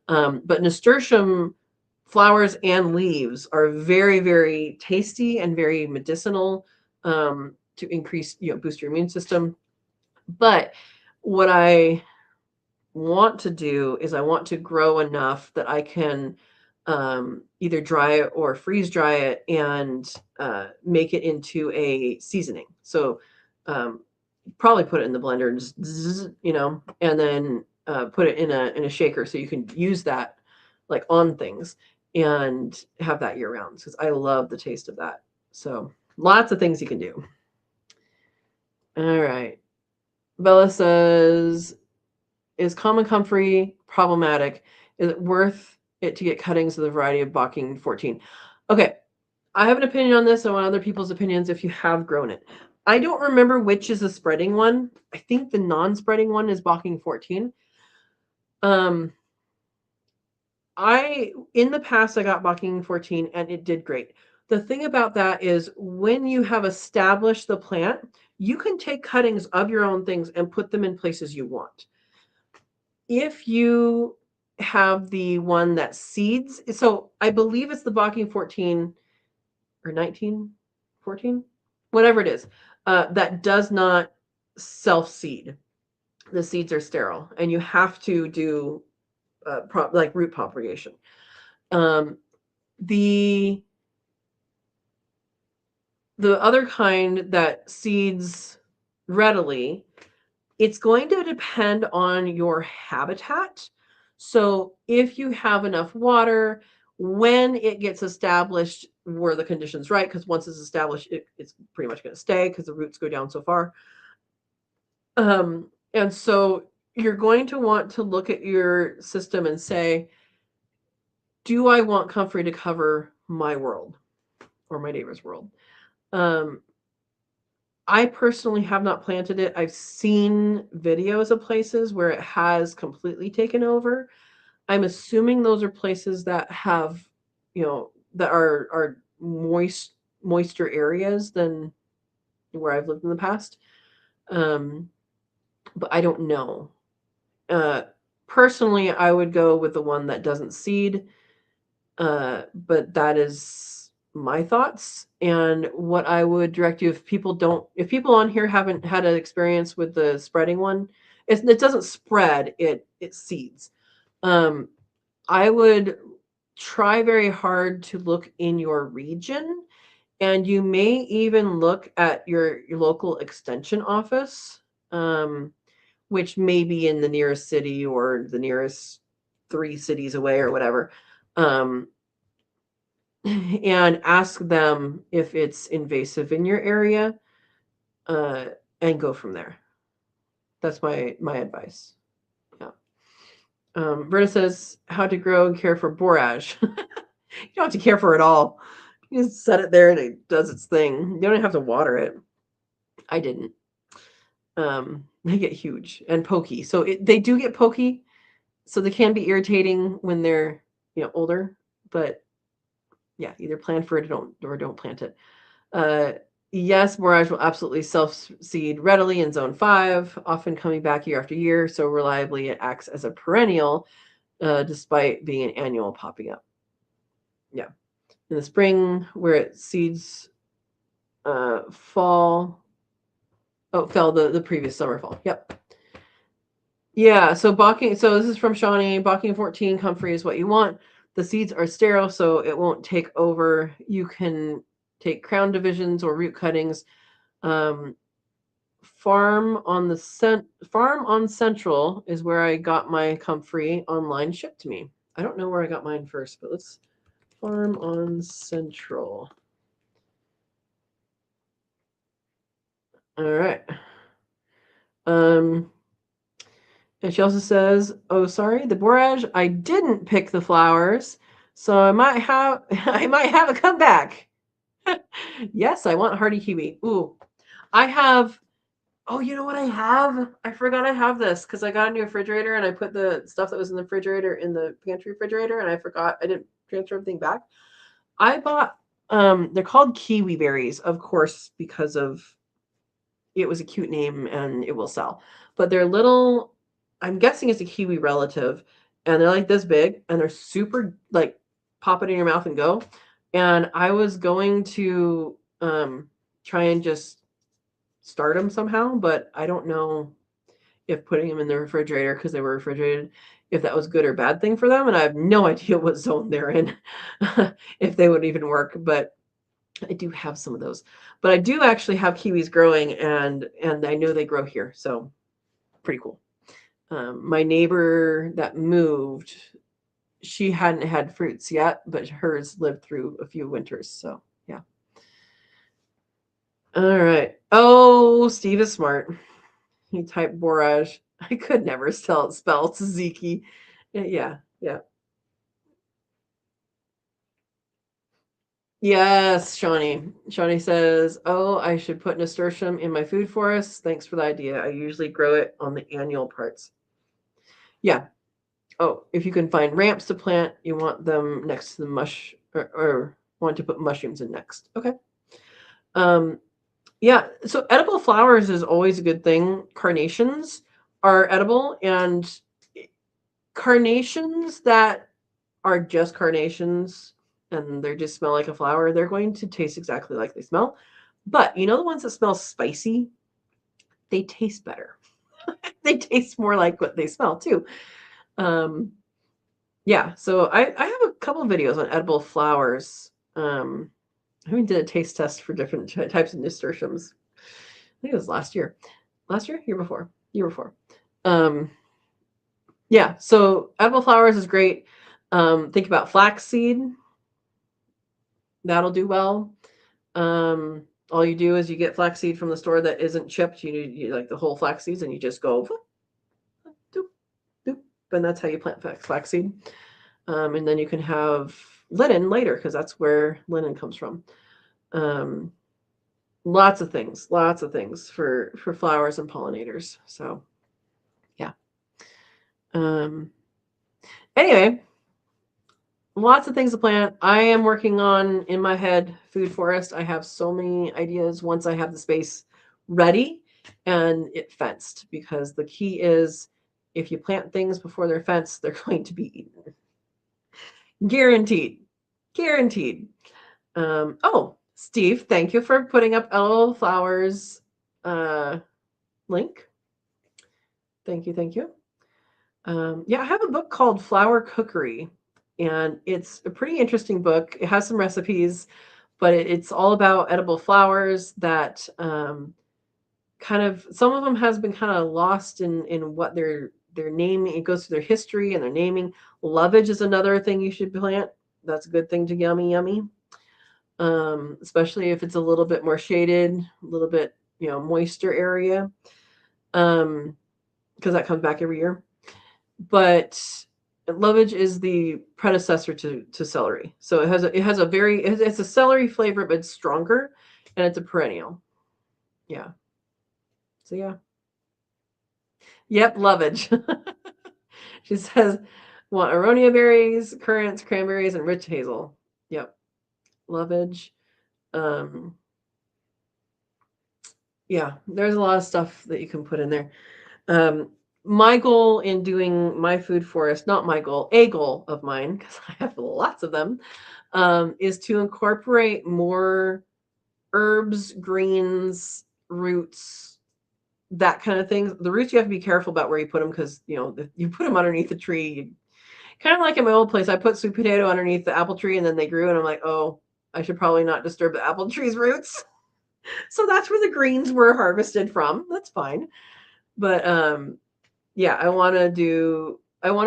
But nasturtium flowers and leaves are very, very tasty and very medicinal, to increase, boost your immune system. But what I want to do is I want to grow enough that I can either dry it or freeze dry it, and make it into a seasoning. So probably put it in the blender and just and then put it in a shaker so you can use that like on things and have that year round, because I love the taste of that. So lots of things you can do. All right. Bella says, is common comfrey problematic? Is it worth it to get cuttings of the variety of Bocking 14? Okay, I have an opinion on this. I want other people's opinions if you have grown it. I don't remember which is the spreading one. I think the non-spreading one is Bocking 14. In the past, I got Bocking 14 and it did great. The thing about that is when you have established the plant, you can take cuttings of your own things and put them in places you want. If you have the one that seeds, so I believe it's the Bocking 14 or 19, 14, whatever it is, that does not self-seed. The seeds are sterile and you have to do like root propagation. The other kind that seeds readily, it's going to depend on your habitat. So if you have enough water, when it gets established, were the conditions right? Because once it's established, it's pretty much going to stay because the roots go down so far. And so you're going to want to look at your system and say, do I want comfrey to cover my world or my neighbor's world? I personally have not planted it. I've seen videos of places where it has completely taken over. I'm assuming those are places that have, that are moister areas than where I've lived in the past. But I don't know. Personally, I would go with the one that doesn't seed. But that is my thoughts and what I would direct you if people on here haven't had an experience with the spreading one, it doesn't spread, it seeds. I would try very hard to look in your region, and you may even look at your local extension office, which may be in the nearest city or the nearest 3 cities away or whatever. And ask them if it's invasive in your area, and go from there. That's my advice. Yeah. Berta says, how to grow and care for borage. You don't have to care for it all. You just set it there and it does its thing. You don't have to water it. I didn't. They get huge and pokey. So they do get pokey. So they can be irritating when they're older. But yeah, either plan for it or don't plant it. Yes, borage will absolutely self-seed readily in zone 5, often coming back year after year. So reliably, it acts as a perennial, despite being an annual popping up. Yeah. In the spring, where it seeds fell the previous summer, fall. Yep. Yeah, so this is from Shawnee. Bocking 14 comfrey is what you want. The seeds are sterile, so it won't take over. You can take crown divisions or root cuttings. Farm on Central is where I got my comfrey online shipped to me. I don't know where I got mine first, but let's Farm on Central. All right. And she also says, "Oh, sorry, the borage. I didn't pick the flowers, so I might have a comeback." Yes, I want hardy kiwi. Ooh, I have. Oh, you know what I have? I forgot I have this because I got a new refrigerator and I put the stuff that was in the refrigerator in the pantry refrigerator, and I forgot I didn't transfer everything back. I bought. They're called kiwi berries, of course, because of it was a cute name and it will sell. But they're little. I'm guessing it's a kiwi relative, and they're like this big, and they're super like pop it in your mouth and go. And I was going to try and just start them somehow, but I don't know if putting them in the refrigerator because they were refrigerated, if that was good or bad thing for them. And I have no idea what zone they're in, if they would even work. But I do have some of those. But I do actually have kiwis growing, and I know they grow here, so pretty cool. My neighbor that moved, she hadn't had fruits yet, but hers lived through a few winters. So yeah. All right. Oh, Steve is smart. He typed borage. I could never spell tzatziki. Yeah. Yes, Shawnee. Shawnee says, "Oh, I should put nasturtium in my food forest. Thanks for the idea. I usually grow it on the annual parts." Yeah. Oh, if you can find ramps to plant, you want them next to the or want to put mushrooms in next. Okay. Um, yeah. So edible flowers is always a good thing. Carnations are edible, and carnations that are just carnations and they just smell like a flower, they're going to taste exactly like they smell. But you know the ones that smell spicy, they taste better. They taste more like what they smell too. Um, yeah, so I have a couple of videos on edible flowers. I even did a taste test for different types of nasturtiums. I think it was last year. Last year? Year before. Um, yeah, so edible flowers is great. Think about flaxseed. That'll do well. All you do is you get flaxseed from the store that isn't chipped. You like the whole flax seeds, and you just go doop, doop, and that's how you plant flaxseed. And then you can have linen later because that's where linen comes from. Um, lots of things for flowers and pollinators. So yeah. Um, anyway, lots of things to plant. I am working on in my head food forest. I have so many ideas once I have the space ready and it fenced because the key is if you plant things before they're fenced, they're going to be eaten. Guaranteed. Guaranteed. Oh, Steve, thank you for putting up LOL Flowers link. Thank you. Yeah, I have a book called Flower Cookery, and it's a pretty interesting book. It has some recipes, but it's all about edible flowers that kind of some of them has been kind of lost in what their naming. It goes through their history and their naming. Lovage is another thing you should plant. That's a good thing to yummy. Especially if it's a little bit more shaded, a little bit moister area, because that comes back every year. But lovage is the predecessor to celery. So it's a celery flavor, but it's stronger, and it's a perennial. Yeah. So yeah. Yep, lovage. She says want aronia berries, currants, cranberries, and rich hazel. Yep. Lovage. Um yeah, there's a lot of stuff that you can put in there. My goal in doing my food forest, not my goal, a goal of mine, because I have lots of them, is to incorporate more herbs, greens, roots, that kind of thing. The roots, you have to be careful about where you put them because, you put them underneath the tree. Kind of like in my old place, I put sweet potato underneath the apple tree and then they grew, and I'm like, oh, I should probably not disturb the apple tree's roots. So that's where the greens were harvested from. That's fine. But yeah, I want to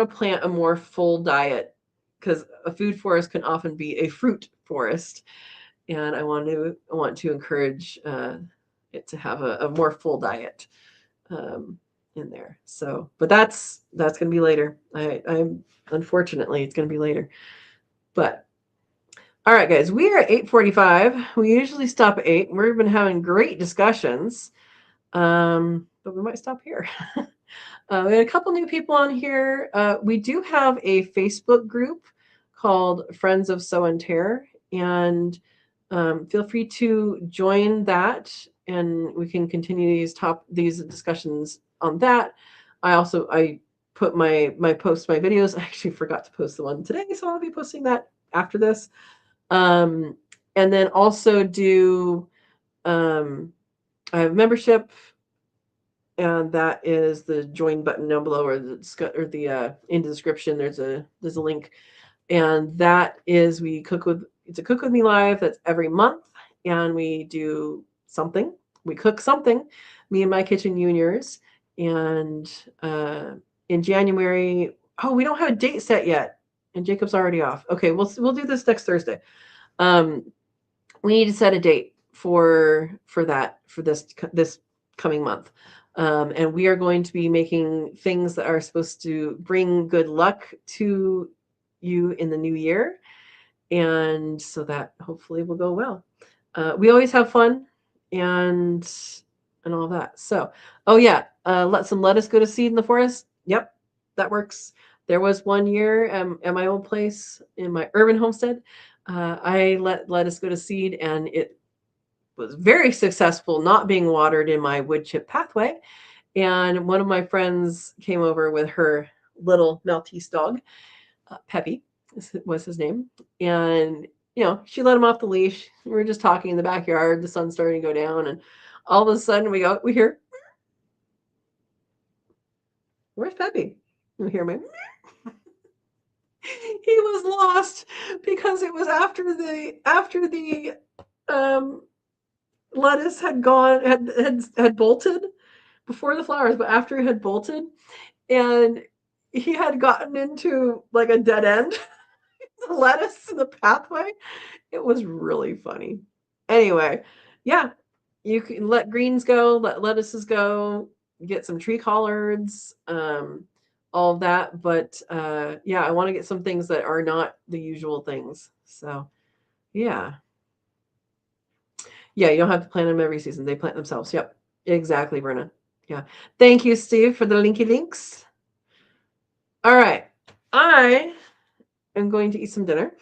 plant a more full diet because a food forest can often be a fruit forest, and I want to encourage it to have a more full diet in there. So, but that's going to be later. I'm unfortunately it's going to be later. But all right, guys, we are at 8:45. We usually stop at 8. We've been having great discussions, but we might stop here. We had a couple new people on here. We do have a Facebook group called Friends of Sow and Tare, and feel free to join that, and we can continue these discussions on that. I put my posts, my videos. I actually forgot to post the one today, so I'll be posting that after this. And then also do I have membership, and that is the join button down below, or the in the description. There's a link, and that is it's a Cook with Me live. That's every month, and we do something. We cook something, me and my kitchen, you and yours. And in January, oh, we don't have a date set yet, and Jacob's already off. Okay, we'll do this next Thursday. We need to set a date for this coming month. And we are going to be making things that are supposed to bring good luck to you in the new year. And so that hopefully will go well. We always have fun and all that. So, oh yeah, let some lettuce go to seed in the forest. Yep, that works. There was one year at my old place in my urban homestead, I let lettuce go to seed, and it was very successful not being watered in my wood chip pathway. And one of my friends came over with her little Maltese dog, Peppy was his name. And, she let him off the leash. We were just talking in the backyard. The sun's starting to go down. And all of a sudden we hear, where's Peppy? We hear him. He was lost because it was after the lettuce had bolted before the flowers, but after it had bolted, and he had gotten into like a dead end. The lettuce in the pathway. It was really funny. Anyway, yeah, you can let greens go, let lettuces go, get some tree collards, all of that. But yeah, I want to get some things that are not the usual things. So yeah. Yeah, you don't have to plant them every season. They plant themselves. Yep. Exactly, Brenna. Yeah. Thank you, Steve, for the linky links. All right. I am going to eat some dinner.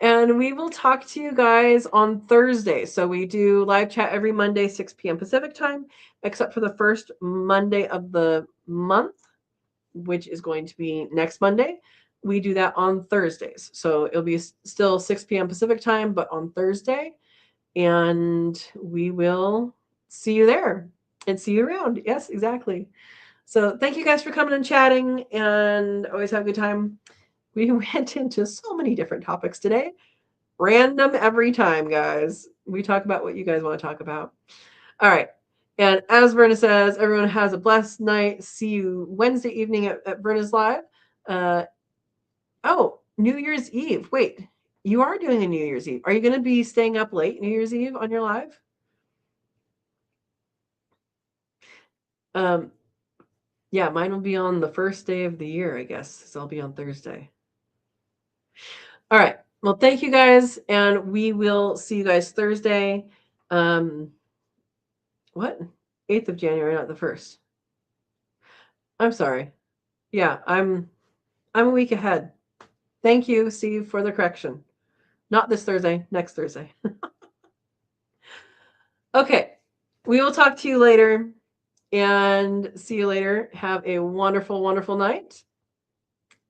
And we will talk to you guys on Thursday. So we do live chat every Monday, 6 p.m. Pacific time, except for the first Monday of the month, which is going to be next Monday. We do that on Thursdays. So it'll be still 6 p.m. Pacific time, but on Thursday. And we will see you there and see you around. Yes, exactly. So thank you guys for coming and chatting, and always have a good time. We went into so many different topics today. Random every time, guys. We talk about what you guys want to talk about. All right. And as Verna says, everyone has a blessed night. See you Wednesday evening at Verna's Live. Oh, New Year's Eve. Wait, you are doing a New Year's Eve. Are you going to be staying up late New Year's Eve on your live? Yeah, mine will be on the first day of the year, I guess. So I'll be on Thursday. All right. Well, thank you guys, and we will see you guys Thursday. What? 8th of January, not the 1st. I'm sorry. Yeah, I'm a week ahead. Thank you, Steve, for the correction. Not this Thursday, next Thursday. Okay. We will talk to you later and see you later. Have a wonderful, wonderful night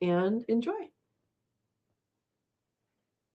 and enjoy.